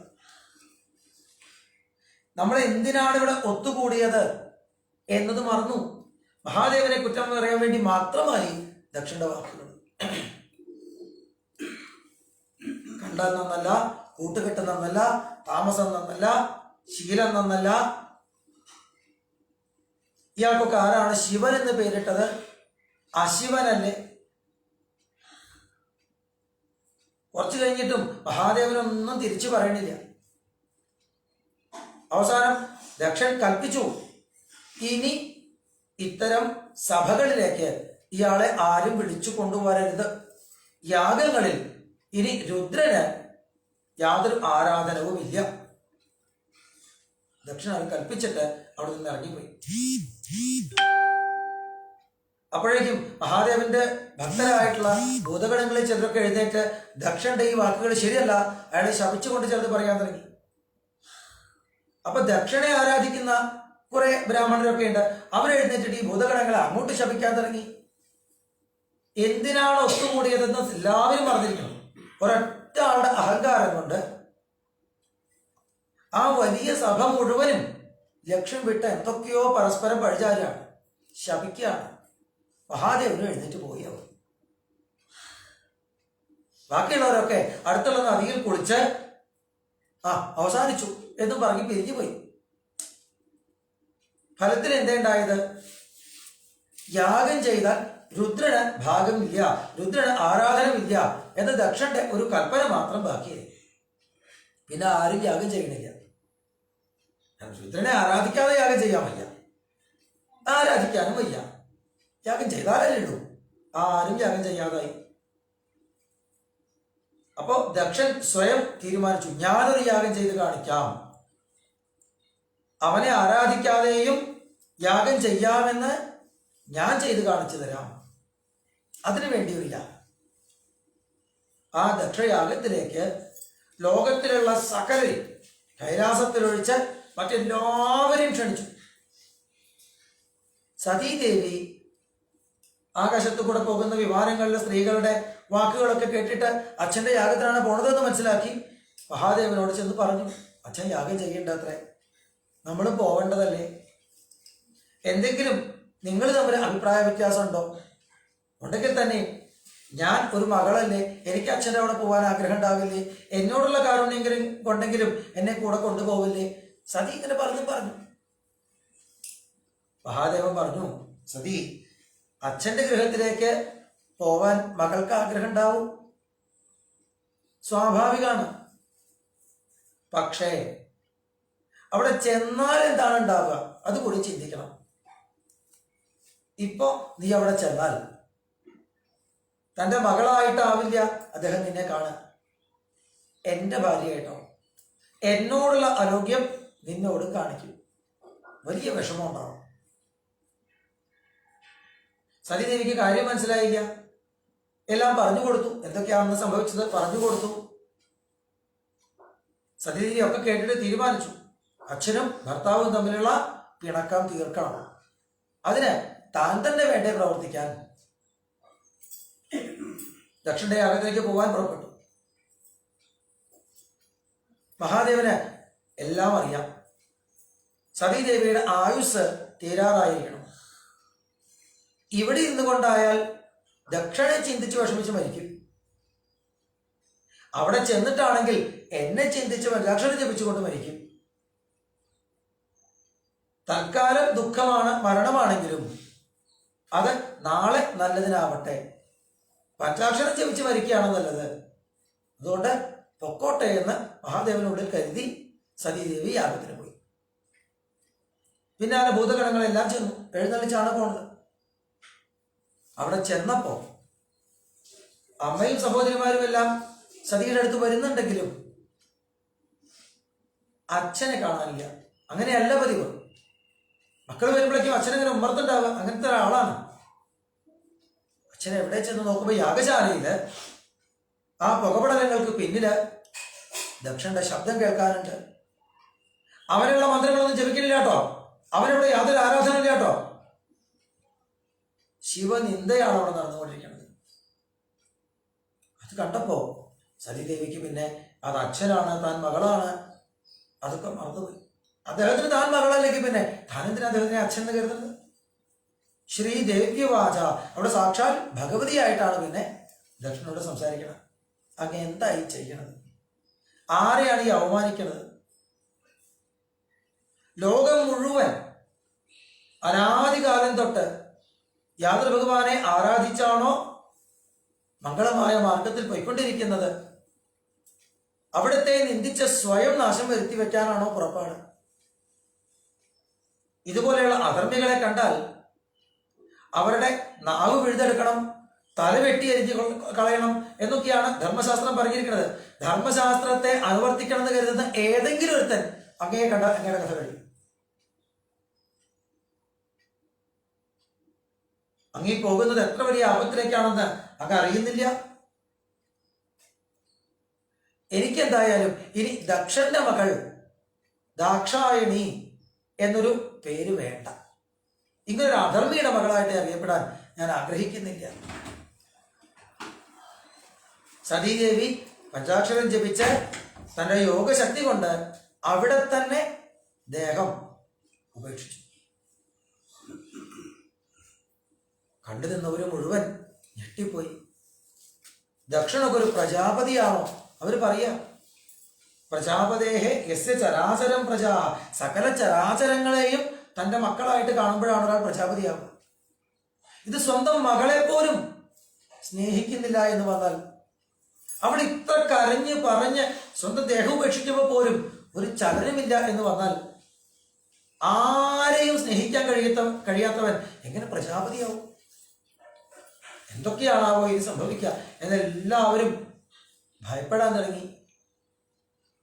നമ്മൾ എന്തിനാണ് ഇവിടെ ഒത്തുകൂടിയത് എന്നത് മറന്നു. മഹാദേവനെ കുറ്റം പറയാൻ വേണ്ടി മാത്രമായി ദക്ഷന്റെ വാക്കുകൾ. കണ്ടാൽ നന്നല്ല, കൂട്ടുകെട്ട് നന്നല്ല, താമസം നന്നല്ല, ശീലം നന്നല്ല. ഇയാൾക്കൊക്കെ ആരാണ് ശിവൻ എന്ന് പേരിട്ടത്? അശിവനല്ലേ? കുറച്ചു കഴിഞ്ഞിട്ടും മഹാദേവനൊന്നും തിരിച്ചു പറയണില്ല. അവസാനം ദക്ഷൻ കൽപ്പിച്ചു, ഇനി ഇത്തരം സഭകളിലേക്ക് ഇയാളെ ആരും വിളിച്ചു കൊണ്ടുവരരുത്. യാഗങ്ങളിൽ ഇനി രുദ്രന് യാതൊരു ആരാധനവുമില്ല. ദക്ഷൻ അത് കൽപ്പിച്ചിട്ട് അവിടെ നിന്ന് ഇറങ്ങിപ്പോയി. അപ്പോഴേക്കും മഹാദേവന്റെ ഭക്തരായിട്ടുള്ള ഭൂതഗണങ്ങളിൽ ചിലരൊക്കെ എഴുന്നേറ്റ് ദക്ഷന്റെ ഈ വാക്കുകൾ ശരിയല്ല, അയാളെ ശപിച്ചുകൊണ്ട് ചിലത് പറയാൻ തുടങ്ങി. അപ്പൊ ദക്ഷനെ ആരാധിക്കുന്ന കുറെ ബ്രാഹ്മണരൊക്കെ ഉണ്ട്. അവരെഴുന്നേറ്റിട്ട് ഈ ഭൂതഗണങ്ങളെ അങ്ങോട്ട് ശപിക്കാൻ തുടങ്ങി. എന്തിനാണ് ഒത്തുകൂടിയതെന്ന് എല്ലാവരും പറഞ്ഞിരിക്കണം. ഒരൊറ്റ ആളുടെ അഹങ്കാരം കൊണ്ട് ആ വലിയ സഭ മുഴുവനും ലക്ഷ്യം വിട്ട് എന്തൊക്കെയോ പരസ്പരം പഴിചാരാണ്, ശപിക്കുകയാണ്. മഹാദേവനും എഴുന്നേറ്റ് പോയി. അവർ ബാക്കിയുള്ളവരൊക്കെ അടുത്തുള്ള നദിയിൽ കുളിച്ച് അവസാനിച്ചു എന്നും പറഞ്ഞ് പിരിഞ്ഞു പോയി. ഫലത്തിൽ എന്തുണ്ടായത്? യാഗം ചെയ്താൽ രുദ്രന് ഭാഗമില്ല, രുദ്രന് ആരാധനമില്ല എന്ന ദക്ഷന്റെ ഒരു കൽപ്പന മാത്രം ബാക്കിയായി. പിന്നെ ആരും യാഗം ചെയ്യണില്ല. രുദ്രനെ ആരാധിക്കാതെ യാഗം ചെയ്യാൻ വയ്യ, ആരാധിക്കാനും വയ്യ. യാഗം ചെയ്താലല്ലേ ഉള്ളൂ. ആരും യാഗം ചെയ്യാതായി. അപ്പോ ദക്ഷൻ സ്വയം തീരുമാനിച്ചു, ഞാനൊരു യാഗം ചെയ്ത് കാണിക്കാം, അവനെ ആരാധിക്കാതെയും യാഗം ചെയ്യാമെന്ന് ഞാൻ ചെയ്ത് കാണിച്ചു തരാം. അതിനു വേണ്ടി ഒരു യാഗം. ആ ദക്ഷയാഗത്തിലേക്ക് ലോകത്തിലുള്ള സകലരെയും കൈലാസത്തിലൊഴിച്ച് മറ്റെല്ലാവരെയും ക്ഷണിച്ചു. സതീദേവി ആകാശത്തു കൂടെ പോകുന്ന വിമാനങ്ങളിലെ സ്ത്രീകളുടെ വാക്കുകളൊക്കെ കേട്ടിട്ട് അച്ഛൻ്റെ യാഗത്തിനാണ് പോണതെന്ന് മനസ്സിലാക്കി മഹാദേവനോട് ചെന്ന് പറഞ്ഞു, അച്ഛൻ യാഗം ചെയ്യേണ്ടത്രേ, നമ്മളും പോവേണ്ടതല്ലേ? എന്തെങ്കിലും നിങ്ങൾ തമ്മിൽ അഭിപ്രായ വ്യത്യാസമുണ്ടോ? ഉണ്ടെങ്കിൽ തന്നെ ഞാൻ ഒരു മകളല്ലേ, എനിക്ക് അച്ഛൻ്റെ അവിടെ പോകാൻ ആഗ്രഹം ഉണ്ടാവില്ലേ? എന്നോടുള്ള കാരുണ്യെങ്കിലും കൊണ്ടെങ്കിലും എന്നെ കൂടെ കൊണ്ടുപോവില്ലേ? സതി ഇങ്ങനെ പറഞ്ഞു. മഹാദേവൻ പറഞ്ഞു, സതി, അച്ഛൻ്റെ ഗൃഹത്തിലേക്ക് പോവാൻ മകൾക്ക് ആഗ്രഹം ഉണ്ടാവും, സ്വാഭാവികമാണ്. പക്ഷേ അവിടെ ചെന്നാൽ എന്താണ് ഉണ്ടാവുക അതുകൂടി ചിന്തിക്കണം. ഇപ്പോ നീ അവിടെ ചെന്നാൽ തൻ്റെ മകളായിട്ടാവില്ല അദ്ദേഹം നിന്നെ കാണുക, എൻ്റെ ഭാര്യയായിട്ടോ. എന്നോടുള്ള ആരോഗ്യം നിന്നോട് കാണിക്കും, വലിയ വിഷമം ഉണ്ടാവും. സതീദേവിക്ക് കാര്യം മനസ്സിലായില്ല. എല്ലാം പറഞ്ഞു കൊടുത്തു, എന്തൊക്കെയാണെന്ന് സംഭവിച്ചത് പറഞ്ഞു കൊടുത്തു. സതീദേവി ഒക്കെ കേട്ടിട്ട് തീരുമാനിച്ചു, അച്ഛനും ഭർത്താവും തമ്മിലുള്ള പിണക്കം തീർക്കണം. അതിന് താൻ തന്നെ വേണ്ടേ പ്രവർത്തിക്കാൻ. ദക്ഷന്റെ യാഗത്തിലേക്ക് പോകാൻ പുറപ്പെട്ടു. മഹാദേവന് എല്ലാം അറിയാം. സതീദേവിയുടെ ആയുസ് തീരാറായിരിക്കണം. ഇവിടെ ഇരുന്നു കൊണ്ടായാൽ ദക്ഷനെ ചിന്തിച്ച് വിഷമിച്ച് മരിക്കും. അവിടെ ചെന്നിട്ടാണെങ്കിൽ എന്നെ ചിന്തിച്ച് ദക്ഷനെ ജപിച്ചുകൊണ്ട് മരിക്കും. തൽക്കാലം ദുഃഖമാണ്, മരണമാണെങ്കിലും അത് നാളെ നല്ലതിനാവട്ടെ. പഞ്ചാക്ഷരം ജപിച്ച് മരിക്കുകയാണ് നല്ലത്. അതുകൊണ്ട് പൊക്കോട്ടെ എന്ന് മഹാദേവനുള്ളിൽ കരുതി സതീദേവി യാഗത്തിന് പോയി. പിന്നാലെ ഭൂതഗണങ്ങളെല്ലാം ചെന്നു, എഴുന്നള്ളിച്ചാണ് പോണത്. അവിടെ ചെന്നപ്പോ അമ്മയും സഹോദരിമാരും എല്ലാം സതിയുടെ അടുത്ത് വരുന്നുണ്ടെങ്കിലും അച്ഛനെ കാണാനില്ല. അങ്ങനെയല്ല പതിവ്. മക്കൾ വരുമ്പോഴേക്കും അച്ഛനെങ്ങനെ ഉമ്മർത്തുണ്ടാവുക, അങ്ങനത്തെ ഒരാളാണ്. അച്ഛൻ എവിടെ ചെന്ന് നോക്കുമ്പോൾ യാഗശാലയില് ആ പുകപടലങ്ങൾക്ക് പിന്നില് ദക്ഷന്റെ ശബ്ദം കേൾക്കാനുണ്ട്. അവനുള്ള മന്ത്രങ്ങളൊന്നും ജപിക്കില്ല കേട്ടോ, അവനവിടെ യാതൊരു ആരാധന ഇല്ല കേട്ടോ. ശിവനിന്ദയാണ് അവിടെ നടന്നുകൊണ്ടിരിക്കുന്നത്. അത് കണ്ടപ്പോ സതീദേവിക്ക് പിന്നെ അത് അച്ഛനാണ്, താൻ മകളാണ്, അതൊക്കെ മറന്നുപോയി. അദ്ദേഹത്തിന് താൻ മകളല്ലെങ്കിൽ പിന്നെ താൻ എന്തിനാ അദ്ദേഹത്തിനെ അച്ഛൻ എന്ന് കരുതുന്നത്? ശ്രീദേവ്യവാച, അവിടെ സാക്ഷാൽ ഭഗവതിയായിട്ടാണ് പിന്നെ ദക്ഷനോട് സംസാരിക്കണം. അങ്ങ് എന്തായി ചെയ്യണത്? ആരെയാണ് ഈ അവമാനിക്കുന്നത്? ലോകം മുഴുവൻ അനാദികാലം തൊട്ട് യാതൊരു ഭഗവാനെ ആരാധിച്ചാണോ മംഗളമായ മാർഗത്തിൽ പോയിക്കൊണ്ടിരിക്കുന്നത്, അവിടുത്തെ നിന്ദിച്ച സ്വയം നാശം വരുത്തി വെക്കാനാണോ പുറപ്പാട്? ഇതുപോലെയുള്ള അധർമ്മികളെ കണ്ടാൽ അവരുടെ നാവ് പിഴുതെടുക്കണം, തല വെട്ടിയരിഞ്ഞ് കളയണം എന്നൊക്കെയാണ് ധർമ്മശാസ്ത്രം പറഞ്ഞിരിക്കുന്നത്. ധർമ്മശാസ്ത്രത്തെ അനുവർത്തിക്കണം എന്ന് കരുതുന്ന ഏതെങ്കിലും ഒരുത്തൻ അങ്ങയെ കണ്ടാൽ അങ്ങയുടെ കഥ കഴിയും. അങ്ങീ പോകുന്നത് എത്ര വലിയ ആപത്തിലേക്കാണെന്ന് അങ്ങ് അറിയുന്നില്ല. എനിക്കെന്തായാലും ഇനി ദക്ഷന്റെ മകൾ ദാക്ഷായണി എന്നൊരു പേര് വേണ്ട. ഇങ്ങനൊരു അധർമ്മിയുടെ മകളായിട്ട് അറിയപ്പെടാൻ ഞാൻ ആഗ്രഹിക്കുന്നില്ല. സതീദേവി പഞ്ചാക്ഷരം ജപിച്ച് തന്റെ യോഗശക്തി കൊണ്ട് അവിടെ തന്നെ ദേഹം ഉപേക്ഷിച്ചു. കണ്ടു നിന്നവര് മുഴുവൻ ഞെട്ടിപ്പോയി. ദക്ഷനൊക്കെ ഒരു പ്രജാപതിയാണോ? അവര് പറയാ, പ്രജാപതേഹേ യസ്യ ചരാചരം പ്രജാ, സകല ചരാചരങ്ങളെയും തന്റെ മക്കളായിട്ട് കാണുമ്പോഴാണ് ഒരാൾ പ്രജാപതിയാവുക. ഇത് സ്വന്തം മകളെ പോലും സ്നേഹിക്കുന്നില്ല എന്ന് പറഞ്ഞാൽ, അവൾ ഇത്ര കരഞ്ഞ് പറഞ്ഞ് സ്വന്തം ദേഹം ഉപേക്ഷിക്കുമ്പോൾ പോലും ഒരു ചലനമില്ല എന്ന് പറഞ്ഞാൽ, ആരെയും സ്നേഹിക്കാൻ കഴിയാത്തവൻ എങ്ങനെ പ്രജാപതിയാവും? എന്തൊക്കെയാണാവോ ഇത് സംഭവിക്കുക എന്നെല്ലാവരും ഭയപ്പെടാൻ തുടങ്ങി.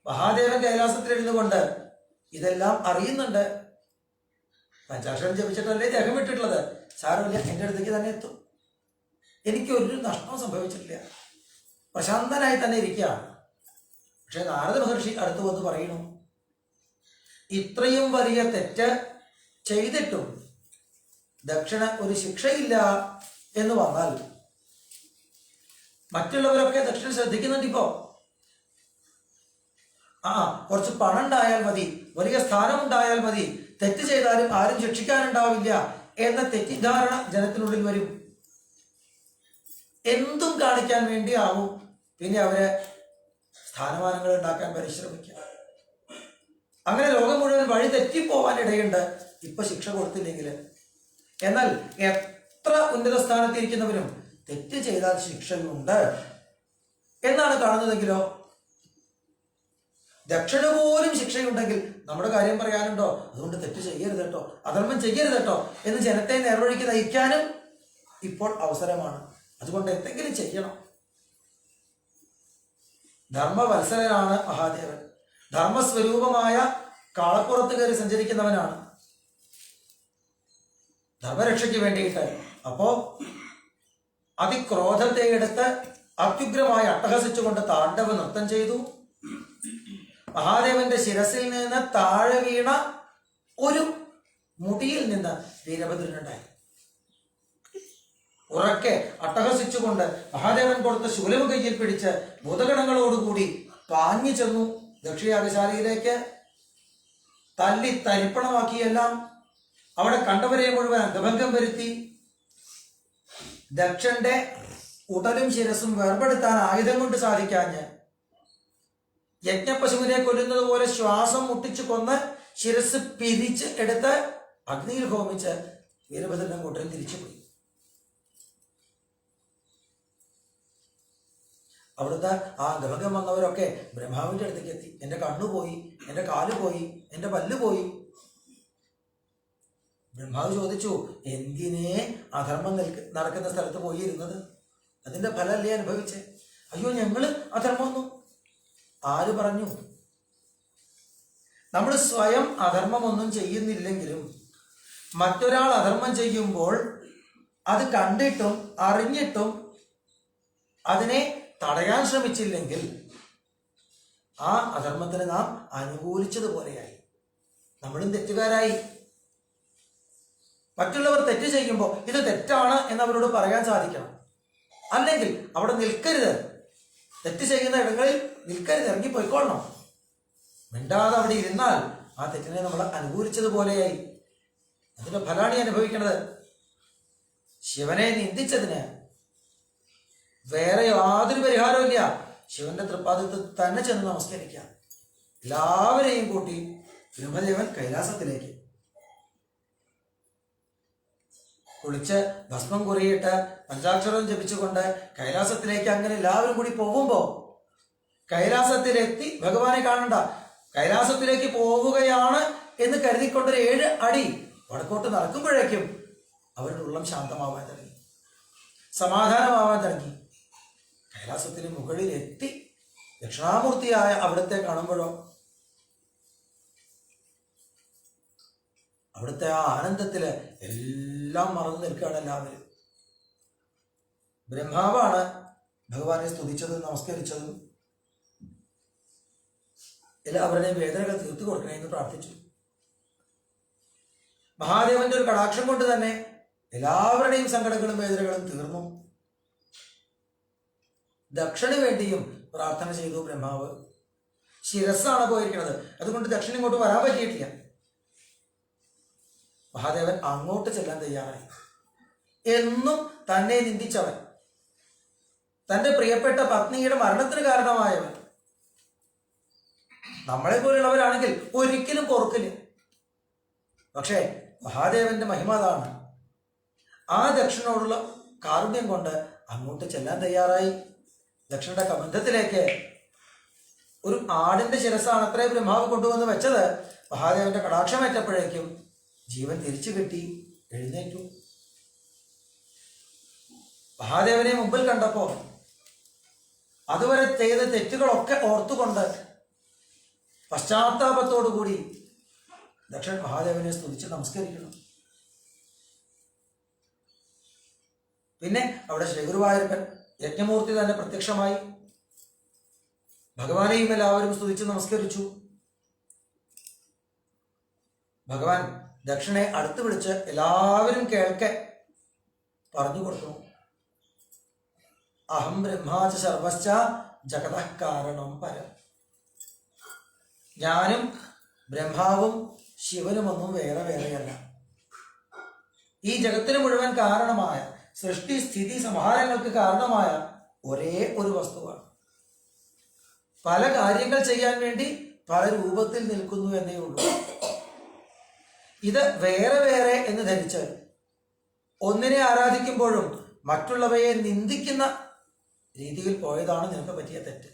മഹാദേവൻ കൈലാസത്തിലിരുന്നു കൊണ്ട് ഇതെല്ലാം അറിയുന്നുണ്ട്. പഞ്ചാക്ഷരം ജപിച്ചിട്ടല്ലേ ദേഹം വിട്ടിട്ടുള്ളത്, സാരമില്ല, എൻ്റെ അടുത്തേക്ക് തന്നെ എത്തും, എനിക്കൊരു നഷ്ടവും സംഭവിച്ചിട്ടില്ല, പ്രശാന്തനായി തന്നെ ഇരിക്കുകയാണ്. പക്ഷെ നാരദ മഹർഷി അടുത്ത് വന്ന് പറയുന്നു, ഇത്രയും വലിയ തെറ്റ് ചെയ്തിട്ടും ദക്ഷിണ ഒരു ശിക്ഷയില്ല എന്ന് വന്നാൽ മറ്റുള്ളവരൊക്കെ ദക്ഷിണ ശ്രദ്ധിക്കുന്നുണ്ട്. ഇപ്പോ കുറച്ച് പണം ഉണ്ടായാൽ മതി, വലിയ സ്ഥാനം ഉണ്ടായാൽ മതി, തെറ്റ് ചെയ്താലും ആരും ശിക്ഷിക്കാനുണ്ടാവില്ല എന്ന തെറ്റിദ്ധാരണ ജനത്തിനുള്ളിൽ വരും. എന്തും കാണിക്കാൻ വേണ്ടി ആവും പിന്നെ അവര് സ്ഥാനമാനങ്ങൾ ഉണ്ടാക്കാൻ പരിശ്രമിക്കുക. അങ്ങനെ ലോകം മുഴുവൻ വഴി തെറ്റിപ്പോവാൻ ഇടയുണ്ട് ഇപ്പൊ ശിക്ഷ കൊടുത്തില്ലെങ്കിൽ. എന്നാൽ എത്ര ഉന്നത സ്ഥാനത്തിരിക്കുന്നവരും തെറ്റ് ചെയ്താൽ ശിക്ഷയുണ്ട് എന്നാണ് കാണുന്നതെങ്കിലോ, ദക്ഷിണ പോലും ശിക്ഷയുണ്ടെങ്കിൽ നമ്മുടെ കാര്യം പറയാനുണ്ടോ? അതുകൊണ്ട് തെറ്റ് ചെയ്യരുത് കേട്ടോ, അധർമ്മം ചെയ്യരുത് കേട്ടോ എന്ന് ജനത്തെ നേർവഴിക്ക് നയിക്കാനും ഇപ്പോൾ അവസരമാണ്. അതുകൊണ്ട് എന്തെങ്കിലും ചെയ്യണം. ധർമ്മവത്സരനാണ് മഹാദേവൻ. ധർമ്മസ്വരൂപമായ കാളപ്പുറത്ത് കയറി സഞ്ചരിക്കുന്നവനാണ് ധർമ്മരക്ഷയ്ക്ക് വേണ്ടിയിട്ട്. അപ്പോ അതിക്രോധത്തെ എടുത്ത് അത്യുഗ്രമായി അട്ടഹസിച്ചുകൊണ്ട് താണ്ഡവ നൃത്തം ചെയ്തു. മഹാദേവന്റെ ശിരസിൽ നിന്ന് താഴെ വീണ ഒരു മുടിയിൽ നിന്ന് വീരഭദ്രനുണ്ടായി. ഉറക്കെ അട്ടഹസിച്ചുകൊണ്ട് മഹാദേവൻ കൊടുത്ത ശൂലം കയ്യിൽ പിടിച്ച് ഭൂതഗണങ്ങളോടുകൂടി പാഞ്ഞു ചെന്നു ദക്ഷിയാഗശാലയിലേക്ക്. തല്ലി തരിപ്പണമാക്കിയെല്ലാം അവിടെ കണ്ടവരെ മുഴുവൻ അംഗഭംഗം വരുത്തി. ദക്ഷന്റെ ഉടലും ശിരസും വേർപെടുത്താൻ ആയുധം കൊണ്ട് സാധിക്കാഞ്ഞ് യജ്ഞപശുവിനെ കൊല്ലുന്നത് പോലെ ശ്വാസം മുട്ടിച്ചു കൊന്ന് ശിരസ് പിരിച്ച് എടുത്ത് അഗ്നിയിൽ ഹോമിച്ച് വീരഭദ്രൻ കൂട്ടരും തിരിച്ചുപോയി. അവിടുത്തെ ആ ഗമകം വന്നവരൊക്കെ ബ്രഹ്മാവിന്റെ അടുത്തേക്ക് എത്തി. എൻ്റെ കണ്ണു പോയി, എൻ്റെ കാല് പോയി, എൻ്റെ പല്ല് പോയി. ബ്രഹ്മാവ് ചോദിച്ചു, എന്തിനേ അധർമ്മം നടക്കുന്ന സ്ഥലത്ത് പോയി ഇരുന്നത്? അതിന്റെ ഫലമല്ലേ അനുഭവിച്ചേ? അയ്യോ, ഞങ്ങള് അധർമ്മമൊന്നും ആര് പറഞ്ഞു? നമ്മൾ സ്വയം അധർമ്മമൊന്നും ചെയ്യുന്നില്ലെങ്കിലും മറ്റൊരാൾ അധർമ്മം ചെയ്യുമ്പോൾ അത് കണ്ടിട്ടും അറിഞ്ഞിട്ടും അതിനെ തടയാൻ ശ്രമിച്ചില്ലെങ്കിൽ ആ അധർമ്മത്തിന് നാം അനുകൂലിച്ചതുപോലെയായി, നമ്മളും തെറ്റുകാരായി. മറ്റുള്ളവർ തെറ്റ് ചെയ്യുമ്പോൾ ഇത് തെറ്റാണ് എന്നവരോട് പറയാൻ സാധിക്കണം. അല്ലെങ്കിൽ അവിടെ നിൽക്കരുത്, തെറ്റ് ചെയ്യുന്ന ഇടങ്ങളിൽ നിൽക്കരുത്, ഇറങ്ങിപ്പോയിക്കൊള്ളണം. മിണ്ടാതെ അവിടെ ഇരുന്നാൽ ആ തെറ്റിനെ നമ്മൾ അനുകൂലിച്ചതുപോലെയായി. അതിന്റെ ഫലാണ് അനുഭവിക്കുന്നത്. ശിവനെ നിന്ദിച്ചതിന് വേറെ യാതൊരു പരിഹാരവും ഇല്ല. ശിവന്റെ തൃപ്പാദത്തിൽ തന്നെ ചെന്ന് നമസ്കരിക്കാം. എല്ലാവരെയും കൂട്ടി ബ്രഹ്മദേവൻ കൈലാസത്തിലേക്ക് കുളിച്ച് ഭസ്മം കുറിയിട്ട് പഞ്ചാക്ഷരം ജപിച്ചുകൊണ്ട് കൈലാസത്തിലേക്ക് അങ്ങനെ എല്ലാവരും കൂടി പോകുമ്പോ കൈലാസത്തിലെത്തി ഭഗവാനെ കാണണ്ട, കൈലാസത്തിലേക്ക് പോവുകയാണ് എന്ന് കരുതിക്കൊണ്ടൊരു 7 അടി വടക്കോട്ട് നടക്കുമ്പോഴേക്കും അവരുടെ ഉള്ളം ശാന്തമാവാൻ തുടങ്ങി, സമാധാനമാവാൻ തുടങ്ങി. കൈലാസത്തിന് മുകളിലെത്തി ദക്ഷിണാമൂർത്തിയായ അവിടുത്തെ കാണുമ്പോഴോ അവിടുത്തെ ആ ആനന്ദത്തില് എല്ലാം മറന്നു നിൽക്കുകയാണ് എല്ലാവരും. ബ്രഹ്മാവാണ് ഭഗവാനെ സ്തുതിച്ചതും നമസ്കരിച്ചതും എല്ലാവരുടെയും വേദനകൾ തീർത്തു കൊടുക്കണമെന്ന് പ്രാർത്ഥിച്ചു. മഹാദേവന്റെ ഒരു കടാക്ഷം കൊണ്ട് തന്നെ എല്ലാവരുടെയും സങ്കടങ്ങളും വേദനകളും തീർന്നു. ദക്ഷന് വേണ്ടിയും പ്രാർത്ഥന ചെയ്തു ബ്രഹ്മാവ്. ശിരസ്സാണ് പോയിരിക്കുന്നത്, അതുകൊണ്ട് ദക്ഷിണ ഇങ്ങോട്ട് വരാൻ പറ്റിയിട്ടില്ല. മഹാദേവൻ അങ്ങോട്ട് ചെല്ലാൻ തയ്യാറായി. എന്നും തന്നെ നിന്ദിച്ചവൻ, തന്റെ പ്രിയപ്പെട്ട പത്നിയുടെ മരണത്തിന് കാരണമായവൻ, നമ്മളെ പോലുള്ളവരാണെങ്കിൽ ഒരിക്കലും പൊറുക്കില്ല. പക്ഷേ മഹാദേവന്റെ മഹിമ അതാണ്. ആ ദക്ഷനോടുള്ള കാരുണ്യം കൊണ്ട് അങ്ങോട്ട് ചെല്ലാൻ തയ്യാറായി. ദക്ഷന്റെ കബന്ധത്തിലേക്ക് ഒരു ആടിന്റെ ശിരസാണ് അത്രേ ബ്രഹ്മാവ് കൊണ്ടുവന്ന് വെച്ചത്. മഹാദേവന്റെ കടാക്ഷമേറ്റപ്പോഴേക്കും ജീവൻ തിരിച്ചു കിട്ടി, എഴുന്നേറ്റു. മഹാദേവനെ മുമ്പിൽ കണ്ടപ്പോ അതുവരെ ചെയ്ത തെറ്റുകളൊക്കെ ഓർത്തുകൊണ്ട് പശ്ചാത്താപത്തോടുകൂടി ദക്ഷൻ മഹാദേവനെ സ്തുതിച്ച് നമസ്കരിക്കണം. പിന്നെ അവിടെ ശ്രീഗുരുവായൂരപ്പൻ യജ്ഞമൂർത്തി തന്നെ പ്രത്യക്ഷമായി. ഭഗവാനെയും എല്ലാവരും സ്തുതിച്ച് നമസ്കരിച്ചു. ഭഗവാൻ ദക്ഷനെ അടുത്ത് വിളിച്ച് എല്ലാവരും കേൾക്കെ പറഞ്ഞു കൊടുത്തു. അഹം ബ്രഹ്മാച സർവശ്ച ജഗതഃ കാരണം പരം. ഞാനും ബ്രഹ്മാവും ശിവനുമൊന്നും വേറെ വേറെയല്ല. ഈ ജഗത്തിന് മുഴുവൻ കാരണമായ, സൃഷ്ടി സ്ഥിതി സംഹാരങ്ങൾക്ക് കാരണമായ ഒരേ ഒരു വസ്തുവാണ്. പല കാര്യങ്ങൾ ചെയ്യാൻ വേണ്ടി പല രൂപത്തിൽ നിൽക്കുന്നു എന്നേ ഉള്ളൂ. ഇത് വേറെ വേറെ എന്ന് ധരിച്ച് ഒന്നിനെ ആരാധിക്കുമ്പോഴും മറ്റുള്ളവയെ നിന്ദിക്കുന്ന രീതിയിൽ പോയതാണ് നിനക്ക് പറ്റിയ തെറ്റ്.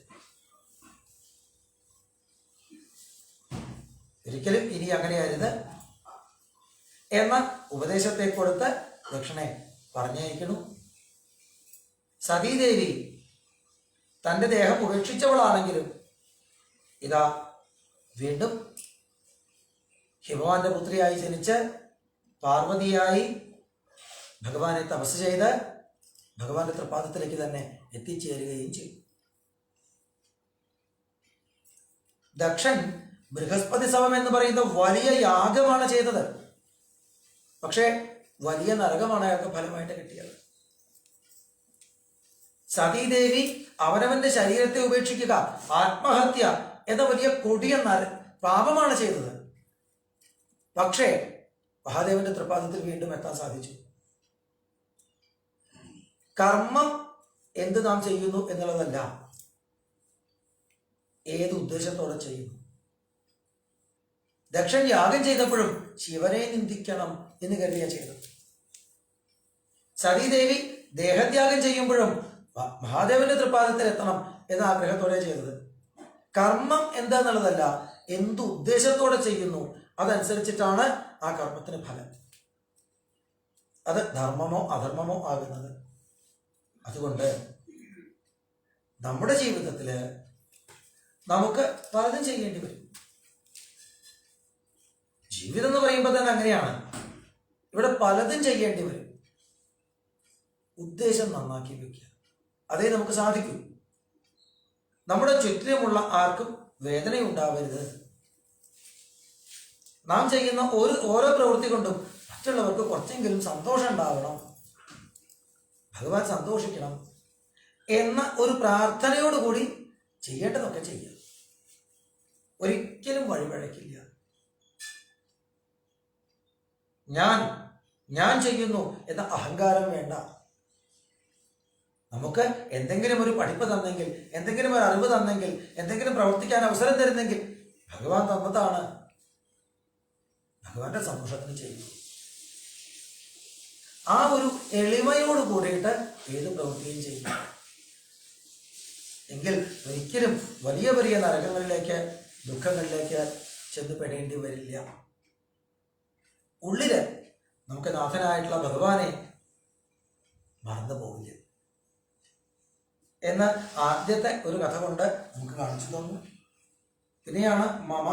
ഒരിക്കലും ഇനി അങ്ങനെയായിരുന്നു എന്ന ഉപദേശത്തെ കൊടുത്ത് ദക്ഷനെ പറഞ്ഞയക്കണു. സതീദേവി തൻ്റെ ദേഹം ഉപേക്ഷിച്ചവളാണെങ്കിലും ഇതാ വീണ്ടും ഹിമവാന്റെ പുത്രിയായി ജനിച്ച് പാർവതിയായി ഭഗവാനെ തപസ് ചെയ്ത് ഭഗവാന്റെ തൃപ്പാദത്തിലേക്ക് തന്നെ എത്തിച്ചേരുകയും ചെയ്തു. ദക്ഷൻ ബൃഹസ്പതി സമം എന്ന് പറയുന്ന വലിയ യാഗമാണ് ചെയ്തത്. പക്ഷേ വലിയ നരകമാണ് അയാൾക്ക് ഫലമായിട്ട് കിട്ടിയത്. സതീദേവി അവനവന്റെ ശരീരത്തെ ഉപേക്ഷിക്കുക, ആത്മഹത്യ എന്ന വലിയ കൊടിയ പാപമാണ് ചെയ്തത്. പക്ഷേ മഹാദേവന്റെ തൃപ്പാദത്തിൽ വീണ്ടും എത്താൻ സാധിച്ചു. കർമ്മം എന്ത് നാം ചെയ്യുന്നു എന്നുള്ളതല്ല, ഏത് ഉദ്ദേശത്തോടെ ചെയ്യുന്നു. ദക്ഷൻ യാഗം ചെയ്തപ്പോഴും ശിവനെ നിന്ദിക്കണം എന്ന് കരുതിയാ ചെയ്തത്. സതീദേവി ദേഹത്യാഗം ചെയ്യുമ്പോഴും മഹാദേവന്റെ തൃപ്പാദത്തിൽ എത്തണം എന്ന ആഗ്രഹത്തോടെ ചെയ്തത്. കർമ്മം എന്താന്നുള്ളതല്ല, എന്ത് ഉദ്ദേശത്തോടെ ചെയ്യുന്നു അതനുസരിച്ചിട്ടാണ് ആ കർമ്മത്തിന് ഫലം. അത് ധർമ്മമോ അധർമ്മമോ ആകുന്നത്. അതുകൊണ്ട് നമ്മുടെ ജീവിതത്തില് നമുക്ക് പലതും ചെയ്യേണ്ടി വരും. ജീവിതം എന്ന് പറയുമ്പോൾ തന്നെ അങ്ങനെയാണ്. ഇവിടെ പലതും ചെയ്യേണ്ടി വരും. ഉദ്ദേശം നന്നാക്കി വെക്കുക, അതേ നമുക്ക് സാധിക്കൂ. നമ്മുടെ ചുറ്റിലുമുള്ള ആർക്കും വേദനയുണ്ടാവരുത്. നാം ചെയ്യുന്ന ഓരോ പ്രവൃത്തി കൊണ്ടും മറ്റുള്ളവർക്ക് കുറച്ചെങ്കിലും സന്തോഷം ഉണ്ടാവണം, ഭഗവാൻ സന്തോഷിക്കണം എന്ന ഒരു പ്രാർത്ഥനയോടുകൂടി ചെയ്യേണ്ടതൊക്കെ ചെയ്യുക. ഒരിക്കലും വഴിവഴക്കില്ല. ഞാൻ ചെയ്യുന്നു എന്ന അഹങ്കാരം വേണ്ട. നമുക്ക് എന്തെങ്കിലും ഒരു പഠിപ്പ് തന്നെങ്കിൽ, എന്തെങ്കിലും ഒരു അറിവ് തന്നെങ്കിൽ, എന്തെങ്കിലും പ്രവർത്തിക്കാൻ അവസരം തരുന്നെങ്കിൽ ഭഗവാൻ തന്നതാണ്. ഭഗവാന്റെ സന്തോഷത്തിന് ചെയ്യുന്നു. ആ ഒരു എളിമയോട് കൂടിയിട്ട് ഏത് പ്രവൃത്തിയും ചെയ്യും എങ്കിൽ ഒരിക്കലും വലിയ വലിയ നരകങ്ങളിലേക്ക്, ദുഃഖങ്ങളിലേക്ക് ചെന്നുപെടേണ്ടി വരില്ല. ഉള്ളില് നമുക്ക് നാഥനായിട്ടുള്ള ഭഗവാനെ മറന്നു പോവില്ല എന്ന് ആദ്യത്തെ ഒരു കഥ കൊണ്ട് നമുക്ക് കാണിച്ചു തന്നു. പിന്നെയാണ് മമ,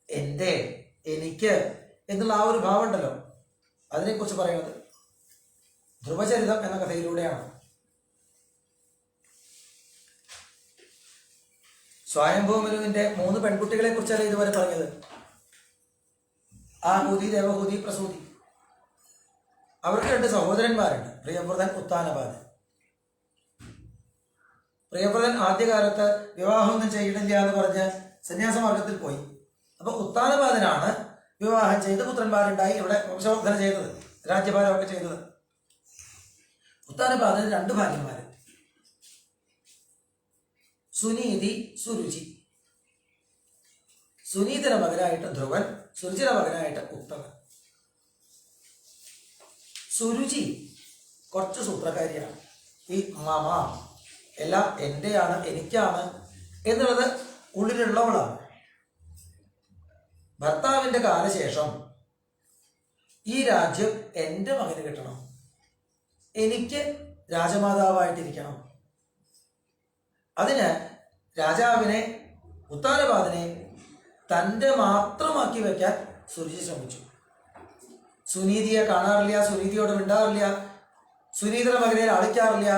എൻ്റെ, എനിക്ക് എന്നുള്ള ആ ഒരു ഭാവം ഉണ്ടല്ലോ, അതിനെക്കുറിച്ച് പറയുന്നത് ധ്രുവചരിതം എന്ന കഥയിലൂടെയാണ്. സ്വയംഭൂമനുവിന്റെ 3 പെൺകുട്ടികളെ കുറിച്ചല്ല ഇതുവരെ പറഞ്ഞത്. ആഹൂതി, ദേവഹൂതി, പ്രസൂതി. അവർക്ക് 2 സഹോദരന്മാരുണ്ട്, പ്രിയവ്രതൻ, ഉത്താനപാദൻ. പ്രിയവ്രതൻ ആദ്യകാലത്ത് വിവാഹമൊന്നും ചെയ്യണില്ല എന്ന് പറഞ്ഞ് സന്യാസമാർഗത്തിൽ പോയി. അപ്പൊ ഉത്താനപാദനാണ് വിവാഹം ചെയ്ത് പുത്രന്മാരുണ്ടായി ഇവിടെ വംശവർദ്ധന ചെയ്തത്, രാജ്യഭാരമൊക്കെ ചെയ്തത്. ഉത്താനപാദന് 2 ഭാര്യമാര്, സുനീതി, സുരുചി. സുനീതിയുടെ മകനായിട്ട് ധ്രുവൻ, സുരുചിയുടെ മകനായിട്ട് ഉത്തമൻ. സുരുചി കുറച്ച് സൂത്രക്കാരിയാണ്. ഈ മമ എല്ലാം എൻ്റെയാണ്, എനിക്കാണ് എന്നുള്ളത് ഉള്ളിലുള്ളവളാണ്. ഭർത്താവിൻ്റെ കാലശേഷം ഈ രാജ്യം എൻ്റെ മകന് കിട്ടണം, എനിക്ക് രാജമാതാവായിട്ടിരിക്കണം. അതിന് രാജാവിനെ, ഉത്താനപാദനെ തൻ്റെ മാത്രമാക്കി വയ്ക്കാൻ സുരുചി ശ്രമിച്ചു. സുനീതിയെ കാണാറില്ല, സുനീതിയോട് മിണ്ടാറില്ല, സുനീതിയുടെ മകനെ ലാളിക്കാറില്ല.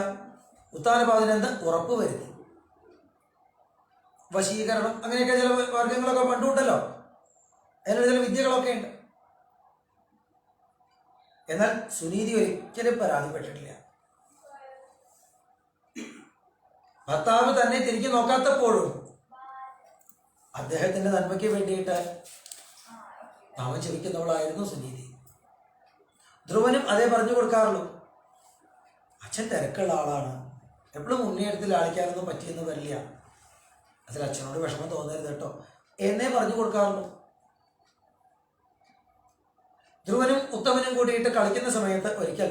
ഉത്താനപാദനെന്ന് ഉറപ്പ് വരുത്തി. വശീകരണം അങ്ങനെയൊക്കെ ചില വർഗങ്ങളൊക്കെ പണ്ടുണ്ടല്ലോ, അതിനുള്ള ചില വിദ്യകളൊക്കെ ഉണ്ട്. എന്നാൽ സുനീതി ഒരിക്കലും പരാതിപ്പെട്ടിട്ടില്ല. ഭർത്താവ് തന്നെ തിരികെ നോക്കാത്തപ്പോഴും അദ്ദേഹത്തിന്റെ നന്മയ്ക്ക് വേണ്ടിയിട്ട് നാമം ജപിക്കുന്നവളായിരുന്നു സുനീതി. ധ്രുവനും അതേ പറഞ്ഞു കൊടുക്കാറുള്ളൂ. അച്ഛൻ തിരക്കുള്ള ആളാണ്, എപ്പോഴും മുന്നേറ്റത്തിൽ ആളിക്കാനൊന്നും പറ്റിയെന്ന് വരില്ല, അതിൽ അച്ഛനോട് വിഷമം തോന്നരുത് കേട്ടോ എന്നേ പറഞ്ഞു കൊടുക്കാറുള്ളൂ. ധ്രുവനും ഉത്തമനും കൂടിയിട്ട് കളിക്കുന്ന സമയത്ത് ഒരിക്കൽ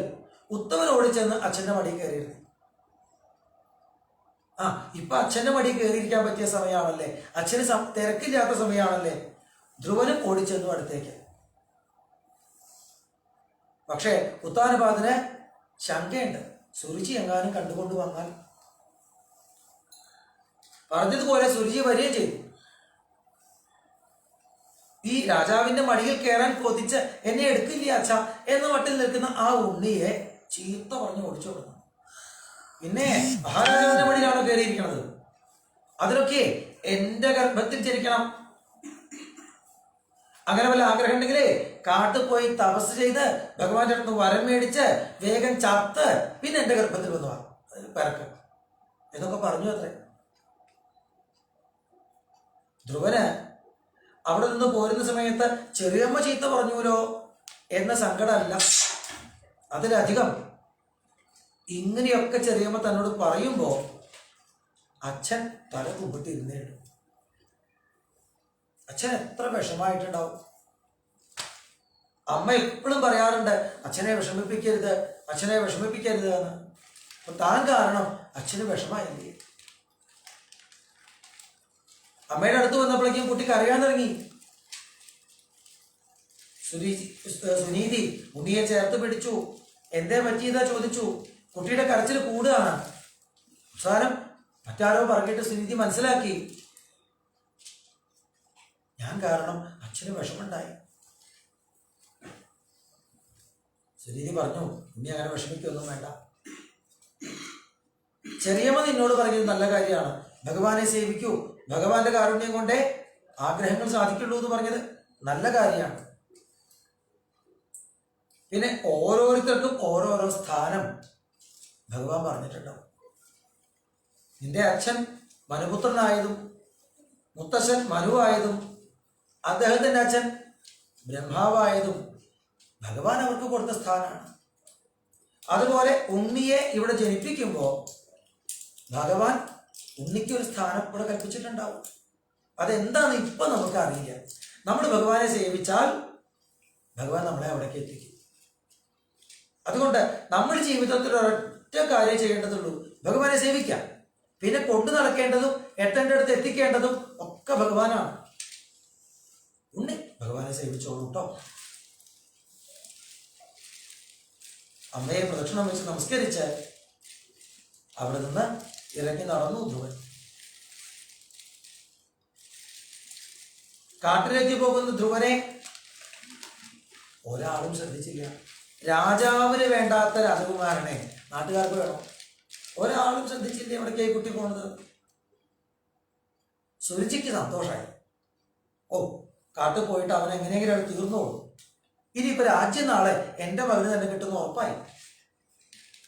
ഉത്തമൻ ഓടിച്ചെന്ന് അച്ഛൻ്റെ മടിയിൽ കയറിയിരുന്നു. ഇപ്പൊ അച്ഛൻ്റെ മടിയിൽ കയറിയിരിക്കാൻ പറ്റിയ സമയമാണല്ലേ, അച്ഛന് തിരക്കില്ലാത്ത സമയമാണല്ലേ. ധ്രുവനും ഓടിച്ചെന്നു അടുത്തേക്ക്. പക്ഷേ ഉത്താനപാദന് ശങ്കയുണ്ട്, സുരുചി എങ്ങാനും കണ്ടുകൊണ്ട് വന്നാൽ. പറഞ്ഞതുപോലെ സുരുചി വരികയും ചെയ്തു. ഈ രാജാവിന്റെ മടിയിൽ കയറാൻ കൊതിച്ച് എന്നെ എടുക്കില്ല അച്ഛ എന്ന മട്ടിൽ നിൽക്കുന്ന ആ ഉണ്ണിയെ ചീത്ത പറഞ്ഞു ഓടിച്ചു കൊടുക്കുന്നു. പിന്നെ മഹാരാജാവിന്റെ മടിയിലാണോ കയറിയിരിക്കുന്നത്? അതിലൊക്കെ എന്റെ ഗർഭത്തിൽ ജനിക്കണം. അങ്ങനെ വല്ല ആഗ്രഹം ഉണ്ടെങ്കിലേ കാട്ടിൽ പോയി തപസ് ചെയ്ത് ഭഗവാന്റെ അടുത്ത് വരം മേടിച്ച് വേഗം ചത്ത് പിന്നെ എന്റെ ഗർഭത്തിൽ വന്നു പരക്ക് എന്നൊക്കെ പറഞ്ഞു അത്രേ. ധ്രുവന് അവിടെ നിന്ന് പോരുന്ന സമയത്ത് ചെറിയമ്മ ചീത്ത പറഞ്ഞുല്ലോ എന്ന സങ്കടമല്ല, അതിലധികം ഇങ്ങനെയൊക്കെ ചെറിയമ്മ തന്നോട് പറയുമ്പോ അച്ഛൻ തല കുമ്പിട്ടിരുന്നേടും. അച്ഛൻ എത്ര വിഷമായിട്ടുണ്ടാവും. അമ്മ എപ്പോഴും പറയാറുണ്ട് അച്ഛനെ വിഷമിപ്പിക്കരുത്, അച്ഛനെ വിഷമിപ്പിക്കരുത് എന്ന്. അപ്പൊ താൻ കാരണം അച്ഛന് വിഷമായില്ലേ. അമ്മയുടെ അടുത്ത് വന്നപ്പോഴേക്കും കുട്ടി കരയാൻ തുടങ്ങി. സുനീതി ഉണ്ണിയെ ചേർത്ത് പിടിച്ചു. എന്തേ പറ്റിയതാ ചോദിച്ചു. കുട്ടിയുടെ കരച്ചിൽ കൂടുകയാണ്. അവസാനം മറ്റാരോ പറഞ്ഞിട്ട് സുനീതി മനസ്സിലാക്കി, ഞാൻ കാരണം അച്ഛന് വിഷമുണ്ടായി. സുനീതി പറഞ്ഞു, ഉണ്ണി അങ്ങനെ വിഷമിക്കൊന്നും വേണ്ട. ചെറിയമ്മ നിന്നോട് പറഞ്ഞത് നല്ല കാര്യമാണ്, ഭഗവാനെ സേവിക്കൂ, ഭഗവാന്റെ കാരുണ്യം കൊണ്ടേ ആഗ്രഹങ്ങൾ സാധിക്കുള്ളൂ എന്ന് പറഞ്ഞത് നല്ല കാര്യമാണ്. പിന്നെ ഓരോരുത്തർക്കും ഓരോരോ സ്ഥാനം ഭഗവാൻ പറഞ്ഞിട്ടുണ്ടാവും. നിന്റെ അച്ഛൻ മനുപുത്രനായതും മുത്തശ്ശൻ മനുവായതും അദ്ദേഹത്തിന്റെ അച്ഛൻ ബ്രഹ്മാവായതും ഭഗവാൻ അവർക്ക് കൊടുത്ത സ്ഥാനമാണ്. അതുപോലെ ഉണ്ണിയെ ഇവിടെ ജനിപ്പിക്കുമ്പോൾ ഭഗവാൻ ഉണ്ണിക്ക് ഒരു സ്ഥാനം ഇവിടെ കൽപ്പിച്ചിട്ടുണ്ടാവും. അതെന്താന്ന് ഇപ്പൊ നമുക്ക് അറിയില്ല. നമ്മൾ ഭഗവാനെ സേവിച്ചാൽ ഭഗവാൻ നമ്മളെ അവിടേക്ക് എത്തിക്കും. അതുകൊണ്ട് നമ്മൾ ജീവിതത്തിൽ ഒരൊറ്റ കാര്യം ചെയ്യേണ്ടതുള്ളൂ, ഭഗവാനെ സേവിക്കാം. പിന്നെ കൊണ്ടു നടക്കേണ്ടതും എത്തേണ്ടടുത്ത് എത്തിക്കേണ്ടതും ഒക്കെ ഭഗവാനാണ്. ഉണ്ണി ഭഗവാനെ സേവിച്ചോളൂ കേട്ടോ. അമ്മയെ പ്രദക്ഷിണം വെച്ച് നമസ്കരിച്ച് അവിടെ നിന്ന് ഇറങ്ങി നടന്നു ധ്രുവൻ. കാട്ടിലേക്ക് പോകുന്ന ധ്രുവനെ ഒരാളും ശ്രദ്ധിച്ചില്ല. രാജാവിന് വേണ്ടാത്ത രാജകുമാരനെ നാട്ടുകാർക്ക് വേണം. ഒരാളും ശ്രദ്ധിച്ചില്ല എവിടേക്കായി കുട്ടി പോണത്. സുരുചിക്ക് സന്തോഷമായി. കാട്ടിൽ പോയിട്ട് അവൻ എങ്ങനെയെങ്കിലും അവിടെ തീർന്നോളൂ. ഇനിയിപ്പോ രാജ്യം നാളെ എന്റെ മകന് തന്നെ കിട്ടുന്ന ഉറപ്പായി.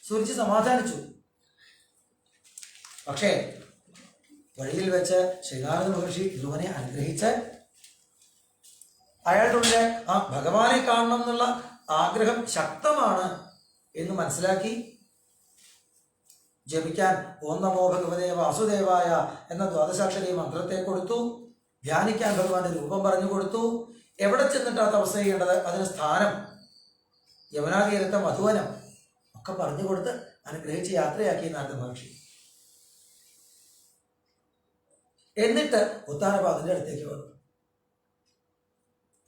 സുരുചി സമാധാനിച്ചു. പക്ഷേ വഴിയിൽ വെച്ച് ശ്രീനാരദ മഹർഷി ധ്രുവനെ അനുഗ്രഹിച്ച് അയാളുടെ ഉള്ളിലെ ആ ഭഗവാനെ കാണണം എന്നുള്ള ആഗ്രഹം ശക്തമാണ് എന്ന് മനസ്സിലാക്കി ജപിക്കാൻ ഓം നമോ ഭഗവതേ വാസുദേവായ എന്ന ദ്വാദശാക്ഷരി മന്ത്രത്തെ കൊടുത്തു. ധ്യാനിക്കാൻ ഭഗവാന്റെ രൂപം പറഞ്ഞു കൊടുത്തു. എവിടെ ചെന്നിട്ടാണ് തപസ് ചെയ്യേണ്ടത്, അതിന് സ്ഥാനം, യമുനാതീരത്തെ മധുവനം ഒക്കെ പറഞ്ഞു കൊടുത്ത് അനുഗ്രഹിച്ച് യാത്രയാക്കി നാരദ മഹർഷി. എന്നിട്ട് ഉത്താനപാദന്റെ അടുത്തേക്ക് വന്നു.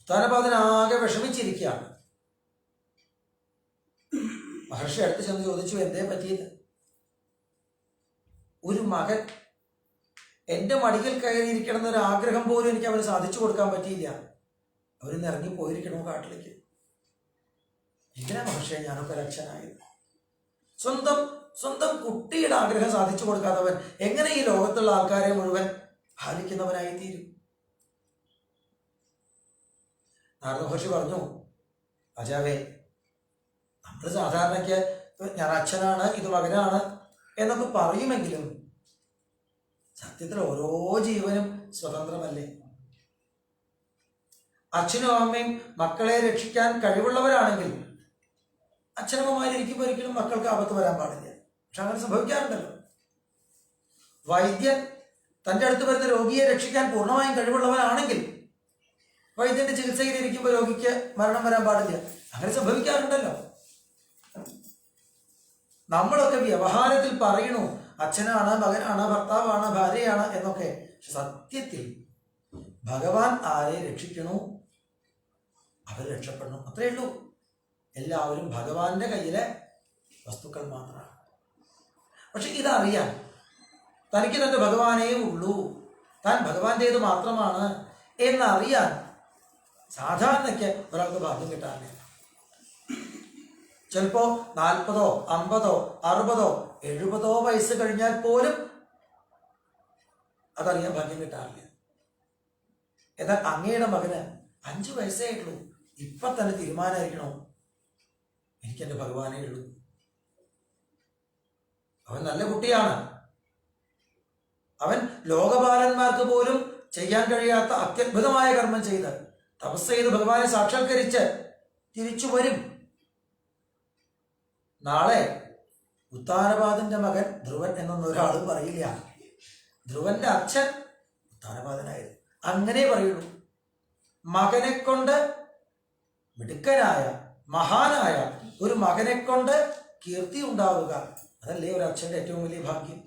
ഉത്താനപാദൻ ആകെ വിഷമിച്ചിരിക്കുകയാണ്. മഹർഷി അടുത്ത് ചെന്ന് ചോദിച്ചു, എന്തേ പറ്റിയത്? ഒരു മകൻ എന്റെ മടിയിൽ കയറിയിരിക്കണം എന്നൊരു ആഗ്രഹം പോലും എനിക്ക് അവന് സാധിച്ചു കൊടുക്കാൻ പറ്റിയില്ല. അവരിന്ന് ഇറങ്ങി പോയിരിക്കണോ കാട്ടിലേക്ക്? എന്തിനാ മഹർഷിയെ ഞാനൊക്കെ രക്ഷനായത്? സ്വന്തം കുട്ടിയുടെ ആഗ്രഹം സാധിച്ചു കൊടുക്കാത്തവൻ എങ്ങനെ ഈ ലോകത്തുള്ള ആൾക്കാരെ മുഴുവൻ പാലിക്കുന്നവനായി തീരും? നാരദ മഹർഷി പറഞ്ഞു, രാജാവേ, നമ്മൾ സാധാരണയ്ക്ക് ഞാൻ അച്ഛനാണ്, ഇത് മകനാണ് എന്നൊക്കെ പറയുമെങ്കിലും സത്യത്തിൽ ഓരോ ജീവനും സ്വതന്ത്രമല്ലേ? അച്ഛനും അമ്മയും മക്കളെ രക്ഷിക്കാൻ കഴിവുള്ളവരാണെങ്കിൽ അച്ഛനമ്മമാരിയ്ക്കുമ്പോൾ ഒരിക്കലും മക്കൾക്ക് ആപത്ത് വരാൻ പാടില്ല. പക്ഷെ അങ്ങനെ സംഭവിക്കാറുണ്ടല്ലോ. വൈദ്യൻ തൻ്റെ അടുത്ത് വരുന്ന രോഗിയെ രക്ഷിക്കാൻ പൂർണ്ണമായും കഴിവുള്ളവനാണെങ്കിൽ വൈദ്യന്റെ ചികിത്സയിലിരിക്കുമ്പോൾ രോഗിക്ക് മരണം വരാൻ പാടില്ല. അങ്ങനെ സംഭവിക്കാറുണ്ടല്ലോ. നമ്മളൊക്കെ വ്യവഹാരത്തിൽ പറയണു അച്ഛനാണ്, മകനാണ്, ഭർത്താവാണ്, ഭാര്യയാണ് എന്നൊക്കെ. പക്ഷെ സത്യത്തിൽ ഭഗവാൻ ആരെ രക്ഷിക്കണു അവർ രക്ഷപ്പെടണം, അത്രയേ ഉള്ളൂ. എല്ലാവരും ഭഗവാന്റെ കയ്യിലെ വസ്തുക്കൾ മാത്രമാണ്. പക്ഷെ ഇതറിയാൻ തനിക്ക് തന്റെ ഭഗവാനേ ഉള്ളൂ, താൻ ഭഗവാന്റേത് മാത്രമാണ് എന്നറിയാൻ സാധാരണയ്ക്ക് ഒരാൾക്ക് ഭാഗ്യം കിട്ടാറില്ല. ചിലപ്പോ 40, 50, 60, 70 വയസ്സ് കഴിഞ്ഞാൽ പോലും അതറിയാൻ ഭാഗ്യം കിട്ടാറില്ല. എന്നാൽ അങ്ങയുടെ മകന് 5 വയസ്സേ ഉള്ളൂ. ഇപ്പൊ തന്നെ തീരുമാനമായിരിക്കണോ, എനിക്കെന്റെ ഭഗവാനേ ഉള്ളൂ. അവൻ നല്ല കുട്ടിയാണ്. അവൻ ലോകപാലന്മാർക്ക് പോലും ചെയ്യാൻ കഴിയാത്ത അത്യത്ഭുതമായ കർമ്മം ചെയ്ത് തപസ് ചെയ്ത് ഭഗവാനെ സാക്ഷാത്കരിച്ച് തിരിച്ചു വരും. നാളെ ഉത്താനപാദന്റെ മകൻ ധ്രുവൻ എന്നൊന്നും ഒരാളും പറയില്ല. ധ്രുവന്റെ അച്ഛൻ ഉത്താനപാദനായിരുന്നു, അങ്ങനെ പറയുള്ളൂ. മകനെ കൊണ്ട് മിടുക്കനായ മഹാനായ ഒരു മകനെ കൊണ്ട് കീർത്തി ഉണ്ടാവുക, അതല്ലേ ഒരു അച്ഛന്റെ ഏറ്റവും വലിയ ഭാഗ്യം.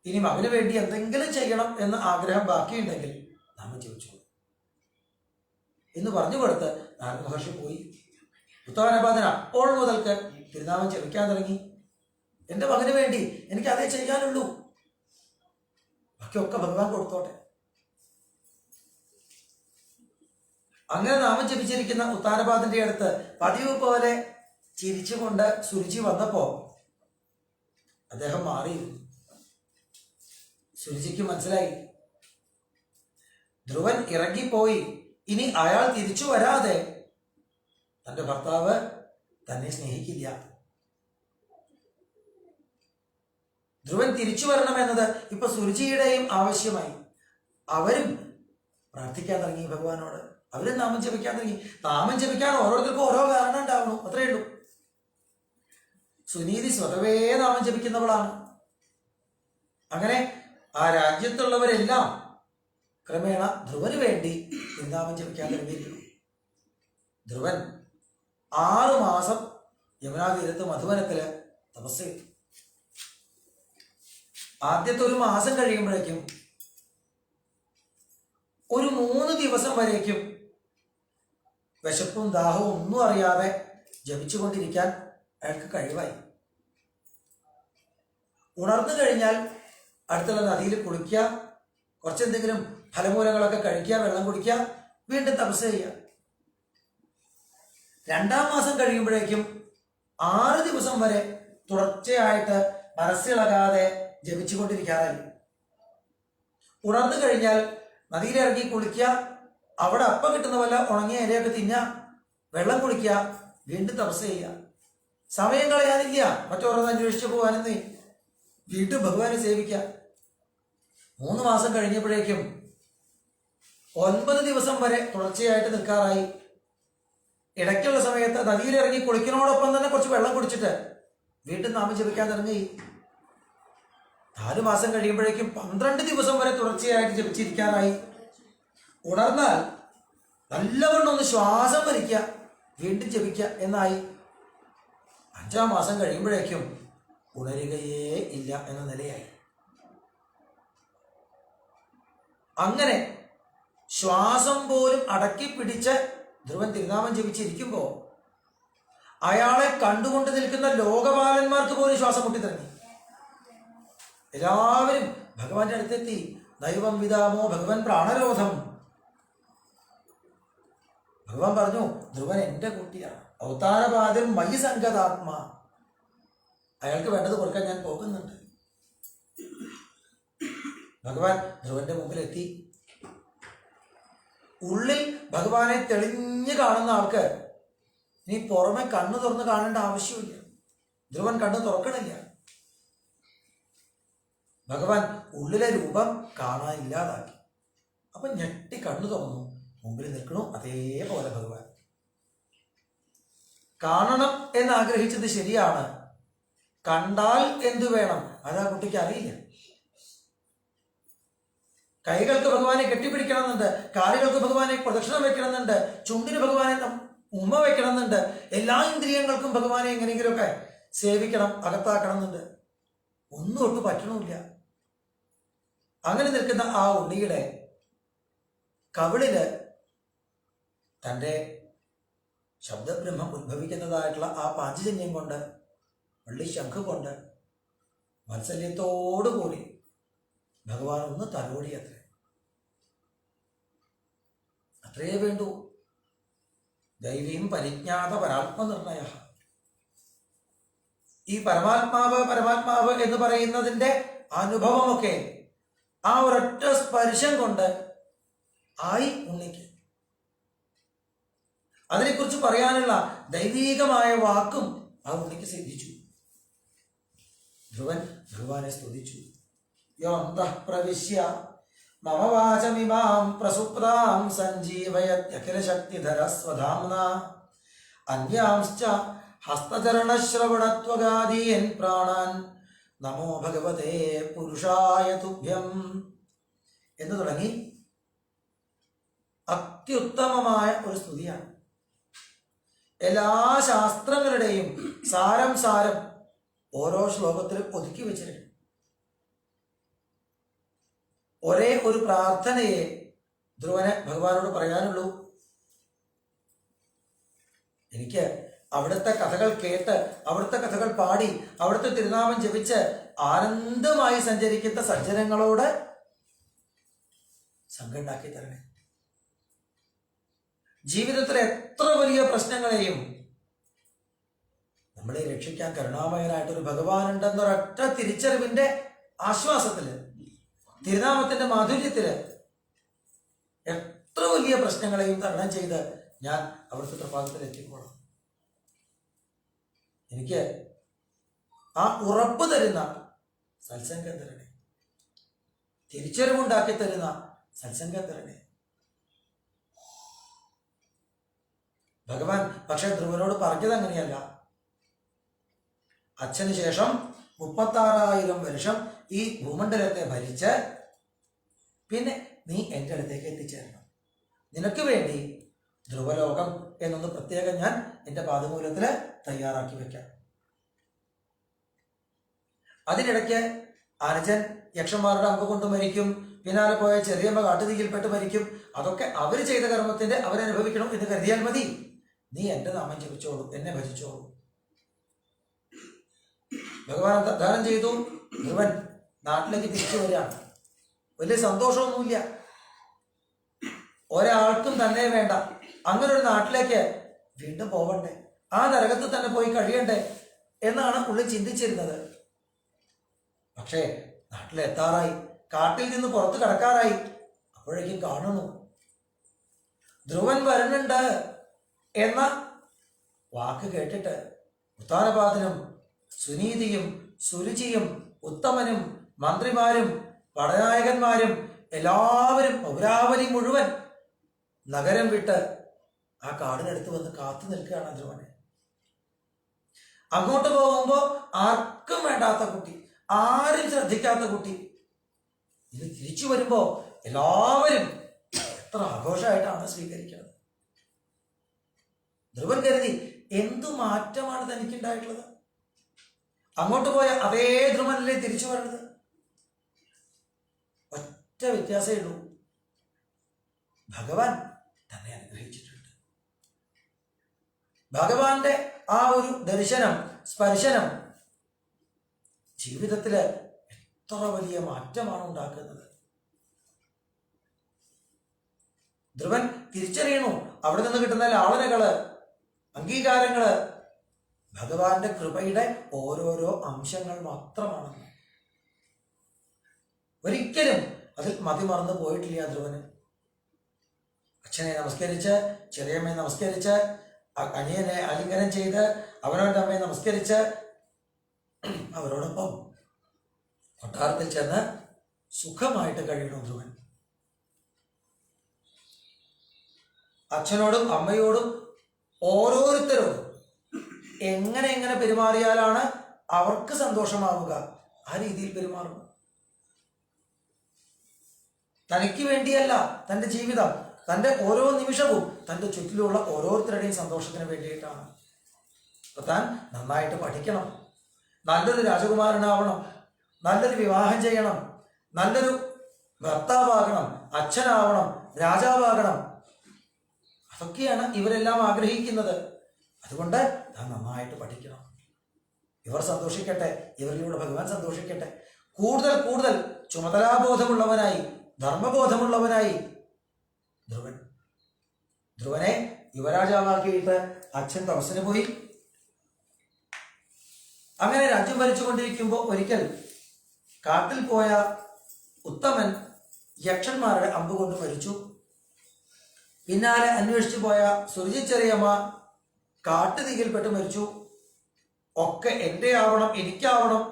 ഇനി മകന് വേണ്ടി എന്തെങ്കിലും ചെയ്യണം എന്ന ആഗ്രഹം ബാക്കിയുണ്ടെങ്കിൽ നാമം ജപിച്ചു എന്ന് പറഞ്ഞു കൊടുത്ത് നാരദ മഹർഷി പോയി. ഉത്താനപാദന അപ്പോൾ മുതൽക്ക് തിരുനാമം ജപിക്കാൻ തുടങ്ങി. എന്റെ മകന് വേണ്ടി എനിക്ക് അതേ ചെയ്യാനുള്ളൂ, ബാക്കിയൊക്കെ ഭഗവാൻ കൊടുത്തോട്ടെ. അങ്ങനെ നാമം ജപിച്ചിരിക്കുന്ന ഉത്താനപാദന്റെ അടുത്ത് പതിവ് പോലെ ചിരിച്ചുകൊണ്ട് സുരുചി വന്നപ്പോ അദ്ദേഹം മാറിയിരുന്നു. സുരുചിക്ക് മനസ്സിലായി ധ്രുവൻ ഇറങ്ങിപ്പോയി, ഇനി അയാൾ തിരിച്ചു വരാതെ തന്റെ ഭർത്താവ് തന്നെ സ്നേഹിക്കില്ല. ധ്രുവൻ തിരിച്ചു വരണമെന്നത് ഇപ്പൊ സുരുചിയുടെയും ആവശ്യമായി. അവരും പ്രാർത്ഥിക്കാൻ തുടങ്ങി ഭഗവാനോട്, അവരും നാമം ജപിക്കാൻ തുടങ്ങി. നാമം ജപിക്കാൻ ഓരോരുത്തർക്കും ഓരോ കാരണം ഉണ്ടാവണം, അത്രയേ ഉള്ളൂ. സുനീതി സ്വതവേ നാമം ജപിക്കുന്നവളാണ്. അങ്ങനെ ആ രാജ്യത്തുള്ളവരെല്ലാം ക്രമേണ ധ്രുവന് വേണ്ടി നാമം ജപിക്കാൻ തുടങ്ങിയിരിക്കുന്നു. ധ്രുവൻ 6 മാസം യമുനാതീരത്ത് മധുവനത്തില് തപസ് ചെയ്തു. ആദ്യത്തെ 1 മാസം കഴിയുമ്പോഴേക്കും ഒരു 3 ദിവസം വരേക്കും വിശപ്പും ദാഹവും ഒന്നും അറിയാതെ ജപിച്ചുകൊണ്ടിരിക്കാൻ അയാൾക്ക് കഴിവായി. ഉണർന്നു കഴിഞ്ഞാൽ അടുത്തുള്ള നദിയിൽ കുളിക്കുക, കുറച്ചെന്തെങ്കിലും ഫലമൂലങ്ങളൊക്കെ കഴിക്കുക, വെള്ളം കുടിക്കുക, വീണ്ടും തപസ് ചെയ്യുക. 2-ാം മാസം കഴിയുമ്പോഴേക്കും 6 ദിവസം വരെ തുടർച്ചയായിട്ട് മനസ്സിളകാതെ ജപിച്ചുകൊണ്ടിരിക്കാറായി. ഉണർന്നു കഴിഞ്ഞാൽ നദിയിലിറങ്ങി കുളിക്കുക, അവിടെ അപ്പം കിട്ടുന്ന വല്ല ഉണങ്ങിയ ഇലയൊക്കെ തിന്നുക, വെള്ളം കുടിക്കുക, വീണ്ടും തപസ് ചെയ്യുക. സമയം കളയാനില്ല, മറ്റോരോന്ന് അന്വേഷിച്ചു പോകാനെന്നേ, വീണ്ടും ഭഗവാനെ സേവിക്കുക. 3 മാസം കഴിഞ്ഞപ്പോഴേക്കും 9 ദിവസം വരെ തുടർച്ചയായിട്ട് നിൽക്കാറായി. ഇടയ്ക്കുള്ള സമയത്ത് നദിയിലിറങ്ങി കുളിക്കുന്നതോടൊപ്പം തന്നെ കുറച്ച് വെള്ളം കുടിച്ചിട്ട് വീണ്ടും നാമം ജപിക്കാൻ തുടങ്ങി. 4 മാസം കഴിയുമ്പോഴേക്കും 12 ദിവസം വരെ തുടർച്ചയായിട്ട് ജപിച്ചിരിക്കാനായി. ഉണർന്നാൽ നല്ലവണ്ണം ഒന്ന് ശ്വാസം വലിക്കുക, വീണ്ടും ജപിക്കുക എന്നായി. 5-ാം മാസം കഴിയുമ്പോഴേക്കും ഉണരുകയേ ഇല്ല എന്ന നിലയായി. അങ്ങനെ ശ്വാസം പോലും അടക്കി പിടിച്ച് ധ്രുവൻ തിരുനാമം ജപിച്ചിരിക്കുമ്പോ അയാളെ കണ്ടുകൊണ്ട് നിൽക്കുന്ന ലോകപാലന്മാർക്ക് പോലും ശ്വാസം മുട്ടിത്തിറങ്ങി. എല്ലാവരും ഭഗവാന്റെ അടുത്തെത്തി. ദൈവം വിതാമോ ഭഗവൻ പ്രാണരോധം. ഭഗവാൻ പറഞ്ഞു, ധ്രുവൻ എന്റെ കുട്ടിയാണ്, അവതാരപാദം മയി സംഗതാത്മാ, അയാൾക്ക് വേണ്ടത് കൊടുക്കാൻ ഞാൻ പോകുന്നുണ്ട്. ഭഗവാൻ ധ്രുവന്റെ മുമ്പിലെത്തി. ഉള്ളിൽ ഭഗവാനെ തെളിഞ്ഞു കാണുന്ന ആൾക്ക് നീ പുറമെ കണ്ണു തുറന്ന് കാണേണ്ട ആവശ്യമില്ല. ധ്രുവൻ കണ്ണു തുറക്കണില്ല. ഭഗവാൻ ഉള്ളിലെ രൂപം കാണാനില്ലാതാക്കി. അപ്പൊ ഞെട്ടി കണ്ണു തുറന്നു. മുമ്പിൽ നിൽക്കണു അതേപോലെ ഭഗവാൻ. കാണണം എന്ന് ആഗ്രഹിച്ചത് ശരിയാണ്. കണ്ടാൽ എന്തു വേണം അതാ കുട്ടിക്ക് അറിയില്ല. കൈകൾക്ക് ഭഗവാനെ കെട്ടിപ്പിടിക്കണമെന്നുണ്ട്, കാലുകൾക്ക് ഭഗവാനെ പ്രദക്ഷിണം വെക്കണമെന്നുണ്ട്, ചുണ്ടിന് ഭഗവാനെ ഉമ്മ വെക്കണമെന്നുണ്ട്, എല്ലാ ഇന്ദ്രിയങ്ങൾക്കും ഭഗവാനെ എങ്ങനെയെങ്കിലുമൊക്കെ സേവിക്കണം, അകത്താക്കണം എന്നുണ്ട്. ഒന്നും ഒട്ട് പറ്റണമില്ല. അങ്ങനെ നിൽക്കുന്ന ആ ഉണ്ണിയുടെ കവിളില് തൻ്റെ ശബ്ദബ്രഹ്മം ഉത്ഭവിക്കുന്നതായിട്ടുള്ള ആ പാഞ്ചജന്യം കൊണ്ട്, വള്ളി ശംഖ് കൊണ്ട് വാത്സല്യത്തോടുകൂടി ഭഗവാൻ ഒന്ന് തലോടി. അത്രയേ വേണ്ടൂ. ദൈവീം പരിജ്ഞാത പരാത്മനിർണയ. ഈ പരമാത്മാവ് എന്ന് പറയുന്നതിന്റെ അനുഭവമൊക്കെ ആ ഒരൊറ്റ സ്പർശം കൊണ്ട് ആയി ഉണ്ണിക്ക്. അതിനെക്കുറിച്ച് പറയാനുള്ള ദൈവീകമായ വാക്കും ആ ഉണ്ണിക്ക് സിദ്ധിച്ചു. ധ്രുവൻ ഭഗവാനെ സ്തുതിച്ചു. യോ അന്തഃ പ്രവിശ്യ മമ വാചമിമാം പ്രസുപ്താം സഞ്ജീവയത്യഖില ശക്തിധര സ്വധാംന അന്യാംശ്ച ഹസ്തചരണശ്രവണത്വഗാദീൻ പ്രാണാൻ നമോ ഭഗവതേ പുരുഷായ തുഭ്യം എന്ന് തുടങ്ങി അത്യുത്തമമായ ഒരു സ്തുതിയാണ്. എല്ലാ ശാസ്ത്രങ്ങളുടെയും സാരം ഓരോ ശ്ലോകത്തിലും ഒതുക്കി വെച്ചിട്ടുണ്ട്. ഒരേ ഒരു പ്രാർത്ഥനയെ ധ്രുവന് ഭഗവാനോട് പറയാനുള്ളൂ. എനിക്ക് അവിടുത്തെ കഥകൾ കേട്ട്, അവിടുത്തെ കഥകൾ പാടി, അവിടുത്തെ തിരുനാമം ജപിച്ച് ആനന്ദമായി സഞ്ചരിക്കുന്ന സജ്ജനങ്ങളോട് സംഘം ഉണ്ടാക്കി തരണേ. ജീവിതത്തിലെ എത്ര വലിയ പ്രശ്നങ്ങളെയും നമ്മളെ രക്ഷിക്കാൻ കരുണാമയനായിട്ടൊരു ഭഗവാനുണ്ടെന്നൊരൊറ്റ തിരിച്ചറിവിന്റെ ആശ്വാസത്തില്, തിരുനാമത്തിന്റെ മാധുര്യത്തില് എത്ര വലിയ പ്രശ്നങ്ങളെയും തരണം ചെയ്ത് ഞാൻ അവിടുത്തെ പ്രഭാതത്തിൽ എത്തിക്കോളാം. എനിക്ക് ആ ഉറപ്പ് തരുന്ന സത്സംഗം തരണേ, തിരിച്ചറിവുണ്ടാക്കി തരുന്ന സത്സംഗം തരണേ. ഭഗവാൻ പക്ഷെ ധ്രുവനോട് പറഞ്ഞത് അങ്ങനെയല്ല. അച്ഛന് ശേഷം 36,000 വർഷം ഈ ഭൂമണ്ഡലത്തെ ഭരിച്ച് പിന്നെ നീ എൻ്റെ അടുത്തേക്ക് എത്തിച്ചേരണം. നിനക്ക് വേണ്ടി ധ്രുവലോകം എന്നൊന്ന് പ്രത്യേകം ഞാൻ എൻ്റെ പാദമൂലത്തില് തയ്യാറാക്കി വെക്കാം. അതിനിടയ്ക്ക് അനുജൻ യക്ഷന്മാരുടെ അമ്പ് കൊണ്ട് മരിക്കും, പിന്നാലെ പോയ ചെറിയമ്മ കാട്ടുതീയിൽപ്പെട്ട് മരിക്കും. അതൊക്കെ അവർ ചെയ്ത കർമ്മത്തിന്റെ അവരനുഭവിക്കണം എന്ന് കരുതിയാൽ മതി. നീ എൻ്റെ നാമം ജപിച്ചോളൂ, എന്നെ ഭജിച്ചോളൂ. ഭഗവാൻ ദാനം ചെയ്തു. ധ്രുവൻ നാട്ടിലേക്ക് തിരിച്ചു വരികയാണ്. വലിയ സന്തോഷമൊന്നുമില്ല. ഒരാൾക്കും തന്നെ വേണ്ട. അങ്ങനെ ഒരു നാട്ടിലേക്ക് വീണ്ടും പോവണ്ടേ, ആ നരകത്തിൽ തന്നെ പോയി കഴിയണ്ടേ എന്നാണ് പുള്ളി ചിന്തിച്ചിരുന്നത്. പക്ഷേ നാട്ടിലെത്താറായി, കാട്ടിൽ നിന്ന് പുറത്ത് കടക്കാറായി. അപ്പോഴേക്കും കാണുന്നു ധ്രുവൻ വരുന്നുണ്ട് എന്ന വാക്ക് കേട്ടിട്ട് ഉത്താനപാദനും സുനീതിയും സുരുചിയും ഉത്തമനും മന്ത്രിമാരും പടനായകന്മാരും എല്ലാവരും പൗരാവലി മുഴുവൻ നഗരം വിട്ട് ആ കാടിനടുത്ത് വന്ന് കാത്തു നിൽക്കുകയാണ് ധ്രുവനെ. അങ്ങോട്ട് പോകുമ്പോ ആർക്കും വേണ്ടാത്ത കുട്ടി, ആരും ശ്രദ്ധിക്കാത്ത കുട്ടി ഇത് തിരിച്ചു വരുമ്പോ എല്ലാവരും എത്ര ആഘോഷമായിട്ടാണ് സ്വീകരിക്കുന്നത്. ധ്രുവൻ കരുതി എന്തു മാറ്റമാണ് തനിക്കുണ്ടായിട്ടുള്ളത്. അങ്ങോട്ട് പോയ അതേ ധ്രുവനല്ലേ തിരിച്ചു വരുന്നത്. ഒറ്റ വ്യത്യാസമേ ഉള്ളൂ, ഭഗവാൻ തന്നെ അനുഗ്രഹിച്ചിട്ടുണ്ട്. ഭഗവാന്റെ ആ ഒരു ദർശനം, സ്പർശനം ജീവിതത്തില് എത്ര വലിയ മാറ്റമാണ് ഉണ്ടാക്കുന്നത്. ധ്രുവൻ തിരിച്ചറിയണു അവിടെ നിന്ന് കിട്ടുന്ന ലാളനകള്, അംഗീകാരങ്ങള് ഭഗവാന്റെ കൃപയുടെ ഓരോരോ അംശങ്ങൾ മാത്രമാണ്. ഒരിക്കലും അതിൽ മതിമറന്നു പോയിട്ടില്ല ധ്രുവന്. അച്ഛനെ നമസ്കരിച്ച്, ചെറിയമ്മയെ നമസ്കരിച്ച്, അനിയനെ ആലിംഗനം ചെയ്ത്, അവനവന്റെ അമ്മയെ നമസ്കരിച്ച് അവരോടൊപ്പം കൊട്ടാരത്തിൽ ചെന്ന് സുഖമായിട്ട് കഴിയണം ധ്രുവൻ. അച്ഛനോടും അമ്മയോടും ഓരോരുത്തരോടും എങ്ങനെ പെരുമാറിയാലാണ് അവർക്ക് സന്തോഷമാവുക, ആ രീതിയിൽ പെരുമാറും. തനിക്ക് വേണ്ടിയല്ല തൻ്റെ ജീവിതം, തൻ്റെ ഓരോ നിമിഷവും തൻ്റെ ചുറ്റിലുള്ള ഓരോരുത്തരുടെയും സന്തോഷത്തിന് വേണ്ടിയിട്ടാണ്. അപ്പൊ താൻ നന്നായിട്ട് പഠിക്കണം, നല്ലൊരു രാജകുമാരനാവണം, നല്ലൊരു വിവാഹം ചെയ്യണം, നല്ലൊരു ഭർത്താവാകണം, അച്ഛനാവണം, രാജാവാകണം. അതൊക്കെയാണ് ഇവരെല്ലാം ആഗ്രഹിക്കുന്നത്. അതുകൊണ്ട് താൻ നന്നായിട്ട് പഠിക്കണം. ഇവർ സന്തോഷിക്കട്ടെ, ഇവരിലൂടെ ഭഗവാൻ സന്തോഷിക്കട്ടെ. കൂടുതൽ കൂടുതൽ ചുമതലാബോധമുള്ളവനായി, ധർമ്മബോധമുള്ളവനായി ധ്രുവനെ യുവരാജാവാക്കിയിട്ട് അച്ഛൻ തപസ്സിന് പോയി. അങ്ങനെ രാജ്യം ഭരിച്ചുകൊണ്ടിരിക്കുമ്പോൾ ഒരിക്കൽ കാട്ടിൽ പോയ ഉത്തമൻ യക്ഷന്മാരുടെ അമ്പ് കൊണ്ട് മരിച്ചു. പിന്നാലെ അന്വേഷിച്ചു പോയ സുരുചി ചെറിയമ്മ കാട്ടുതീയിൽപ്പെട്ട് മരിച്ചു. ഒക്കെ എൻ്റെ ആവണം, എനിക്കാവണം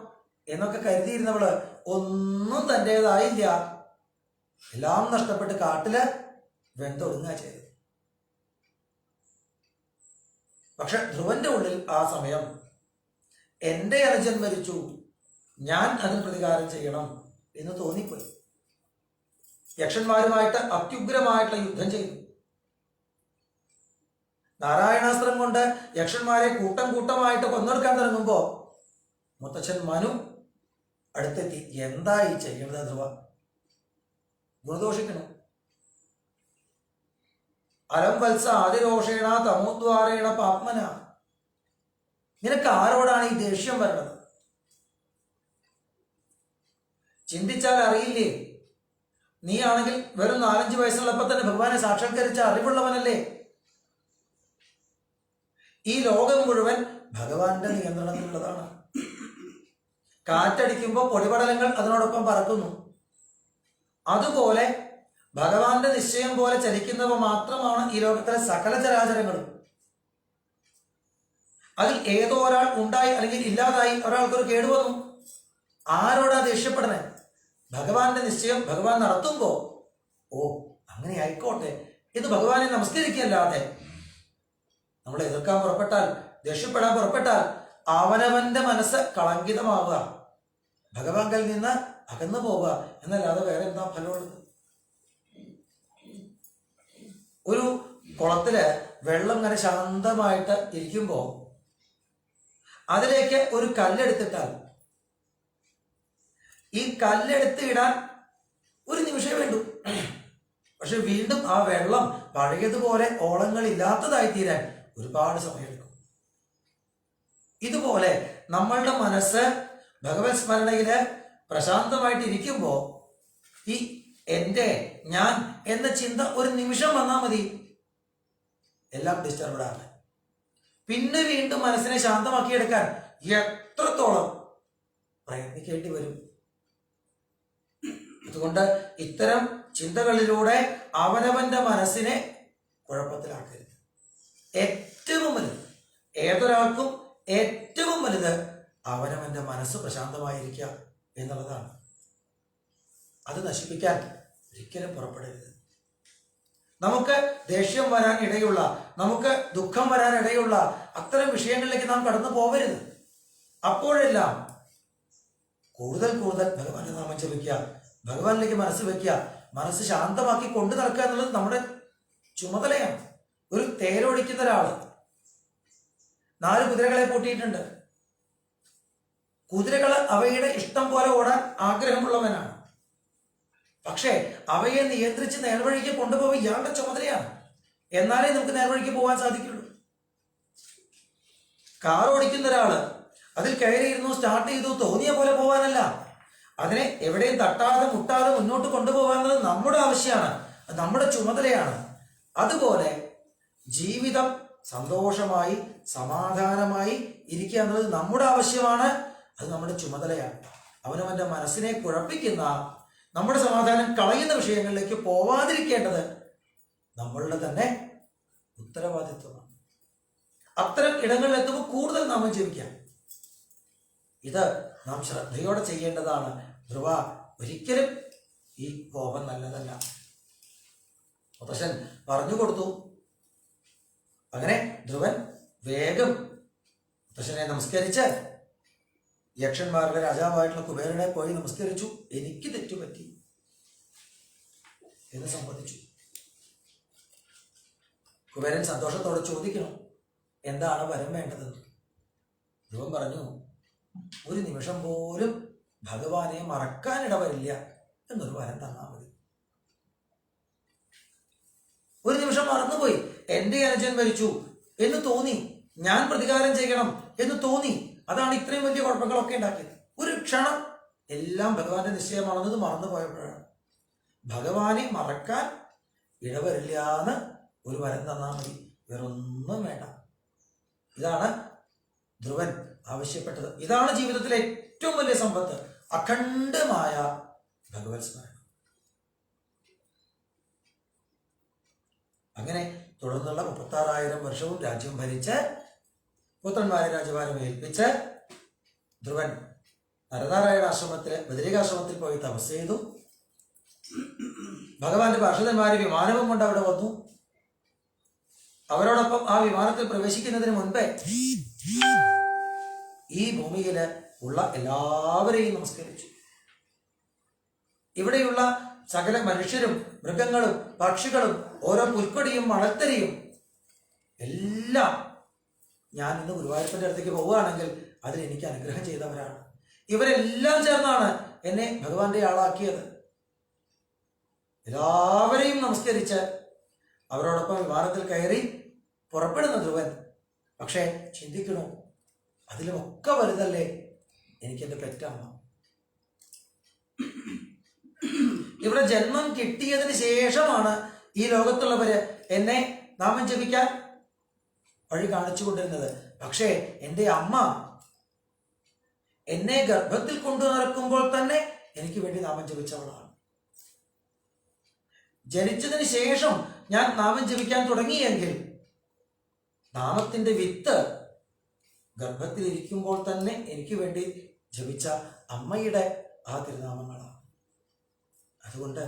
എന്നൊക്കെ കരുതിയിരുന്നവള് ഒന്നും തൻ്റെതായില്ല. എല്ലാം നഷ്ടപ്പെട്ട് കാട്ടില് വെന്തൊടുങ്ങുക ചെയ്തു. പക്ഷെ ധ്രുവന്റെ ഉള്ളിൽ ആ സമയം എൻ്റെ അനുജൻ മരിച്ചു, ഞാൻ അതിന് പ്രതികാരം ചെയ്യണം എന്ന് തോന്നിപ്പോയി. യക്ഷന്മാരുമായിട്ട് അത്യുഗ്രമായിട്ടുള്ള യുദ്ധം ചെയ്തു. നാരായണാസ്ത്രം കൊണ്ട് യക്ഷന്മാരെ കൂട്ടം കൂട്ടമായിട്ട് കൊന്നെടുക്കാൻ തുടങ്ങുമ്പോ മുത്തച്ഛൻ മനു അടുത്തെത്തി. എന്താ ഈ ചെയ്യണത് ധ്രുവ? ഗുണദോഷിക്കണം. അലം വത്സ ആദിരോഷേണ തമോദ്വാരേണ പാപ്മന. നിനക്ക് ആരോടാണ് ഈ ദേഷ്യം വരണത്? ചിന്തിച്ചാൽ അറിയില്ലേ, നീ ആണെങ്കിൽ വെറും 4-5 വയസ്സുള്ളപ്പോ തന്നെ ഭഗവാനെ സാക്ഷാത്കരിച്ച അറിവുള്ളവനല്ലേ. ഈ ലോകം മുഴുവൻ ഭഗവാന്റെ നിയന്ത്രണത്തിലുള്ളതാണ്. കാറ്റടിക്കുമ്പോൾ പൊടിപടലങ്ങൾ അതിനോടൊപ്പം പറക്കുന്നു. അതുപോലെ ഭഗവാന്റെ നിശ്ചയം പോലെ ചലിക്കുന്നവ മാത്രമാണ് ഈ ലോകത്തിലെ സകല ചരാചരങ്ങളും. അതിൽ ഏതോ ഒരാൾ ഉണ്ടായി അല്ലെങ്കിൽ ഇല്ലാതായി ഒരാൾക്കൊരു കേടുവന്നു, ആരോടാ ദേഷ്യപ്പെടണേ? ഭഗവാന്റെ നിശ്ചയം ഭഗവാൻ നടത്തുമ്പോ ഓ അങ്ങനെ ആയിക്കോട്ടെ എന്ന് ഭഗവാനെ നമസ്കരിക്കല്ലാതെ നമ്മൾ എതിർക്കാൻ പുറപ്പെട്ടാൽ, ദേഷ്യപ്പെടാൻ പുറപ്പെട്ടാൽ അവനവന്റെ മനസ്സ് കളങ്കിതമാവുക, ഭഗവാങ്കൽ നിന്ന് അകന്നു പോവുക എന്നല്ലാതെ വേറെ എന്താ ഫലമുള്ളത്? ഒരു കുളത്തില് വെള്ളം ഇങ്ങനെ ശാന്തമായിട്ട് ഇരിക്കുമ്പോ അതിലേക്ക് ഒരു കല്ലെടുത്തിട്ടാൽ ഈ കല്ലെടുത്ത് ഇടാൻ ഒരു നിമിഷം വേണ്ടു. പക്ഷെ വീണ്ടും ആ വെള്ളം പഴയതുപോലെ ഓളങ്ങൾ ഇല്ലാത്തതായി തീരാൻ ഒരുപാട് സമയമെടുക്കും. ഇതുപോലെ നമ്മളുടെ മനസ്സ് ഭഗവത് സ്മരണയില് പ്രശാന്തമായിട്ട് ഇരിക്കുമ്പോ ഈ എൻ്റെ, ഞാൻ എന്ന ചിന്ത ഒരു നിമിഷം വന്നാൽ മതി, എല്ലാം ഡിസ്റ്റർബ്ഡ് ആണ്. പിന്നെ വീണ്ടും മനസ്സിനെ ശാന്തമാക്കിയെടുക്കാൻ എത്രത്തോളം പ്രയത്നിക്കേണ്ടി വരും. അതുകൊണ്ട് ഇത്തരം ചിന്തകളിലൂടെ അവനവന്റെ മനസ്സിനെ കുഴപ്പത്തിലാക്കരുത്. ഏറ്റവും വലുത്, ഏതൊരാൾക്കും ഏറ്റവും വലുത് അവനവന്റെ മനസ്സ് പ്രശാന്തമായിരിക്കുക എന്നുള്ളതാണ്. അത് നശിപ്പിക്കാൻ ഒരിക്കലും പുറപ്പെടരുത്. നമുക്ക് ദേഷ്യം വരാൻ ഇടയുള്ള, നമുക്ക് ദുഃഖം വരാൻ ഇടയുള്ള അത്തരം വിഷയങ്ങളിലേക്ക് നാം കടന്നു പോകരുത്. അപ്പോഴെല്ലാം കൂടുതൽ കൂടുതൽ ഭഗവാന്റെ നാമം ജപിക്കുക, ഭഗവാനിലേക്ക് മനസ്സ് വെക്കുക, മനസ്സ് ശാന്തമാക്കി കൊണ്ടു നടക്കുക എന്നുള്ളത് നമ്മുടെ ചുമതലയാണ്. ഒരു തേരോടിക്കുന്ന ഒരാള് 4 കുതിരകളെ പൂട്ടിയിട്ടുണ്ട്. കുതിരകൾ അവയുടെ ഇഷ്ടം പോലെ ഓടാൻ ആഗ്രഹമുള്ളവനാണ്. പക്ഷേ അവയെ നിയന്ത്രിച്ച് നേർവഴിക്ക് കൊണ്ടുപോയി ഇയാളുടെ ചുമതലയാണ്. എന്നാലേ നമുക്ക് നേർവഴിക്ക് പോകാൻ സാധിക്കുള്ളൂ. കാർ ഓടിക്കുന്ന ഒരാള് അതിൽ കയറിയിരുന്നു, സ്റ്റാർട്ട് ചെയ്തു, തോന്നിയ പോലെ പോകാനല്ല, അതിനെ എവിടെയും തട്ടാതെ മുട്ടാതെ മുന്നോട്ട് കൊണ്ടുപോകാന്നത് നമ്മുടെ ആവശ്യമാണ്, നമ്മുടെ ചുമതലയാണ്. അതുപോലെ ജീവിതം സന്തോഷമായി സമാധാനമായി ഇരിക്കുക എന്നുള്ളത് നമ്മുടെ ആവശ്യമാണ്, അത് നമ്മുടെ ചുമതലയാണ്. അവനവന്റെ മനസ്സിനെ കുഴപ്പിക്കുന്ന, നമ്മുടെ സമാധാനം കളയുന്ന വിഷയങ്ങളിലേക്ക് പോവാതിരിക്കേണ്ടത് നമ്മളുടെ തന്നെ ഉത്തരവാദിത്വമാണ്. അത്തരം ഇടങ്ങളിൽ എത്തുമ്പോൾ കൂടുതൽ നാമം ജപിക്കാം. ഇത് നാം ശ്രദ്ധയോടെ ചെയ്യേണ്ടതാണ്. ധ്രുവ, ഒരിക്കലും ഈ കോപം നല്ലതല്ല. മുത്തശ്ശൻ പറഞ്ഞു കൊടുത്തു. അങ്ങനെ ധ്രുവൻ വേഗം മുത്തശ്ശനെ നമസ്കരിച്ച് യക്ഷന്മാരുടെ രാജാവായിട്ടുള്ള കുബേരനെ പോയി നമസ്കരിച്ചു. എനിക്ക് തെറ്റുപറ്റി എന്ന് സമ്മതിച്ചു. കുബേരൻ സന്തോഷത്തോടെ ചോദിക്കണം, എന്താണ് വരം വേണ്ടതെന്ന്. ധ്രുവൻ പറഞ്ഞു, ഒരു നിമിഷം പോലും ഭഗവാനെ മറക്കാനിടവരില്ല എന്നൊരു വരം തന്നാൽ മതി. ഒരു നിമിഷം മറന്നുപോയി, എന്റെ അനുജൻ മരിച്ചു എന്ന് തോന്നി, ഞാൻ പ്രതികാരം ചെയ്യണം എന്ന് തോന്നി, അതാണ് ഇത്രയും വലിയ കുഴപ്പങ്ങളൊക്കെ ഉണ്ടാക്കിയത്. ഒരു ക്ഷണം എല്ലാം ഭഗവാന്റെ നിശ്ചയമാണെന്നത് മറന്നുപോയപ്പോഴാണ്. ഭഗവാനെ മറക്കാൻ ഇടവരില്ല എന്ന് ഒരു വരം തന്നാൽ മതി, വേറൊന്നും വേണ്ട. ഇതാണ് ധ്രുവൻ ആവശ്യപ്പെട്ടത്. ഇതാണ് ജീവിതത്തിലെ ഏറ്റവും വലിയ സമ്പത്ത്, അഖണ്ഡമായ ഭഗവത് സ്മരണം. അങ്ങനെ തുടർന്നുള്ള 36,000 വർഷവും രാജ്യം ഭരിച്ച് പുത്രന്മാരെ രാജഭാരം ഏൽപ്പിച്ച് ധ്രുവൻ നരനാരായണ ആശ്രമത്തിലെ ബദരികാശ്രമത്തിൽ പോയി തപസ് ചെയ്തു. ഭഗവാന്റെ പാർഷദന്മാര് വിമാനവും കൊണ്ട് അവിടെ വന്നു. അവരോടൊപ്പം ആ വിമാനത്തിൽ പ്രവേശിക്കുന്നതിന് മുൻപേ ഈ ഭൂമിയില് ഉള്ള എല്ലാവരെയും നമസ്കരിച്ചു. ഇവിടെയുള്ള സകല മനുഷ്യരും മൃഗങ്ങളും പക്ഷികളും ഓരോ പുൽക്കൊടിയും മണൽത്തരിയും എല്ലാം, ഞാൻ ഇന്ന് ഗുരുവായൂരപ്പന്റെ അടുത്തേക്ക് പോവുകയാണെങ്കിൽ അതിൽ എനിക്ക് അനുഗ്രഹം ചെയ്തവരാണ്. ഇവരെല്ലാം ചേർന്നാണ് എന്നെ ഭഗവാന്റെ ആളാക്കിയത്. എല്ലാവരെയും നമസ്കരിച്ച് അവരോടൊപ്പം വിമാനത്തിൽ കയറി പുറപ്പെടുന്ന ധ്രുവൻ പക്ഷേ ചിന്തിക്കണു, അതിലുമൊക്കെ വലുതല്ലേ എനിക്കെന്റെ പെറ്റമ്മ. ഇവിടെ ജന്മം കിട്ടിയതിന് ശേഷമാണ് ഈ ലോകത്തുള്ളവര് എന്നെ നാമം ജപിക്കാൻ വഴി കാണിച്ചു കൊണ്ടിരുന്നത്. പക്ഷേ എൻ്റെ അമ്മ എന്നെ ഗർഭത്തിൽ കൊണ്ടു നടക്കുമ്പോൾ തന്നെ എനിക്ക് വേണ്ടി നാമം ജപിച്ചവളാണ്. ജനിച്ചതിന് ശേഷം ഞാൻ നാമം ജപിക്കാൻ തുടങ്ങിയെങ്കിൽ നാമത്തിന്റെ വിത്ത് ഗർഭത്തിലിരിക്കുമ്പോൾ തന്നെ എനിക്ക് വേണ്ടി ജപിച്ച അമ്മയുടെ ആ തിരുനാമങ്ങളാണ്. അതുകൊണ്ട്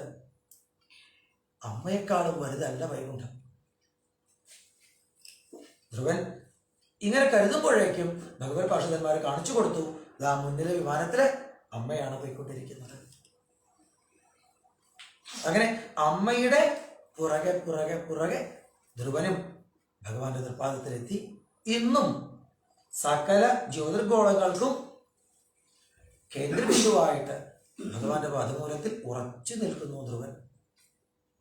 അമ്മയെക്കാളും വലുതല്ല വൈകുണ്ഠം. ധ്രുവൻ ഇങ്ങനെ കരുതുമ്പോഴേക്കും ഭഗവത് പാർഷദന്മാരെ കാണിച്ചു കൊടുത്തു, ഇതാ മുന്നിലെ വിമാനത്തില് അമ്മയാണ് പോയിക്കൊണ്ടിരിക്കുന്നത്. അങ്ങനെ അമ്മയുടെ പുറകെ പുറകെ പുറകെ ധ്രുവനും ഭഗവാന്റെ തൃപ്പാദത്തിലെത്തി. ഇന്നും സകല ജ്യോതിർഗോളങ്ങൾക്കും കേന്ദ്രബിന്ദുവായിട്ട് ഭഗവാന്റെ പാദമൂലത്തിൽ ഉറച്ചു നിൽക്കുന്നു ധ്രുവൻ,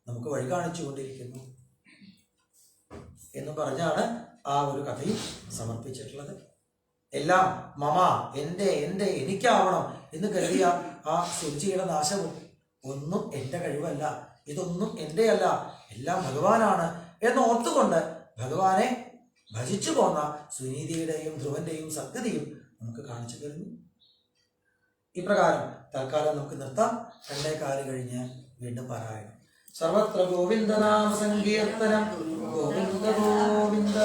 നമുക്ക് വഴി കാണിച്ചു കൊണ്ടിരിക്കുന്നു എന്ന് പറഞ്ഞാണ് ആ ഒരു കഥയും സമർപ്പിച്ചിട്ടുള്ളത്. എല്ലാം മമ, എൻ്റെ എൻ്റെ എനിക്കാവണം എന്ന് കരുതിയ ആ സുരുചിയുടെ നാശവും ഒന്നും എൻ്റെ കഴിവല്ല, ഇതൊന്നും എൻ്റെ അല്ല, എല്ലാം ഭഗവാനാണ് എന്ന് ഓർത്തുകൊണ്ട് ഭഗവാനെ ഭജിച്ചു പോന്ന സുനീതിയുടെയും ധ്രുവന്റെയും സദ്ഗതിയും നമുക്ക് കാണിച്ചു തരുന്നു. ഇപ്രകാരം തൽക്കാലം നമുക്ക് നിർത്താം. 2 കഴിഞ്ഞ് വീണ്ടും പാരായണം. സർവത്ര ഗോവിന്ദനാമ സങ്കീർത്തനം, ഗോവിന്ദ ഗോവിന്ദ.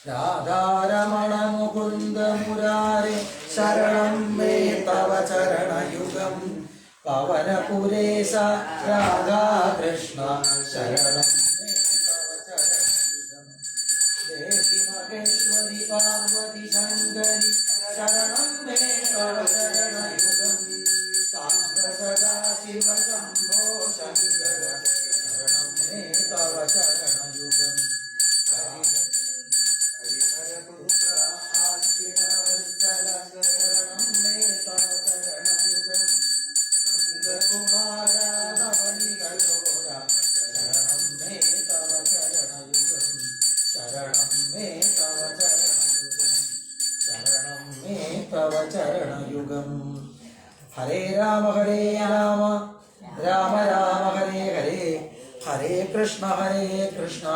രാധാരമണ മുകുന്ദ മുരാരെ ശരണം മേ തവ ചരണയുഗം. പവനപുരേശ രാധാകൃഷ്ണ ശരണം മേ തവ ചരണയുഗം. ദേവി മഹേശ്വരി പാർവതി ശങ്കരി ശരണം മേ യുഗം. ഹരേ രാമ രാമ രാമ രാമ ഹരേ ഹരേ, ഹരേ കൃഷ്ണ